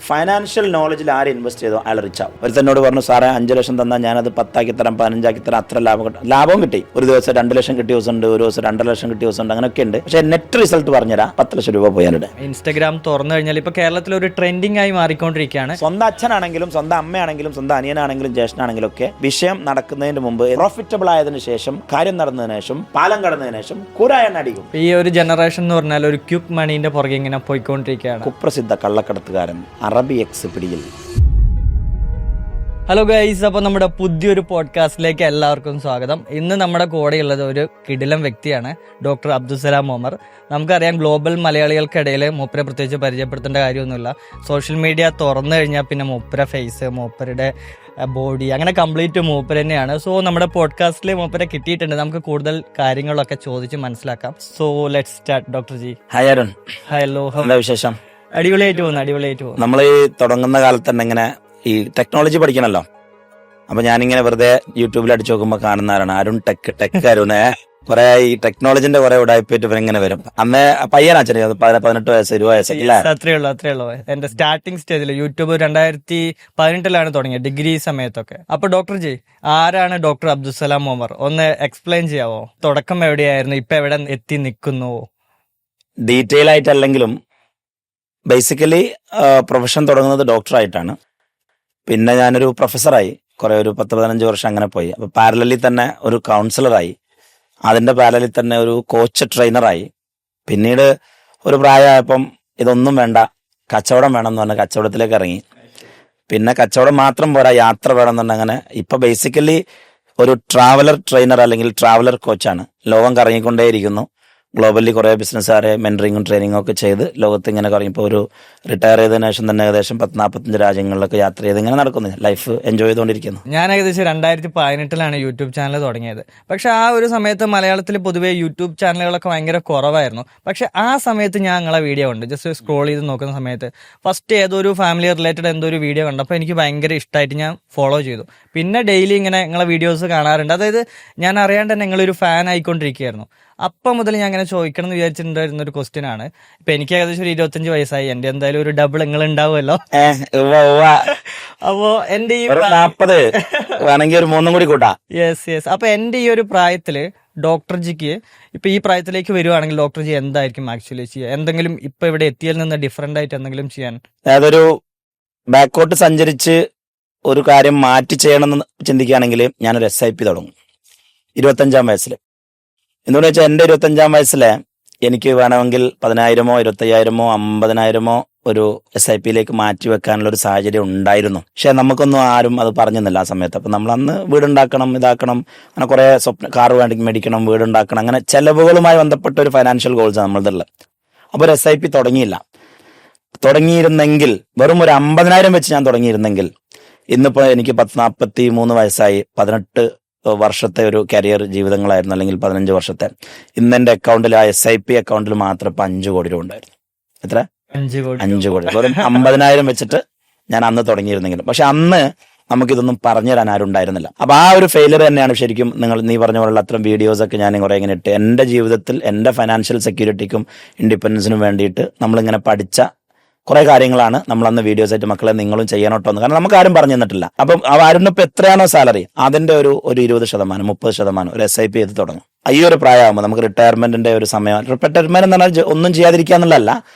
Financial നോളജിൽ ആര് invest ചെയ്തോ അയാൾ റിച്ച് ആവും. ഒരുത്തന്നോട് പറഞ്ഞു, സാറേ 5 ലക്ഷം തന്നാൽ ഞാനത് 10 തരാം, 15 തരാം, അത്ര ലാഭവും കിട്ടി. ഒരു ദിവസം 2 ലക്ഷം കിട്ടിയ ദിവസമുണ്ട്, ഒരു ദിവസം 2.5 ലക്ഷം കിട്ടിയ ദിവസമുണ്ട്, അങ്ങനെയൊക്കെ ഉണ്ട്. പക്ഷേ നെറ്റ് റിസൾട്ട് പറഞ്ഞുതരാം, 10 ലക്ഷം രൂപ പോയാലുണ്ട്. ഇൻസ്റ്റാഗ്രാം തുറന്നു കഴിഞ്ഞാൽ ഇപ്പൊ കേരളത്തിൽ ഒരു ട്രെൻഡിങ് ആയി മാറിക്കൊണ്ടിരിക്കുകയാണ്. സ്വന്തം അച്ഛനാണെങ്കിലും സ്വന്തം അമ്മയാണെങ്കിലും സ്വന്തം അനിയനാണെങ്കിലും ജ്യേഷ്ഠനാണെങ്കിലും ഒക്കെ വിഷയം നടക്കുന്നതിന് മുമ്പ് പ്രോഫിറ്റബിൾ ആയതിനു ശേഷം, കാര്യം നടന്നതിന് ശേഷം, പാലം കടന്നതിന് ശേഷം കൂരായ അടിക്കും. ഈ ഒരു ജനറേഷൻ എന്ന് പറഞ്ഞാൽ ഒരു ക്വിക്ക് മണീന്റെ പുറകെ ഇങ്ങനെ പോയിക്കൊണ്ടിരിക്കുകയാണ്. കുപ്രസിദ്ധ കള്ളക്കടത്തുകാരൻ അറബി എക്സ് പിടിയിൽ. ഹലോ ഗൈസ്, അപ്പോൾ നമ്മുടെ പുതിയൊരു പോഡ്കാസ്റ്റിലേക്ക് എല്ലാവർക്കും സ്വാഗതം. ഇന്ന് നമ്മുടെ കൂടെയുള്ളത് ഒരു കിടിലം വ്യക്തിയാണ്, ഡോക്ടർ അബ്ദുസലാം ഒമർ. നമുക്കറിയാം, ഗ്ലോബൽ മലയാളികൾക്കിടയിൽ മൂപ്പരെ പ്രത്യേകിച്ച് പരിചയപ്പെടുത്തേണ്ട കാര്യമൊന്നുമില്ല. സോഷ്യൽ മീഡിയ തുറന്നു കഴിഞ്ഞാൽ പിന്നെ മൂപ്പര ഫേസ്, മൂപ്പരുടെ ബോഡി, അങ്ങനെ കംപ്ലീറ്റ് മൂപ്പർ തന്നെയാണ്. സോ നമ്മുടെ പോഡ്കാസ്റ്റിൽ മൂപ്പരെ കിട്ടിയിട്ടുണ്ട്. നമുക്ക് കൂടുതൽ കാര്യങ്ങളൊക്കെ ചോദിച്ച് മനസ്സിലാക്കാം. So let's start. Doctor G. Hi Arun. Hello. എന്താ വിശേഷം? അടിപൊളിയായിട്ട് പോകുന്നു. നമ്മൾ ഈ തുടങ്ങുന്ന കാലത്ത് തന്നെ ഇങ്ങനെ ഈ ടെക്നോളജി പഠിക്കണല്ലോ. അപ്പൊ ഞാനിങ്ങനെ വെറുതെ യൂട്യൂബിൽ അടിച്ചു നോക്കുമ്പോൾ കാണുന്നവരാണ് അരുൺ ടെക് അരുണ്. കുറെ ഈ ടെക്നോളജിന്റെ കുറെ ഉടായ്പേറ്റ് ഇങ്ങനെ വരും. അന്ന് പയ്യനാ, 18 വയസ്സ് 20 വയസ്സല്ലേ? അത്രേ ഉള്ളൂ. എന്റെ സ്റ്റാർട്ടിംഗ് സ്റ്റേജിൽ യൂട്യൂബ് 2018 തുടങ്ങിയത്, ഡിഗ്രി സമയത്തൊക്കെ. അപ്പൊ ഡോക്ടർ ജി, ആരാണ് ഡോക്ടർ അബ്ദുസലാം ഒമർ? ഒന്ന് എക്സ്പ്ലെയിൻ ചെയ്യാവോ? തുടക്കം എവിടെയായിരുന്നു, ഇപ്പൊ എവിടെ എത്തി നിൽക്കുന്നു? ഡീറ്റെയിൽ ആയിട്ടല്ലെങ്കിലും ബേസിക്കലി പ്രൊഫഷൻ തുടങ്ങുന്നത് ഡോക്ടറായിട്ടാണ്. പിന്നെ ഞാനൊരു പ്രൊഫസറായി, ഒരു 10-15 വർഷം അങ്ങനെ പോയി. അപ്പൊ പാരലലിൽ തന്നെ ഒരു കൗൺസിലറായി, അതിന്റെ പാരലലിൽ തന്നെ ഒരു കോച്ച് ട്രെയിനറായി. പിന്നീട് ഒരു പ്രായമായപ്പം ഇതൊന്നും വേണ്ട, കച്ചവടം വേണം എന്ന് പറഞ്ഞാൽ കച്ചവടത്തിലേക്ക് ഇറങ്ങി. പിന്നെ കച്ചവടം മാത്രം പോരാ, യാത്ര വേണം എന്ന് പറഞ്ഞാൽ അങ്ങനെ ഇപ്പൊ ബേസിക്കലി ഒരു ട്രാവലർ ട്രെയിനർ അല്ലെങ്കിൽ ട്രാവലർ കോച്ചാണ്. ലോകം കറങ്ങിക്കൊണ്ടേയിരിക്കുന്നു. ഗ്ലോബലി കുറെ ബിസിനസ്സുകാരെ മെന്ററിങ്ങും ട്രെയിനിങ്ങും ഒക്കെ ചെയ്ത് ലോകത്ത് ഇങ്ങനെ കറങ്ങിപ്പോൾ ഒരു റിട്ടയർ ചെയ്തതിനു ശേഷം തന്നെ ഏകദേശം 40-45 രാജ്യങ്ങളിലൊക്കെ യാത്ര ചെയ്ത് ഇങ്ങനെ നടക്കുന്നു, ലൈഫ് എൻജോയ് ചെയ്തുകൊണ്ടിരിക്കുന്നു. ഞാൻ ഏകദേശം 2018 യൂട്യൂബ് ചാനൽ തുടങ്ങിയത്. പക്ഷെ ആ ഒരു സമയത്ത് മലയാളത്തിൽ പൊതുവേ യൂട്യൂബ് ചാനലുകളൊക്കെ ഭയങ്കര കുറവായിരുന്നു. പക്ഷെ ആ സമയത്ത് ഞാൻ നിങ്ങളെ വീഡിയോ ഉണ്ട് ജസ്റ്റ് സ്ക്രോൾ ചെയ്ത് നോക്കുന്ന സമയത്ത് ഫസ്റ്റ് ഏതൊരു ഫാമിലി റിലേറ്റഡ് എന്തോ ഒരു വീഡിയോ കണ്ടപ്പോൾ എനിക്ക് ഭയങ്കര ഇഷ്ടമായിട്ട് ഞാൻ ഫോളോ ചെയ്തു. പിന്നെ ഡെയിലി ഇങ്ങനെ നിങ്ങളെ വീഡിയോസ് കാണാറുണ്ട്. അതായത് ഞാൻ അറിയാണ്ട് തന്നെ നിങ്ങളൊരു ഫാൻ ആയിക്കൊണ്ടിരിക്കുകയായിരുന്നു. അപ്പം മുതൽ ഞാൻ അങ്ങനെ ചോദിക്കണം എന്ന് വിചാരിച്ചിട്ടുണ്ടായിരുന്ന ഒരു ക്വസ്റ്റ്യൻ ആണ്. ഇപ്പൊ എനിക്ക് ഏകദേശം ഒരു 25 വയസ്സായി. എന്റെ എന്തായാലും ഒരു ഡബിൾ നിങ്ങൾ ഉണ്ടാവുമല്ലോ. അപ്പോ എന്റെ ഈ 40 വേണമെങ്കിൽ ഒരു 3 കൂടി കൂട്ടാ. യെസ്. അപ്പൊ എന്റെ ഈ ഒരു പ്രായത്തില് ഡോക്ടർ ജിക്ക് ഇപ്പൊ ഈ പ്രായത്തിലേക്ക് വരുവാണെങ്കിൽ ഡോക്ടർ ജി എന്തായിരിക്കും ആക്ച്വലി ചെയ്യുക? എന്തെങ്കിലും ഇപ്പൊ ഇവിടെ എത്തിയതിൽ നിന്ന് ഡിഫറെന്റ് ആയിട്ട് എന്തെങ്കിലും ചെയ്യാൻ? അതൊരു ബാക്കോട്ട് സഞ്ചരിച്ച് ഒരു കാര്യം മാറ്റി ചെയ്യണമെന്ന് ചിന്തിക്കുകയാണെങ്കിൽ ഞാനൊരു SIP തുടങ്ങും 25-ാം വയസ്സിൽ. എന്തുകൊണ്ട് വെച്ചാൽ എൻ്റെ 25-ാം വയസ്സില് എനിക്ക് വേണമെങ്കിൽ 10,000-ഓ 25,000-ഓ 50,000-ഓ ഒരു SIP-യിലേക്ക് മാറ്റി വെക്കാനുള്ള ഒരു സാഹചര്യം ഉണ്ടായിരുന്നു. പക്ഷെ നമുക്കൊന്നും ആരും അത് പറഞ്ഞിരുന്നില്ല ആ സമയത്ത്. അപ്പൊ നമ്മൾ അന്ന് വീടുണ്ടാക്കണം, ഇതാക്കണം, അങ്ങനെ കുറെ കാർ മേടിക്കണം, വീടുണ്ടാക്കണം, അങ്ങനെ ചെലവുകളുമായി ബന്ധപ്പെട്ട ഒരു ഫൈനാൻഷ്യൽ ഗോൾസ് നമ്മളുടെ ഉള്ളത്. അപ്പൊ ഒരു SIP തുടങ്ങിയിരുന്നെങ്കിൽ വെറും ഒരു 50,000 വെച്ച് ഞാൻ തുടങ്ങിയിരുന്നെങ്കിൽ ഇന്നിപ്പോ എനിക്ക് 43 വയസ്സായി, 18 വർഷത്തെ ഒരു കരിയർ ജീവിതങ്ങളായിരുന്നു, അല്ലെങ്കിൽ 15 വർഷത്തെ. ഇന്ന് എന്റെ അക്കൗണ്ടിൽ, ആ SIP അക്കൗണ്ടിൽ മാത്രം ഇപ്പൊ 5 കോടി രൂപ ഉണ്ടായിരുന്നു. എത്ര? 5 കോടി. വെറും 50,000 വെച്ചിട്ട് ഞാൻ അന്ന് തുടങ്ങിയിരുന്നെങ്കിലും. പക്ഷെ അന്ന് നമുക്കിതൊന്നും പറഞ്ഞു തരാൻ ആരും ഉണ്ടായിരുന്നില്ല. അപ്പൊ ആ ഒരു ഫെയിലിയർ തന്നെയാണ് ശരിക്കും നീ പറഞ്ഞ പോലുള്ള അത്തരം വീഡിയോസ് ഒക്കെ ഞാൻ കുറെ ഇങ്ങനെ ഇട്ട് എന്റെ ജീവിതത്തിൽ എന്റെ ഫൈനാൻഷ്യൽ സെക്യൂരിറ്റിക്കും ഇൻഡിപെൻഡൻസിനും വേണ്ടിയിട്ട് നമ്മളിങ്ങനെ പഠിച്ച കുറെ കാര്യങ്ങളാണ് നമ്മൾ അന്ന് വീഡിയോസ് ആയിട്ട് മക്കളെ നിങ്ങളും ചെയ്യണോട്ടോ എന്ന്. കാരണം നമുക്ക് ആരും പറഞ്ഞു തന്നിട്ടില്ല. അപ്പം ആരും ഇപ്പൊ എത്രയാണോ സാലറി അതിന്റെ ഒരു 20%, 30% ഒരു SIP ചെയ്ത് തുടങ്ങും. ഈ ഒരു പ്രായമാകുമ്പോൾ നമുക്ക് റിട്ടയർമെന്റിന്റെ ഒരു സമയം, റിട്ടയർമെന്റ് എന്ന് പറഞ്ഞാൽ ഒന്നും ചെയ്യാതിരിക്കുക എന്നുള്ളതല്ല,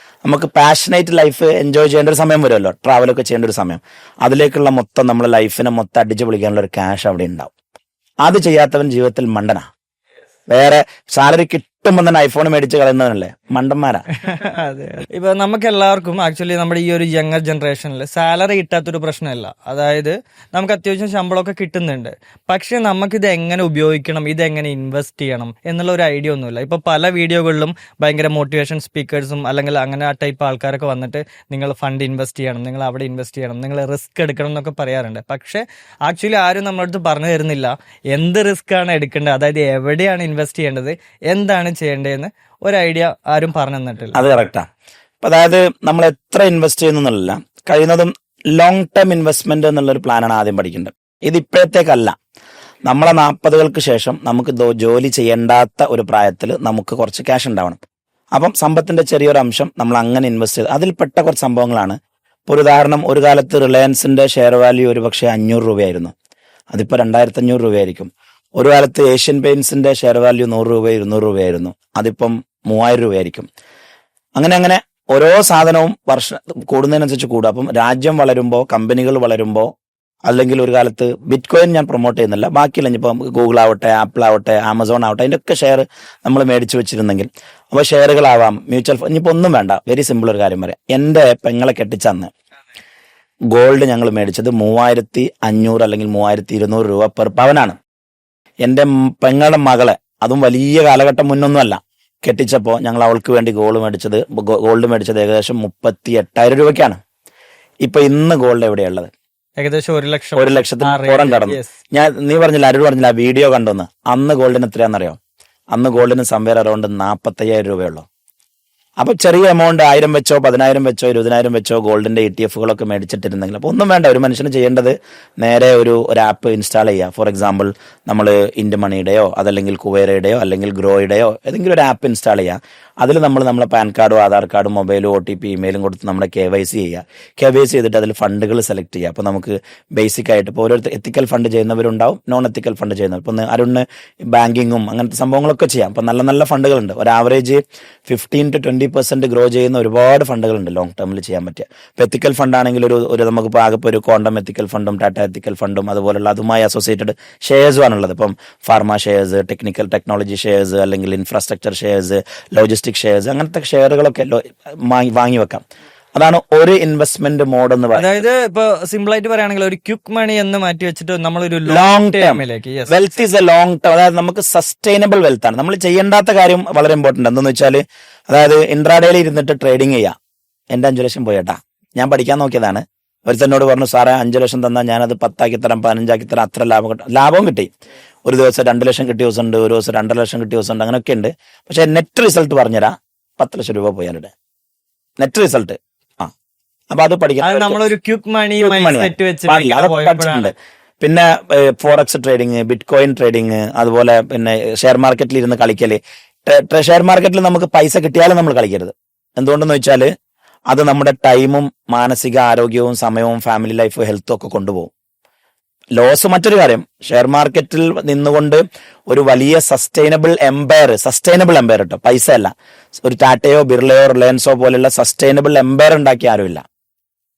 നമുക്ക് പാഷനേറ്റ് ലൈഫ് എൻജോയ് ചെയ്യേണ്ട ഒരു സമയം വരുമല്ലോ, ട്രാവലൊക്കെ ചെയ്യേണ്ട ഒരു സമയം. അതിലേക്കുള്ള മൊത്തം നമ്മുടെ ലൈഫിനെ മൊത്തം അടിച്ചു പൊളിക്കാനുള്ള ഒരു ക്യാഷ് അവിടെ ഉണ്ടാവും. അത് ചെയ്യാത്തവൻ ജീവിതത്തിൽ മണ്ടനാ. വേറെ സാലറി കിട്ടുമ്പോ തന്നെ ഐഫോൺ മേടിച്ച് കളയുന്നവനല്ലേ, മണ്ടന്മാരാ. അതെ. ഇപ്പൊ നമുക്ക് എല്ലാവർക്കും ആക്ച്വലി നമ്മുടെ ഈ ഒരു യങ്ങർ ജനറേഷനിൽ സാലറി കിട്ടാത്തൊരു പ്രശ്നമല്ല. അതായത് നമുക്ക് അത്യാവശ്യം ശമ്പളമൊക്കെ കിട്ടുന്നുണ്ട്. പക്ഷെ നമുക്കിത് എങ്ങനെ ഉപയോഗിക്കണം, ഇതെങ്ങനെ ഇൻവെസ്റ്റ് ചെയ്യണം എന്നുള്ള ഒരു ഐഡിയ ഒന്നുമില്ല. ഇപ്പൊ പല വീഡിയോകളിലും ഭയങ്കര മോട്ടിവേഷൻ സ്പീക്കേഴ്സും അല്ലെങ്കിൽ അങ്ങനെ ആ ടൈപ്പ് ആൾക്കാരൊക്കെ വന്നിട്ട് നിങ്ങൾ ഫണ്ട് ഇൻവെസ്റ്റ് ചെയ്യണം, നിങ്ങൾ അവിടെ ഇൻവെസ്റ്റ് ചെയ്യണം, നിങ്ങൾ റിസ്ക് എടുക്കണം എന്നൊക്കെ പറയാറുണ്ട്. പക്ഷെ ആക്ച്വലി ആരും നമ്മുടെ അടുത്ത് പറഞ്ഞു തരുന്നില്ല എന്ത് റിസ്ക് ആണ് എടുക്കേണ്ടത്, അതായത് എവിടെയാണ് ഇൻവെസ്റ്റ് ചെയ്യേണ്ടത്, എന്താണ് ചെയ്യേണ്ടതെന്ന് ഒരു ഐഡിയ ആരും പറഞ്ഞു തന്നിട്ടില്ല. അത് കറക്റ്റാ. അതായത് നമ്മൾ എത്ര ഇൻവെസ്റ്റ് ചെയ്യുന്നല്ല, കഴിയുന്നതും ലോങ് ടേം ഇൻവെസ്റ്റ്മെന്റ് എന്നുള്ളൊരു പ്ലാനാണ് ആദ്യം പഠിക്കേണ്ടത്. ഇത് ഇപ്പോഴത്തേക്കല്ല, നമ്മളെ 40കൾക്ക് ശേഷം നമുക്ക് ജോലി ചെയ്യേണ്ടാത്ത ഒരു പ്രായത്തിൽ നമുക്ക് കുറച്ച് ക്യാഷ് ഉണ്ടാവണം. അപ്പം സമ്പത്തിന്റെ ചെറിയൊരു അംശം നമ്മൾ അങ്ങനെ ഇൻവെസ്റ്റ് ചെയ്ത് അതിൽപ്പെട്ട കുറച്ച് സംഭവങ്ങളാണ് ഇപ്പോൾ ഒരു ഉദാഹരണം, ഒരു കാലത്ത് റിലയൻസിന്റെ ഷെയർ വാല്യൂ ഒരു പക്ഷേ 500 രൂപയായിരുന്നു. അതിപ്പോൾ 2500 രൂപയായിരിക്കും. ഒരു കാലത്ത് ഏഷ്യൻ പെയിന്റ്സിന്റെ ഷെയർ വാല്യൂ 100 രൂപ 200 രൂപയായിരുന്നു. അതിപ്പം 3000 രൂപയായിരിക്കും. അങ്ങനെ അങ്ങനെ ഓരോ സാധനവും വർഷം കൂടുന്നതിനനുസരിച്ച് കൂടും. അപ്പം രാജ്യം വളരുമ്പോൾ, കമ്പനികൾ വളരുമ്പോൾ, അല്ലെങ്കിൽ ഒരു കാലത്ത് ബിറ്റ് കോയിൻ ഞാൻ പ്രൊമോട്ട് ചെയ്യുന്നില്ല, ബാക്കിയുള്ള ഇപ്പം ഗൂഗിൾ ആവട്ടെ, ആപ്പിൾ ആവട്ടെ, ആമസോൺ ആവട്ടെ, അതിൻ്റെ ഒക്കെ ഷെയർ നമ്മൾ മേടിച്ചു വെച്ചിരുന്നെങ്കിൽ, അപ്പോൾ ഷെയറുകളാവാം, മ്യൂച്വൽ ഫണ്ട്, ഇനിയിപ്പോൾ ഒന്നും വേണ്ട. വെരി സിമ്പിൾ ഒരു കാര്യം പറയാം. എൻ്റെ പെങ്ങളെ കെട്ടിച്ചന്ന് ഗോൾഡ് ഞങ്ങൾ മേടിച്ചത് 3500 അല്ലെങ്കിൽ 3200 രൂപ പെർ പവനാണ്. എൻ്റെ പെങ്ങളുടെ മകളെ, അതും വലിയ കാലഘട്ടം മുന്നൊന്നുമല്ല, കെട്ടിച്ചപ്പോൾ ഞങ്ങൾ അവൾക്ക് വേണ്ടി ഗോൾഡ് മേടിച്ചത് ഏകദേശം 38,000 രൂപയ്ക്കാണ്. ഇപ്പൊ ഇന്ന് ഗോൾഡ് എവിടെയുള്ളത്? ഏകദേശം 1,00,000 പുറം കടന്നു. നീ പറഞ്ഞില്ല, അരുൺ പറഞ്ഞില്ല, ആ വീഡിയോ കണ്ടോന്ന്. അന്ന് ഗോൾഡിന് എത്രയാണെന്നറിയോ? അന്ന് ഗോൾഡിന് സംവേർ അറൗണ്ട് 45,000 രൂപയുള്ളൂ. അപ്പൊ ചെറിയ എമൗണ്ട് 1000 വെച്ചോ 10,000 വെച്ചോ 20,000 വെച്ചോ ഗോൾഡിന്റെ ETF-കളൊക്കെ മേടിച്ചിട്ടിരുന്നെങ്കിൽ, അപ്പൊ ഒന്നും വേണ്ട. ഒരു മനുഷ്യന് ചെയ്യേണ്ടത് നേരെ ഒരു ആപ്പ് ഇൻസ്റ്റാൾ ചെയ്യുക. ഫോർ എക്സാമ്പിൾ നമ്മൾ ഇന്ത്യ മണിയുടെയോ അതല്ലെങ്കിൽ കുവേരയുടെയോ അല്ലെങ്കിൽ ഗ്രോയുടെയോ ഏതെങ്കിലും ഒരു ആപ്പ് ഇൻസ്റ്റാൾ ചെയ്യുക. അതിൽ നമ്മളെ പാൻ കാർഡോ ആധാർ കാർഡും മൊബൈലും OTP ഇമെയിലും കൊടുത്ത് നമ്മുടെ KYC ചെയ്യുക. KYC ചെയ്തിട്ട് അതിൽ ഫണ്ടുകൾ സെലക്ട് ചെയ്യുക. അപ്പോൾ നമുക്ക് ബേസിക് ആയിട്ട് ഇപ്പോൾ ഓരോരുത്തർ എത്തിക്കൽ ഫണ്ട് ചെയ്യുന്നവരുണ്ടാവും, നോൺ എത്തിക്കൽ ഫണ്ട് ചെയ്യുന്നവർ. ഇപ്പം അരുണിന് ബാങ്കിങ്ങും അങ്ങനത്തെ സംഭവങ്ങളൊക്കെ ചെയ്യാം. അപ്പം നല്ല നല്ല ഫണ്ടുകളുണ്ട്. ഒരു ആവറേജ് 15 to 20% ഗ്രോ ചെയ്യുന്ന ഒരുപാട് ഫണ്ടുകളുണ്ട് ലോങ് ടേമിൽ ചെയ്യാൻ പറ്റുക. ഇപ്പോൾ എത്തിക്കൽ ഫണ്ട് ആണെങ്കിൽ ഒരു നമുക്കിപ്പോൾ ആകെ ഒരു ക്വാണ്ടം എത്തിക്കൽ ഫണ്ടും ടാറ്റ എത്തിക്കൽ ഫണ്ടും അതുപോലുള്ള അതുമായി അസോസിയേറ്റഡ് ഷെയർസും ആണുള്ളത്. ഇപ്പം ഫാർമ ഷെയർസ്, ടെക്നോളജി ഷെയർസ്, അല്ലെങ്കിൽ ഇൻഫ്രാസ്ട്രക്ചർ ഷെയർസ്, ലോജിസ്റ്റിക് ഷെയർസ്, അങ്ങനത്തെ ഷെയറുകളൊക്കെ വാങ്ങി വെക്കാം. അതാണ് ഒരു ഇൻവെസ്റ്റ്മെന്റ് മോഡ് എന്ന് പറയുന്നത്. അതായത് ഇപ്പൊ സിമ്പിൾ ആയിട്ട് പറയുകയാണെങ്കിൽ ഒരു ക്വിക്ക് മണി എന്ന് മാറ്റി വെച്ചിട്ട് നമ്മളൊരു ലോങ് ടേമിലേക്ക്, wealth is a long term. അതായത് നമുക്ക് സസ്റ്റൈനബിൾ വെൽത്ത് ആണ്. നമ്മൾ ചെയ്യേണ്ടാത്ത കാര്യം വളരെ ഇമ്പോർട്ടന്റ്. എന്തെന്ന് വെച്ചാൽ, അതായത് ഇൻട്രാഡേയിൽ ഇരുന്നിട്ട് ട്രേഡിംഗ് ചെയ്യാം. എന്റെ 5 ലക്ഷം പോയേട്ടാ, ഞാൻ പഠിക്കാൻ നോക്കിയതാണ്. ഒരുത്തന്നോട് പറഞ്ഞു, സാറേ 5 ലക്ഷം തന്നാൽ ഞാനത് 10 ആക്കി തരാം, 15 ആക്കി തരാം, അത്ര ലാഭവും കിട്ടി. ഒരു ദിവസം 2 ലക്ഷം കിട്ടിയ ദിവസമുണ്ട്, ഒരു ദിവസം 2.5 ലക്ഷം കിട്ടിയ ദിവസമുണ്ട്, അങ്ങനെയൊക്കെ ഉണ്ട്. പക്ഷെ നെറ്റ് റിസൾട്ട് പറഞ്ഞുതരാം, 10 ലക്ഷം രൂപ പോയാലുടെ നെറ്റ് റിസൾട്ട്. അപ്പൊ അത് പഠിക്കാം. നമ്മളൊരു ക്വിക്ക് മണി പഠിച്ചിട്ടുണ്ട്. പിന്നെ forex trading, bit coin trading, അതുപോലെ പിന്നെ ഷെയർ മാർക്കറ്റിൽ ഇരുന്ന് കളിക്കല്. ഷെയർ മാർക്കറ്റിൽ നമുക്ക് പൈസ കിട്ടിയാലും നമ്മൾ കളിക്കരുത്. എന്തുകൊണ്ടെന്ന് വെച്ചാൽ അത് നമ്മുടെ ടൈമും മാനസിക ആരോഗ്യവും സമയവും ഫാമിലി ലൈഫ് ഹെൽത്തും ഒക്കെ കൊണ്ടുപോകും. ലോസ് മറ്റൊരു കാര്യം, ഷെയർ മാർക്കറ്റിൽ നിന്നുകൊണ്ട് ഒരു വലിയ സസ്റ്റൈനബിൾ എംപയർ കേട്ടോ, പൈസ അല്ല. ഒരു ടാറ്റയോ ബിർളയോ റിലയൻസോ പോലെയുള്ള സസ്റ്റൈനബിൾ എംപയർ ഉണ്ടാക്കിയ ആരുമില്ല.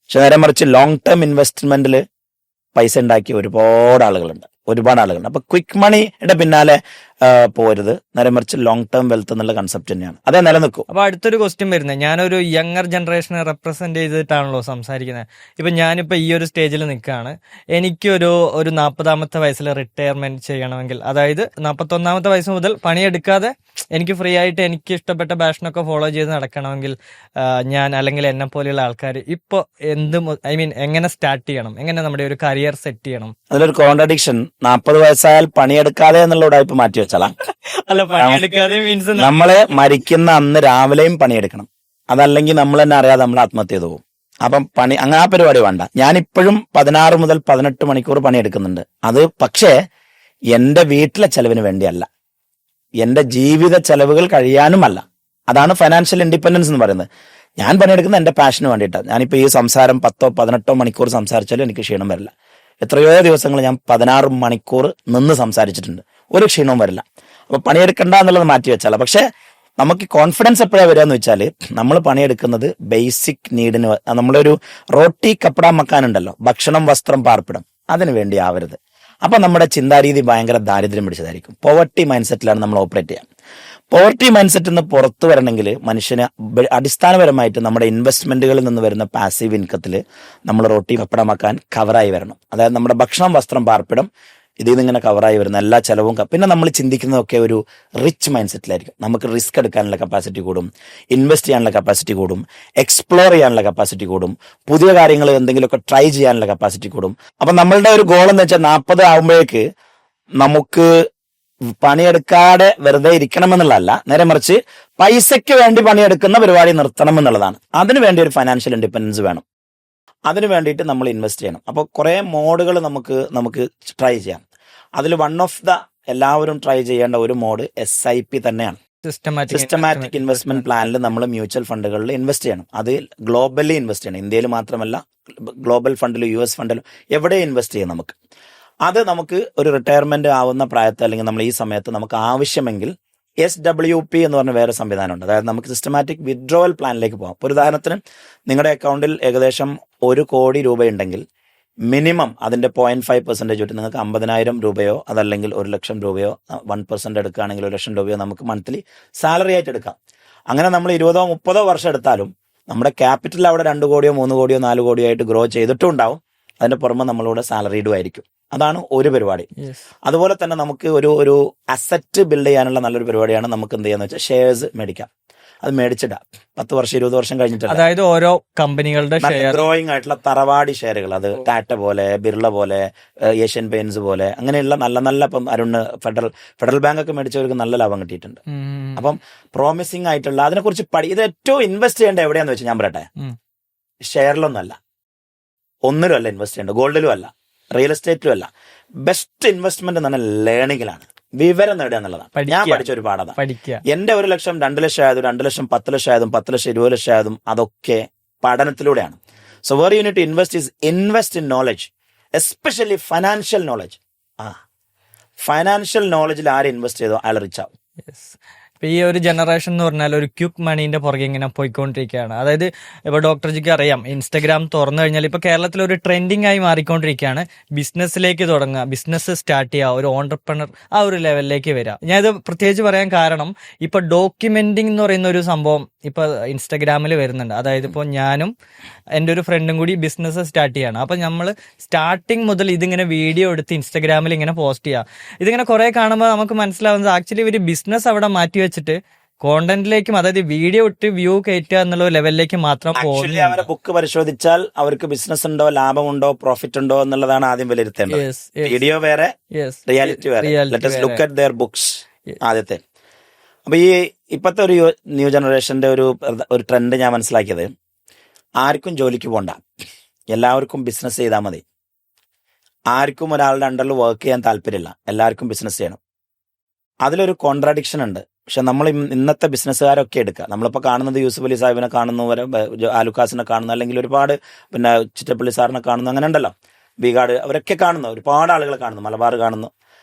പക്ഷെ നേരെ മറിച്ച് ലോങ് ടേം ഇൻവെസ്റ്റ്മെന്റിൽ പൈസ ഉണ്ടാക്കിയ ഒരുപാട് ആളുകളുണ്ട്. അപ്പൊ ക്വിക്ക് മണിയുടെ പിന്നാലെ പോരുത്. നേരെ മറിച്ച് ലോങ് ടേം വെൽത്ത് എന്നുള്ള കൺസെപ്റ്റ് തന്നെയാണ്, അതേ നിലനിൽക്കും. അപ്പൊ അടുത്തൊരു ക്വസ്റ്റ്യൻ വരുന്നത്, ഞാനൊരു യങ്ങർ ജനറേഷനെ റെപ്രസെന്റ് ചെയ്തിട്ടാണല്ലോ സംസാരിക്കുന്നത്. ഇപ്പൊ ഞാനിപ്പോ ഈ ഒരു സ്റ്റേജിൽ നിൽക്കുകയാണ്. എനിക്കൊരു 40ാമത്തെ വയസ്സിൽ റിട്ടയർമെന്റ് ചെയ്യണമെങ്കിൽ, അതായത് 41ാമത്തെ വയസ്സ് മുതൽ പണിയെടുക്കാതെ എനിക്ക് ഫ്രീ ആയിട്ട് എനിക്ക് ഇഷ്ടപ്പെട്ട പാഷനൊക്കെ ഫോളോ ചെയ്ത് നടക്കണമെങ്കിൽ, ഞാൻ അല്ലെങ്കിൽ എന്നെ പോലെയുള്ള ആൾക്കാർ ഇപ്പൊ എങ്ങനെ സ്റ്റാർട്ട് ചെയ്യണം, എങ്ങനെ നമ്മുടെ ഒരു കരിയർ സെറ്റ് ചെയ്യണം? അതിലൊരു കോൺട്രഡിക്ഷൻ, 40 വയസ്സായാൽ പണിയെടുക്കാതെ എന്നുള്ള ഉടായ്പ മാറ്റി വെച്ചാലാ. അല്ല, പണിയെടുക്കാതെ മീൻസ് നമ്മള് മരിക്കുന്ന അന്ന് രാവിലെയും പണിയെടുക്കണം. അതല്ലെങ്കിൽ നമ്മൾ തന്നെ അറിയാതെ നമ്മൾ ആത്മഹത്യ ചെയ്തു പോകും. അപ്പം അങ്ങനെ ആ പരിപാടി വേണ്ട. ഞാനിപ്പോഴും 16 മുതൽ 18 മണിക്കൂർ പണിയെടുക്കുന്നുണ്ട്. അത് പക്ഷേ എന്റെ വീട്ടിലെ ചെലവിന് വേണ്ടിയല്ല, എന്റെ ജീവിത ചെലവുകൾ കഴിയാനുമല്ല. അതാണ് ഫൈനാൻഷ്യൽ ഇൻഡിപെൻഡൻസ് എന്ന് പറയുന്നത്. ഞാൻ പണിയെടുക്കുന്നത് എന്റെ പാഷന് വേണ്ടിയിട്ടാണ്. ഞാനിപ്പോൾ ഈ സംസാരം 10-18 മണിക്കൂർ സംസാരിച്ചാലും എനിക്ക് ക്ഷീണം വരില്ല. എത്രയോ ദിവസങ്ങൾ ഞാൻ 16 മണിക്കൂർ നിന്ന് സംസാരിച്ചിട്ടുണ്ട്, ഒരു ക്ഷീണവും വരില്ല. അപ്പൊ പണിയെടുക്കണ്ട എന്നുള്ളത് മാറ്റി വെച്ചാൽ. പക്ഷെ നമുക്ക് കോൺഫിഡൻസ് എപ്പോഴാണ് വരിക എന്ന് വെച്ചാൽ, നമ്മൾ പണിയെടുക്കുന്നത് ബേസിക് നീഡിന്. നമ്മളൊരു റോട്ടി കപ്പട മക്കാനുണ്ടല്ലോ, ഭക്ഷണം വസ്ത്രം പാർപ്പിടം, അതിനു വേണ്ടി ആവരുത്. അപ്പൊ നമ്മുടെ ചിന്താരീതി ഭയങ്കര ദാരിദ്ര്യം പിടിച്ചതായിരിക്കും. പോവർട്ടി മൈൻഡ് സെറ്റിലാണ് നമ്മൾ ഓപ്പറേറ്റ് ചെയ്യുക. പോവർട്ടി മൈൻഡ് സെറ്റിൽ നിന്ന് പുറത്തു വരണമെങ്കിൽ മനുഷ്യന് അടിസ്ഥാനപരമായിട്ട് നമ്മുടെ ഇൻവെസ്റ്റ്മെന്റുകളിൽ നിന്ന് വരുന്ന പാസീവ് ഇൻകത്തിൽ നമ്മൾ റോട്ടി പപ്പടമാക്കാൻ കവറായി വരണം. അതായത് നമ്മുടെ ഭക്ഷണം വസ്ത്രം പാർപ്പിടം ഇതിൽ നിന്ന് ഇങ്ങനെ കവറായി വരുന്ന എല്ലാ ചെലവും. പിന്നെ നമ്മൾ ചിന്തിക്കുന്നതൊക്കെ ഒരു റിച്ച് മൈൻഡ് സെറ്റിലായിരിക്കും. നമുക്ക് റിസ്ക് എടുക്കാനുള്ള കപ്പാസിറ്റി കൂടും, ഇൻവെസ്റ്റ് ചെയ്യാനുള്ള കപ്പാസിറ്റി കൂടും, എക്സ്പ്ലോർ ചെയ്യാനുള്ള കപ്പാസിറ്റി കൂടും, പുതിയ കാര്യങ്ങൾ എന്തെങ്കിലുമൊക്കെ ട്രൈ ചെയ്യാനുള്ള കപ്പാസിറ്റി കൂടും. അപ്പൊ നമ്മളുടെ ഒരു ഗോൾ എന്ന് വെച്ചാൽ 40 ആകുമ്പോഴേക്ക് നമുക്ക് പണിയെടുക്കാതെ വെറുതെ ഇരിക്കണമെന്നുള്ളതല്ല, നേരെ മറിച്ച് പൈസയ്ക്ക് വേണ്ടി പണിയെടുക്കുന്ന പരിപാടി നിർത്തണം എന്നുള്ളതാണ്. അതിനു വേണ്ടി ഒരു ഫൈനാൻഷ്യൽ ഇൻഡിപെൻഡൻസ് വേണം. അതിനു വേണ്ടിയിട്ട് നമ്മൾ ഇൻവെസ്റ്റ് ചെയ്യണം. അപ്പോൾ കുറേ മോഡുകൾ നമുക്ക് ട്രൈ ചെയ്യാം. അതിൽ വൺ ഓഫ് ദ എല്ലാവരും ട്രൈ ചെയ്യേണ്ട ഒരു മോഡ് SIP തന്നെയാണ്. സിസ്റ്റമാറ്റിക് ഇൻവെസ്റ്റ്മെന്റ് പ്ലാനിൽ നമ്മൾ മ്യൂച്വൽ ഫണ്ടുകളിൽ ഇൻവെസ്റ്റ് ചെയ്യണം. അത് ഗ്ലോബലി ഇൻവെസ്റ്റ് ചെയ്യണം. ഇന്ത്യയിൽ മാത്രമല്ല, ഗ്ലോബൽ ഫണ്ടിലും US ഫണ്ടിലും എവിടെ ഇൻവെസ്റ്റ് ചെയ്യാം നമുക്ക്. അത് നമുക്ക് ഒരു റിട്ടയർമെന്റ് ആവുന്ന പ്രായത്തിൽ അല്ലെങ്കിൽ നമ്മൾ ഈ സമയത്ത് നമുക്ക് ആവശ്യമെങ്കിൽ SWP എന്ന് പറഞ്ഞ വേറെ സംവിധാനമുണ്ട്. അതായത് നമുക്ക് സിസ്റ്റമാറ്റിക് വിഡ്രോവൽ പ്ലാനിലേക്ക് പോകാം. ഒരു ഉദാഹരണത്തിന് നിങ്ങളുടെ അക്കൗണ്ടിൽ ഏകദേശം 1 കോടി രൂപയുണ്ടെങ്കിൽ മിനിമം അതിന്റെ 0.5% വിട്ട് നിങ്ങൾക്ക് 50,000 രൂപയോ അതല്ലെങ്കിൽ 1,00,000 രൂപയോ 1% എടുക്കുകയാണെങ്കിൽ 1,00,000 രൂപയോ നമുക്ക് മന്ത്ലി സാലറി ആയിട്ട് എടുക്കാം. അങ്ങനെ നമ്മൾ 20-30 വർഷം എടുത്താലും നമ്മുടെ ക്യാപിറ്റൽ അവിടെ 2 കോടിയോ 3 കോടിയോ 4 കോടിയോ ആയിട്ട് ഗ്രോ ചെയ്തിട്ടും ഉണ്ടാവും. അതിന്റെ പുറമെ നമ്മളോട് സാലറീഡും ആയിരിക്കും. അതാണ് ഒരു പരിപാടി. അതുപോലെ തന്നെ നമുക്ക് ഒരു അസറ്റ് ബിൽഡ് ചെയ്യാനുള്ള നല്ലൊരു പരിപാടിയാണ് നമുക്ക് എന്ത് ചെയ്യാന്ന് വെച്ചാൽ ഷെയർസ് മേടിക്കാം. അത് മേടിച്ചിടാം 10 വർഷം 20 വർഷം കഴിഞ്ഞിട്ട്. അതായത് ഓരോ കമ്പനികളുടെ ഗ്രോയിങ് ആയിട്ടുള്ള തറവാടി ഷെയറുകൾ, അത് ടാറ്റ പോലെ, ബിർള പോലെ, ഏഷ്യൻ പെയിന്റ്സ് പോലെ, അങ്ങനെയുള്ള നല്ല നല്ല ഇപ്പം ഫെഡറൽ ബാങ്ക് ഒക്കെ മേടിച്ചവർക്ക് നല്ല ലാഭം കിട്ടിയിട്ടുണ്ട്. അപ്പം പ്രോമിസിംഗ് ആയിട്ടുള്ള അതിനെക്കുറിച്ച് ഇത് ഏറ്റവും ഇൻവെസ്റ്റ് ചെയ്യേണ്ട എവിടെയാന്ന് വെച്ചാൽ ഞാൻ പറയട്ടെ, ഷെയറിലൊന്നും അല്ല, ഒന്നിലും അല്ല ഇൻവെസ്റ്റ് ചെയ്യേണ്ടത്, ഗോൾഡിലും അല്ല, റിയൽ എസ്റ്റേറ്റിലും അല്ല. ബെസ്റ്റ് ഇൻവെസ്റ്റ്മെന്റ് എന്ന് പറഞ്ഞാൽ ലേണിംഗിലാണ്, വിവരം നേടുക എന്നുള്ളതാണ്. ഞാൻ പഠിച്ച ഒരു പാഠതാണ്. എന്റെ 1 ലക്ഷം 2 ലക്ഷം ആയതും 2 ലക്ഷം 10 ലക്ഷം ആയതും 10 ലക്ഷം 20 ലക്ഷം ആയതും അതൊക്കെ പഠനത്തിലൂടെയാണ്. So where you need to invest in knowledge, especially financial knowledge. Financial നോളജിൽ ആര് ഇൻവെസ്റ്റ് ചെയ്തോ അയാൾ റിച്ച് ആവും. ഇപ്പൊ ഈ ഒരു ജനറേഷൻ എന്ന് പറഞ്ഞാൽ ഒരു ക്യുക്ക് മണീന്റെ പുറകെ ഇങ്ങനെ പോയിക്കൊണ്ടിരിക്കുകയാണ്. അതായത് ഇപ്പൊ ഡോക്ടർ ജിക്ക് അറിയാം, ഇൻസ്റ്റഗ്രാം തുറന്നു കഴിഞ്ഞാൽ ഇപ്പൊ കേരളത്തിൽ ഒരു ട്രെൻഡിങ് ആയി മാറിക്കൊണ്ടിരിക്കുകയാണ്. ബിസിനസ്സിലേക്ക് തുടങ്ങുക, ബിസിനസ് സ്റ്റാർട്ട് ചെയ്യുക, ഒരു ഓണ്ടർപ്രണർ ആ ഒരു ലെവലിലേക്ക് വരിക. ഞാനിത് പ്രത്യേകിച്ച് പറയാൻ കാരണം ഇപ്പൊ ഡോക്യുമെന്റിംഗ് എന്ന് പറയുന്ന ഒരു സംഭവം ഇപ്പൊ ഇൻസ്റ്റഗ്രാമിൽ വരുന്നുണ്ട്. അതായത് ഇപ്പോൾ ഞാനും എൻ്റെ ഒരു ഫ്രണ്ടും കൂടി ബിസിനസ് സ്റ്റാർട്ട് ചെയ്യാണ്. അപ്പൊ നമ്മൾ സ്റ്റാർട്ടിങ് മുതൽ ഇതിങ്ങനെ വീഡിയോ എടുത്ത് ഇൻസ്റ്റഗ്രാമിൽ ഇങ്ങനെ പോസ്റ്റ് ചെയ്യുക. ഇതിങ്ങനെ കുറെ കാണുമ്പോൾ നമുക്ക് മനസ്സിലാവുന്നത് ആക്ച്വലി ഒരു ബിസിനസ് അവിടെ മാറ്റി വെച്ചിട്ട് കോണ്ടന്റിലേക്കും, അതായത് വീഡിയോ ഇട്ട് വ്യൂ കയറ്റുക എന്നുള്ള ലെവലിലേക്ക് മാത്രം പോകുന്നു. അവരെ ബുക്ക് പരിശോധിച്ചാൽ അവർക്ക് ബിസിനസ് ഉണ്ടോ, ലാഭമുണ്ടോ, പ്രോഫിറ്റ് ഉണ്ടോ എന്നുള്ളതാണ് ആദ്യം വിലയിരുത്തേണ്ടത്. വീഡിയോ വേറെ, റിയാലിറ്റി വേറെ. Let us look at their books. ആദ്യത്തെ. അപ്പൊ ഈ ഇപ്പത്തെ ഒരു ന്യൂ ജനറേഷന്റെ ഒരു ട്രെൻഡ് ഞാൻ മനസ്സിലാക്കിയത്, ആർക്കും ജോലിക്ക് പോണ്ട, എല്ലാവർക്കും ബിസിനസ് ചെയ്താൽ മതി. ആർക്കും ഒരാളുടെ അണ്ടറിൽ വർക്ക് ചെയ്യാൻ താല്പര്യമില്ല, എല്ലാവർക്കും ബിസിനസ് ചെയ്യണം. അതിലൊരു കോൺട്രാഡിക്ഷൻ ഉണ്ട്. പക്ഷെ നമ്മൾ ഇന്നത്തെ ബിസിനസ്സുകാരൊക്കെ എടുക്കുക, നമ്മളിപ്പോൾ കാണുന്നത് യൂസുഫ് അലി സാഹിബിനെ കാണുന്നു, ആലുക്കാസിനെ കാണുന്നു, അല്ലെങ്കിൽ ഒരുപാട് പിന്നെ ചിറ്റപ്പള്ളി സാറിനെ കാണുന്നു, അങ്ങനെ ഉണ്ടല്ലോ, ബീഗാഡ്, അവരൊക്കെ കാണുന്നു, ഒരുപാട് ആളുകൾ കാണുന്നു, മലബാർ കാണുന്നു.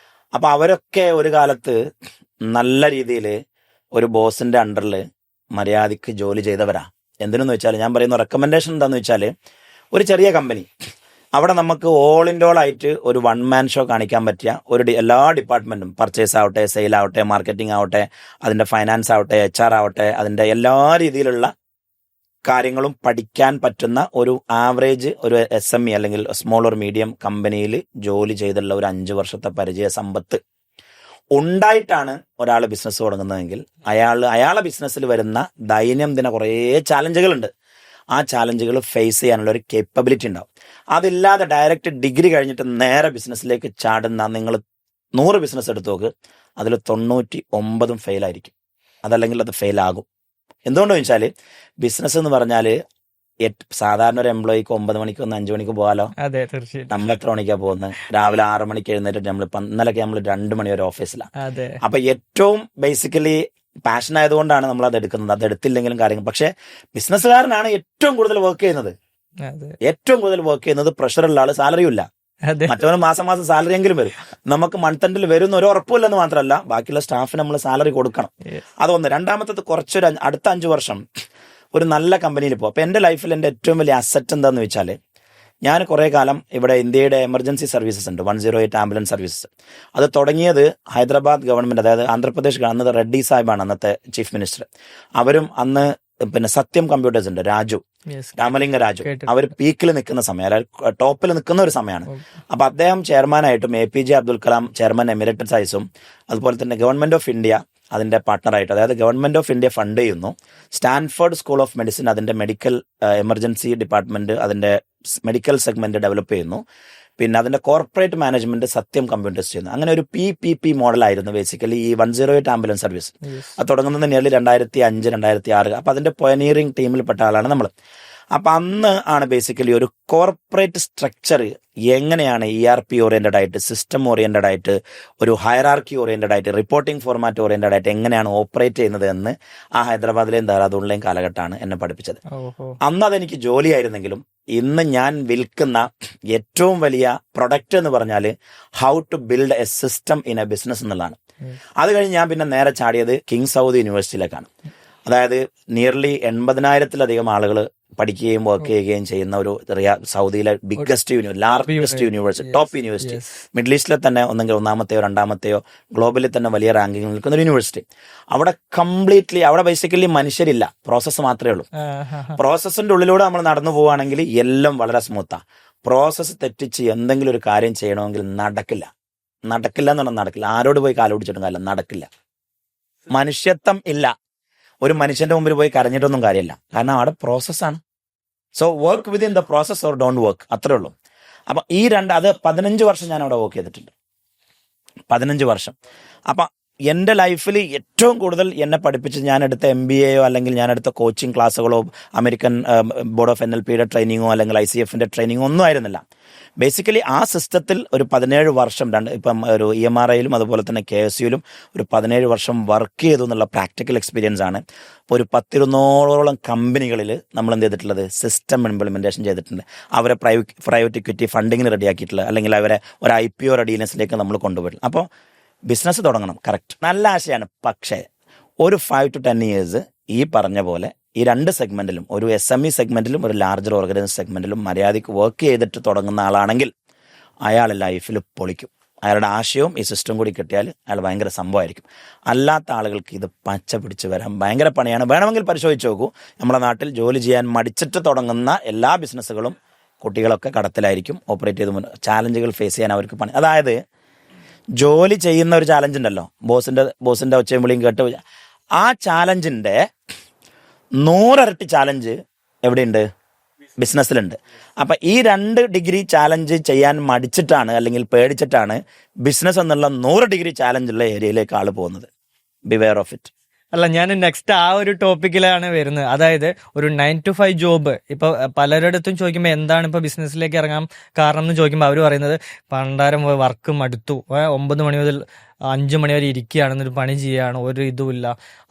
അപ്പൊ അവരൊക്കെ ഒരു കാലത്ത് നല്ല രീതിയിൽ ഒരു ബോസിന്റെ അണ്ടറിൽ മര്യാദയ്ക്ക് ജോലി ചെയ്തവരാ. എന്തിനെന്ന് വെച്ചാൽ, ഞാൻ പറയുന്ന റെക്കമെൻഡേഷൻ എന്താന്ന് വെച്ചാൽ, ഒരു ചെറിയ കമ്പനി, അവിടെ നമുക്ക് ഓൾ ഇൻ ഓൾ ആയിട്ട് ഒരു 1 മാൻ ഷോ കാണിക്കാൻ പറ്റിയ എല്ലാ ഡിപ്പാർട്ട്മെന്റും, പർച്ചേസ് ആവട്ടെ, സെയിൽ ആവട്ടെ, മാർക്കറ്റിംഗ് ആവട്ടെ, അതിന്റെ ഫൈനാൻസ് ആവട്ടെ, HR ആവട്ടെ, അതിന്റെ എല്ലാ രീതിയിലുള്ള കാര്യങ്ങളും പഠിക്കാൻ പറ്റുന്ന ഒരു ആവറേജ് ഒരു SME അല്ലെങ്കിൽ സ്മോൾ ഓർ മീഡിയം കമ്പനിയിൽ ജോലി ചെയ്തുള്ള ഒരു 5 വർഷത്തെ പരിചയ സമ്പത്ത് ഉണ്ടായിട്ടാണ് ഒരാൾ ബിസിനസ് തുടങ്ങുന്നതെങ്കിൽ അയാളെ ബിസിനസ്സിൽ വരുന്ന ദൈനംദിന കുറേ ചാലഞ്ചുകളുണ്ട്. ആ ചാലഞ്ചുകൾ ഫേസ് ചെയ്യാനുള്ള ഒരു കേപ്പബിലിറ്റി ഉണ്ടാവും. അതില്ലാതെ ഡയറക്റ്റ് ഡിഗ്രി കഴിഞ്ഞിട്ട് നേരെ ബിസിനസ്സിലേക്ക് ചാടുന്ന നിങ്ങൾ 100 ബിസിനസ് എടുത്ത് നോക്ക്, അതിൽ 99 ഫെയിലായിരിക്കും, അതല്ലെങ്കിൽ അത് ഫെയിൽ ആകും. എന്തുകൊണ്ടെന്ന് വെച്ചാൽ, ബിസിനസ് എന്ന് പറഞ്ഞാൽ സാധാരണ ഒരു എംപ്ലോയിക്ക് 9 മണിക്ക് 5 മണിക്ക് പോകാലോ. അതെ, തീർച്ചയായും. നമ്മൾ എത്ര മണിക്കാ പോകുന്നത്? രാവിലെ 6 മണിക്ക് എഴുന്നേറ്റ് ഇന്നലൊക്കെ നമ്മൾ 2 മണി വരെ ഓഫീസിലാണ്. അപ്പൊ ഏറ്റവും ബേസിക്കലി പാഷൻ ആയതുകൊണ്ടാണ് നമ്മൾ അത് എടുക്കുന്നത്. അത് എടുത്തില്ലെങ്കിലും കാര്യങ്ങൾ. പക്ഷെ ബിസിനസ്സുകാരനാണ് ഏറ്റവും കൂടുതൽ വർക്ക് ചെയ്യുന്നത്. ഏറ്റവും കൂടുതൽ വർക്ക് ചെയ്യുന്നത് പ്രഷറുള്ള ആള്, സാലറിയും ഇല്ല. മറ്റവന് മാസം സാലറി എങ്കിലും വരും. നമുക്ക് മന്ത് എൻഡിൽ വരുന്ന ഒരു ഉറപ്പില്ലെന്ന് മാത്രമല്ല, ബാക്കിയുള്ള സ്റ്റാഫിന് നമ്മൾ സാലറി കൊടുക്കണം. അതൊന്ന്. രണ്ടാമത്തത്, കുറച്ചൊരു അടുത്ത 5 വർഷം ഒരു നല്ല കമ്പനിയിൽ പോകും. അപ്പൊ എന്റെ ലൈഫിൽ എന്റെ ഏറ്റവും വലിയ അസറ്റ് എന്താന്ന് വെച്ചാൽ, ഞാൻ കുറെ കാലം ഇവിടെ ഇന്ത്യയുടെ എമർജൻസി സർവീസസ് ഉണ്ട്, 108 ആംബുലൻസ് സർവീസസ്. അത് തുടങ്ങിയത് ഹൈദരാബാദ് ഗവൺമെന്റ്, അതായത് ആന്ധ്രാപ്രദേശ് അന്നത്തെ റെഡ്ഡി സാഹിബാണ് അന്നത്തെ ചീഫ് മിനിസ്റ്റർ. അവരും അന്ന് പിന്നെ സത്യം കമ്പ്യൂട്ടേഴ്സ് ഉണ്ട്, രാമലിംഗ രാജു, അവർ പീക്കിൽ നിൽക്കുന്ന സമയം, അതായത് ടോപ്പിൽ നിൽക്കുന്ന ഒരു സമയമാണ്. അപ്പൊ അദ്ദേഹം ചെയർമാനായിട്ടും APJ Abdul Kalam chairman Emirates ആയിസും, അതുപോലെ തന്നെ ഗവൺമെന്റ് ഓഫ് ഇന്ത്യ അതിന്റെ പാർട്ട്ണറായിട്ട്, അതായത് ഗവൺമെന്റ് ഓഫ് ഇന്ത്യ ഫണ്ട് ചെയ്യുന്നു, സ്റ്റാൻഫോർഡ് സ്കൂൾ ഓഫ് മെഡിസിൻ അതിന്റെ മെഡിക്കൽ എമർജൻസി ഡിപ്പാർട്ട്മെന്റ് അതിന്റെ മെഡിക്കൽ സെഗ്മെന്റ് ഡെവലപ്പ് ചെയ്യുന്നു. പിന്നെ അതിന്റെ കോർപ്പറേറ്റ് മാനേജ്മെന്റ് സത്യം കമ്പ്യൂട്ടേഴ്സ് ചെയ്യുന്നു. അങ്ങനെ ഒരു PPP മോഡലായിരുന്നു ബേസിക്കലി ഈ 108 ആംബുലൻസ് സർവീസ്. അത് തുടങ്ങുന്നത് നിയർലി 2005-2006. അപ്പൊ അതിന്റെ പയനീറിംഗ് ടീമിൽപ്പെട്ട ആളാണ് നമ്മൾ. അപ്പം അന്ന് ആണ് ബേസിക്കലി ഒരു കോർപ്പറേറ്റ് സ്ട്രക്ചർ എങ്ങനെയാണ് ERP ഓറിയന്റഡ് ആയിട്ട്, സിസ്റ്റം ഓറിയന്റഡ് ആയിട്ട്, ഒരു ഹയറാർക്കി ഓറിയന്റഡ് ആയിട്ട്, റിപ്പോർട്ടിംഗ് ഫോർമാറ്റ് ഓറിയന്റഡ് ആയിട്ട് എങ്ങനെയാണ് ഓപ്പറേറ്റ് ചെയ്യുന്നത് എന്ന് ആ ഹൈദരാബാദിലെയും ദഹ്റാദൂണിലെയും കാലഘട്ടമാണ് എന്നെ പഠിപ്പിച്ചത്. അന്ന് അതെനിക്ക് ജോലിയായിരുന്നെങ്കിലും ഇന്ന് ഞാൻ വിൽക്കുന്ന ഏറ്റവും വലിയ പ്രൊഡക്റ്റ് എന്ന് പറഞ്ഞാൽ how to build a system in a business എന്നുള്ളതാണ്. അത് കഴിഞ്ഞ് ഞാൻ പിന്നെ നേരെ ചാടിയത് കിങ് സൗദി യൂണിവേഴ്സിറ്റിയിലേക്കാണ്. അതായത് നിയർലി 80,000-ലധികം ആളുകൾ പഠിക്കുകയും വർക്ക് ചെയ്യുകയും ചെയ്യുന്ന ഒരു സൗദിയിലെ biggest largest university, top university, middle ഈസ്റ്റിലെ തന്നെ ഒന്നെങ്കിൽ ഒന്നാമത്തെയോ രണ്ടാമത്തെയോ ഗ്ലോബലിൽ തന്നെ വലിയ റാങ്കിങ്ങിൽ നിൽക്കുന്ന ഒരു യൂണിവേഴ്സിറ്റി. അവിടെ കംപ്ലീറ്റ്ലി അവിടെ ബേസിക്കലി മനുഷ്യരില്ല, പ്രോസസ്സ് മാത്രമേ ഉള്ളൂ. പ്രോസസ്സിന്റെ ഉള്ളിലൂടെ നമ്മൾ നടന്നു പോവുകയാണെങ്കിൽ എല്ലാം വളരെ സ്മൂത്താ. പ്രോസസ്സ് തെറ്റിച്ച് എന്തെങ്കിലും ഒരു കാര്യം ചെയ്യണമെങ്കിൽ നടക്കില്ല എന്ന് പറഞ്ഞാൽ നടക്കില്ല. ആരോട് പോയി കാലുപിടിച്ചിട്ടും കാര്യമില്ല, നടക്കില്ല. മനുഷ്യത്വം ഇല്ല. ഒരു മനുഷ്യന്റെ മുമ്പിൽ പോയി കരഞ്ഞിട്ടൊന്നും കാര്യമില്ല, കാരണം അവിടെ പ്രോസസ്സാണ്. So work within the process or don't work, അത്രേ ഉള്ളൂ. അപ്പൊ ഈ അത് 15 വർഷം ഞാൻ അവിടെ വർക്ക് ചെയ്തിട്ടുണ്ട്, 15 വർഷം. അപ്പൊ എൻ്റെ ലൈഫിൽ ഏറ്റവും കൂടുതൽ എന്നെ പഠിപ്പിച്ച് ഞാൻ എടുത്ത MBAയോ അല്ലെങ്കിൽ ഞാൻ എടുത്ത കോച്ചിങ് ക്ലാസ്സുകളോ അമേരിക്കൻ ബോർഡ് ഓഫ് NLPയുടെ ട്രെയിനിങ്ങോ അല്ലെങ്കിൽ ICFന്റെ ട്രെയിനിങ്ങോ ഒന്നും ആയിരുന്നില്ല. ബേസിക്കലി ആ സിസ്റ്റത്തിൽ ഒരു 17 വർഷം ഇപ്പം ഒരു EMRIയിലും അതുപോലെ തന്നെ KSUയിലും ഒരു 17 വർഷം വർക്ക് ചെയ്തു എന്നുള്ള പ്രാക്ടിക്കൽ എക്സ്പീരിയൻസ് ആണ്. ഇപ്പോൾ ഒരു 10-20ഓളം കമ്പനികളിൽ നമ്മൾ എന്ത് ചെയ്തിട്ടുള്ളത്, സിസ്റ്റം ഇംപ്ലിമെന്റേഷൻ ചെയ്തിട്ടുണ്ട്. അവരെ പ്രൈവറ്റ് ഇക്വിറ്റി ഫണ്ടിങ്ങിന് റെഡിയാക്കിയിട്ടുള്ളത്, അല്ലെങ്കിൽ അവരെ ഒരു IPO റെഡിനെസ്സിലേക്ക് നമ്മൾ കൊണ്ടുപോയിട്ടുണ്ട്. അപ്പോൾ ബിസിനസ് തുടങ്ങണം, കറക്റ്റ്, നല്ല ആശയമാണ്. പക്ഷേ ഒരു 5 to 10 years ഈ പറഞ്ഞ പോലെ ഈ രണ്ട് സെഗ്മെന്റിലും, ഒരു SME സെഗ്മെന്റിലും ഒരു ലാർജർ ഓർഗനൈസേഷൻ സെഗ്മെന്റിലും മര്യാദയ്ക്ക് വർക്ക് ചെയ്തിട്ട് തുടങ്ങുന്ന ആളാണെങ്കിൽ അയാൾ ലൈഫിൽ പൊളിക്കും. അയാളുടെ ആശയവും ഈ സിസ്റ്റം കൂടി കിട്ടിയാൽ അയാൾ ഭയങ്കര സംഭവമായിരിക്കും. അല്ലാത്ത ആളുകൾക്ക് ഇത് പച്ച പിടിച്ച് വരാൻ ഭയങ്കര പണിയാണ്. വേണമെങ്കിൽ പരിശോധിച്ച് നോക്കൂ, നമ്മുടെ നാട്ടിൽ ജോലി ചെയ്യാൻ മടിച്ചിട്ട് തുടങ്ങുന്ന എല്ലാ ബിസിനസ്സുകളും കുട്ടികളൊക്കെ കടത്തിലായിരിക്കും, ഓപ്പറേറ്റ് ചെയ്ത് ചാലഞ്ചുകൾ ഫേസ് ചെയ്യാൻ അവർക്ക് പണി. അതായത് ജോലി ചെയ്യുന്ന ഒരു ചാലഞ്ച് ഉണ്ടല്ലോ, ബോസിന്റെ ഒച്ചയും വിളിയും കേട്ട്, ആ ചാലഞ്ചിന്റെ 100 ഇരട്ടി ചാലഞ്ച് എവിടെയുണ്ട്? ബിസിനസ്സിലുണ്ട്. അപ്പൊ ഈ 2 ഡിഗ്രി ചാലഞ്ച് ചെയ്യാൻ മടിച്ചിട്ടാണ് അല്ലെങ്കിൽ പേടിച്ചിട്ടാണ് ബിസിനസ് എന്നുള്ള 100 ഡിഗ്രി ചാലഞ്ച് ഉള്ള ഏരിയയിലേക്ക് ആള് പോകുന്നത്. Beware of it. അല്ല, ഞാൻ നെക്സ്റ്റ് ആ ഒരു ടോപ്പിക്കിലാണ് വരുന്നത്. അതായത് ഒരു 9 to 5 ജോബ് ഇപ്പൊ പലരിടത്തും ചോദിക്കുമ്പോൾ എന്താണ് ഇപ്പൊ ബിസിനസ്സിലേക്ക് ഇറങ്ങാൻ കാരണം എന്ന് ചോദിക്കുമ്പോൾ അവർ പറയുന്നത് പണ്ടാരം വർക്ക് മടുത്തു, 9 മണി മുതൽ 5 മണി വരെ ഇരിക്കുകയാണെന്നൊരു പണി ചെയ്യുകയാണ്, ഒരു ഇതുമില്ല,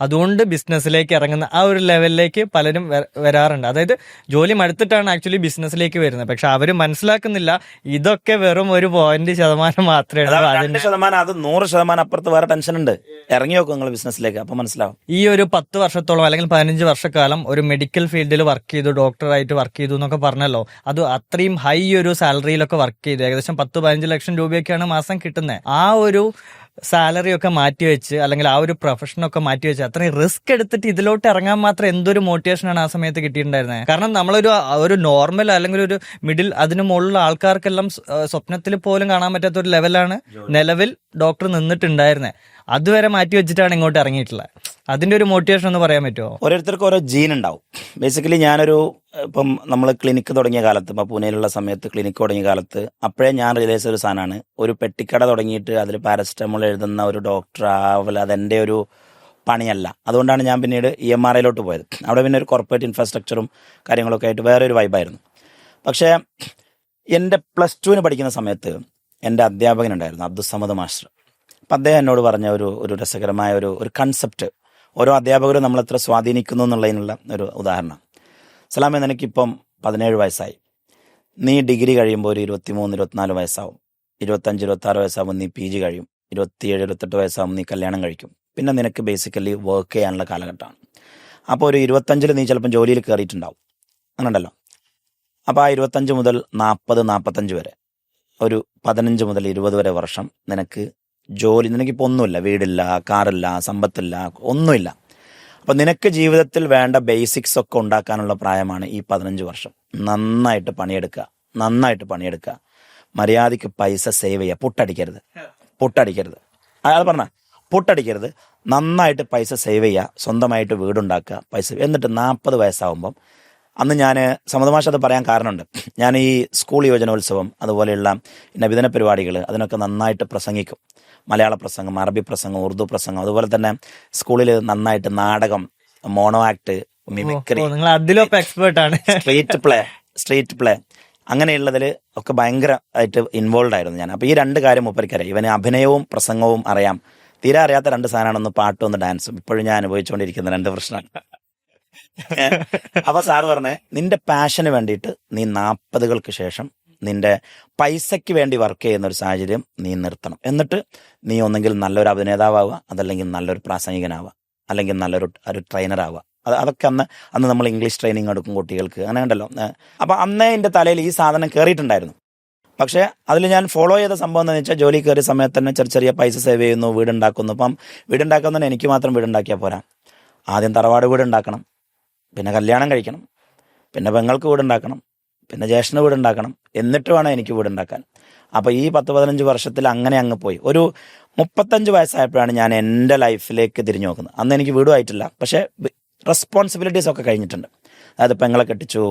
അതുകൊണ്ട് ബിസിനസ്സിലേക്ക് ഇറങ്ങുന്ന ആ ഒരു ലെവലിലേക്ക് പലരും വരാറുണ്ട്. അതായത് ജോലി മടുത്തിട്ടാണ് ആക്ച്വലി ബിസിനസ്സിലേക്ക് വരുന്നത്. പക്ഷെ അവര് മനസ്സിലാക്കുന്നില്ല ഇതൊക്കെ വെറും ഒരു 0.1% മാത്രമേ ഉള്ളൂ. 2% അത് 100% അപ്പുറത്ത് വേറെ ടെൻഷൻ ഉണ്ട്. ഇറങ്ങി നോക്കും നിങ്ങൾ ബിസിനസ്സിലേക്ക്, അപ്പൊ മനസ്സിലാവും. ഈ ഒരു 10 വർഷത്തോളം അല്ലെങ്കിൽ 15 വർഷക്കാലം ഒരു മെഡിക്കൽ ഫീൽഡിൽ വർക്ക് ചെയ്തു, ഡോക്ടറായിട്ട് വർക്ക് ചെയ്തു എന്നൊക്കെ പറഞ്ഞല്ലോ. അത് അത്രയും ഹൈ ഒരു സാലറിയിലൊക്കെ വർക്ക് ചെയ്തു, ഏകദേശം 10-15 ലക്ഷം രൂപയൊക്കെയാണ് മാസം കിട്ടുന്നത്. ആ ഒരു സാലറി ഒക്കെ മാറ്റിവെച്ച് അല്ലെങ്കിൽ ആ ഒരു പ്രൊഫഷനൊക്കെ മാറ്റിവെച്ച് അത്രയും റിസ്ക് എടുത്തിട്ട് ഇതിലോട്ട് ഇറങ്ങാൻ മാത്രം എന്തൊരു മോട്ടിവേഷനാണ് ആ സമയത്ത് കിട്ടിയിട്ടുണ്ടായിരുന്നത്. കാരണം നമ്മളൊരു നോർമൽ അല്ലെങ്കിൽ ഒരു മിഡിൽ അതിന് മുകളിലുള്ള ആൾക്കാർക്കെല്ലാം സ്വപ്നത്തിൽ പോലും കാണാൻ പറ്റാത്ത ഒരു ലെവലാണ് നിലവിൽ ഡോക്ടർ നിന്നിട്ടുണ്ടായിരുന്നത്. അതുവരെ മാറ്റി വെച്ചിട്ടാണ് ഇങ്ങോട്ട് ഇറങ്ങിയിട്ടുള്ളത്. അതിന്റെ ഒരു മോട്ടിവേഷൻ എന്ന് പറയാൻ പറ്റുമോ? ഓരോരുത്തർക്കും ഓരോ ജീൻ ഉണ്ടാവും. ബേസിക്കലി ഇപ്പം നമ്മൾ ക്ലിനിക്ക് തുടങ്ങിയ കാലത്ത്, ഇപ്പം പൂനെയിലുള്ള സമയത്ത് ക്ലിനിക്ക് തുടങ്ങിയ കാലത്ത് അപ്പോഴേ ഞാൻ റിയലൈസ് ചെയ്ത ഒരു സാധനമാണ്, ഒരു പെട്ടിക്കട തുടങ്ങിയിട്ട് അതിൽ പാരസ്റ്റമോൾ എഴുതുന്ന ഒരു ഡോക്ടർ ആവൽ അതെൻ്റെ ഒരു പണിയല്ല. അതുകൊണ്ടാണ് ഞാൻ പിന്നീട് EMRIയിലോട്ട് പോയത്. അവിടെ പിന്നെ ഒരു കോർപ്പറേറ്റ് ഇൻഫ്രാസ്ട്രക്ചറും കാര്യങ്ങളൊക്കെ ആയിട്ട് വേറെ ഒരു വൈബായിരുന്നു. പക്ഷേ എൻ്റെ +2 പഠിക്കുന്ന സമയത്ത് എൻ്റെ അധ്യാപകനുണ്ടായിരുന്നു, അബ്ദുസമദ് മാസ്റ്റർ. അപ്പം അദ്ദേഹം എന്നോട് പറഞ്ഞ ഒരു രസകരമായ ഒരു കൺസെപ്റ്റ്, ഓരോ അധ്യാപകരും നമ്മളെത്ര സ്വാധീനിക്കുന്നു എന്നുള്ളതിനുള്ള ഒരു ഉദാഹരണം. സലാമേ, നിനക്കിപ്പം 17 വയസ്സായി, നീ ഡിഗ്രി കഴിയുമ്പോൾ ഒരു 23-24 വയസ്സാവും, 25-26 വയസ്സാകുമ്പോൾ നീ PG കഴിയും, 27-28 വയസ്സാകുമ്പോൾ നീ കല്യാണം കഴിക്കും. പിന്നെ നിനക്ക് ബേസിക്കലി വർക്ക് ചെയ്യാനുള്ള കാലഘട്ടമാണ്. അപ്പോൾ ഒരു 25 നീ ചിലപ്പം ജോലിയിൽ കയറിയിട്ടുണ്ടാവും, അങ്ങനെയുണ്ടല്ലോ. അപ്പോൾ ആ 25 മുതൽ 40-45 വരെ, ഒരു 15 മുതൽ 20 വരെ വർഷം നിനക്ക് ജോലി, നിനക്കിപ്പോൾ ഒന്നുമില്ല, വീടില്ല, കാറില്ല, സമ്പത്തില്ല, ഒന്നുമില്ല. അപ്പം നിനക്ക് ജീവിതത്തിൽ വേണ്ട ബേസിക്സ് ഒക്കെ ഉണ്ടാക്കാനുള്ള പ്രായമാണ് ഈ 15 വർഷം. നന്നായിട്ട് പണിയെടുക്കുക, മര്യാദയ്ക്ക് പൈസ സേവ് ചെയ്യുക, പുട്ടടിക്കരുത്. അയാൾ പറഞ്ഞ പുട്ടടിക്കരുത്, നന്നായിട്ട് പൈസ സേവ് ചെയ്യുക, സ്വന്തമായിട്ട് വീടുണ്ടാക്കുക, പൈസ. എന്നിട്ട് 40 വയസ്സാകുമ്പം, അന്ന് ഞാൻ സമതമാഷ അത് പറയാൻ കാരണമുണ്ട്, ഞാൻ ഈ സ്കൂൾ യുവജനോത്സവം അതുപോലെയുള്ള നബിദിന പരിപാടികൾ അതിനൊക്കെ നന്നായിട്ട് പ്രസംഗിക്കും. മലയാള പ്രസംഗം, അറബി പ്രസംഗം, ഉറുദു പ്രസംഗം, അതുപോലെ തന്നെ സ്കൂളിൽ നന്നായിട്ട് നാടകം, മോണോ ആക്ട്, മിമിക്രി, നിങ്ങൾ അതിലൊക്കെ എക്സ്പേർട്ട് ആണ്. സ്ട്രീറ്റ് പ്ലേ അങ്ങനെയുള്ളതിൽ ഒക്കെ ഭയങ്കരമായിട്ട് ഇൻവോൾവ് ആയിരുന്നു ഞാൻ. അപ്പോൾ ഈ രണ്ട് കാര്യം മൂപ്പരിക്കറിയാം. ഇവന് അഭിനയവും പ്രസംഗവും അറിയാം. തീരെ അറിയാത്ത രണ്ട് സാധനമാണ്, ഒന്ന് പാട്ടും ഒന്ന് ഡാൻസും. ഇപ്പോഴും ഞാൻ അനുഭവിച്ചുകൊണ്ടിരിക്കുന്ന രണ്ട് പ്രശ്നമാണ്. അപ്പൊ സാറ് പറഞ്ഞേ, നിന്റെ പാഷന് വേണ്ടിയിട്ട് നീ 40കൾക്ക് ശേഷം നിന്റെ പൈസയ്ക്ക് വേണ്ടി വർക്ക് ചെയ്യുന്ന ഒരു സാഹചര്യം നീ നിർത്തണം. എന്നിട്ട് നീ ഒന്നെങ്കിൽ നല്ലൊരു അഭിനേതാവുക, അതല്ലെങ്കിൽ നല്ലൊരു പ്രാസംഗികനാവുക, അല്ലെങ്കിൽ നല്ലൊരു ട്രെയിനർ ആവുക. അതൊക്കെ അന്ന് നമ്മൾ ഇംഗ്ലീഷ് ട്രെയിനിങ് എടുക്കും കുട്ടികൾക്ക്, അങ്ങനെ ഉണ്ടല്ലോ. അപ്പം അന്നേ എൻ്റെ തലയിൽ ഈ സാധനം കയറിയിട്ടുണ്ടായിരുന്നു. പക്ഷേ അതിൽ ഞാൻ ഫോളോ ചെയ്ത സംഭവം എന്താണെന്ന് വെച്ചാൽ, ജോലി കയറിയ സമയത്ത് തന്നെ ചെറിയ പൈസ സേവ് ചെയ്യുന്നു, വീടുണ്ടാക്കുന്നു. അപ്പം വീടുണ്ടാക്കുന്നതിന് എനിക്ക് മാത്രം വീടുണ്ടാക്കിയാൽ പോരാ. ആദ്യം തറവാട് വീടുണ്ടാക്കണം, പിന്നെ കല്യാണം കഴിക്കണം, പിന്നെ പെങ്ങൾക്ക് വീടുണ്ടാക്കണം, പിന്നെ ജ്യേഷ്ഠന് വീടുണ്ടാക്കണം, എന്നിട്ട് വേണം എനിക്ക് വീടുണ്ടാക്കാൻ. അപ്പോൾ ഈ 10-15 വർഷത്തിൽ അങ്ങനെ അങ്ങ് പോയി. ഒരു 35 വയസ്സായപ്പോഴാണ് ഞാൻ എൻ്റെ ലൈഫിലേക്ക് തിരിഞ്ഞു നോക്കുന്നത്. അന്ന് എനിക്ക് വീടും ആയിട്ടില്ല, പക്ഷേ റെസ്പോൺസിബിലിറ്റീസ് ഒക്കെ കഴിഞ്ഞിട്ടുണ്ട്. അതായത് പെങ്ങളെ കെട്ടിച്ചു,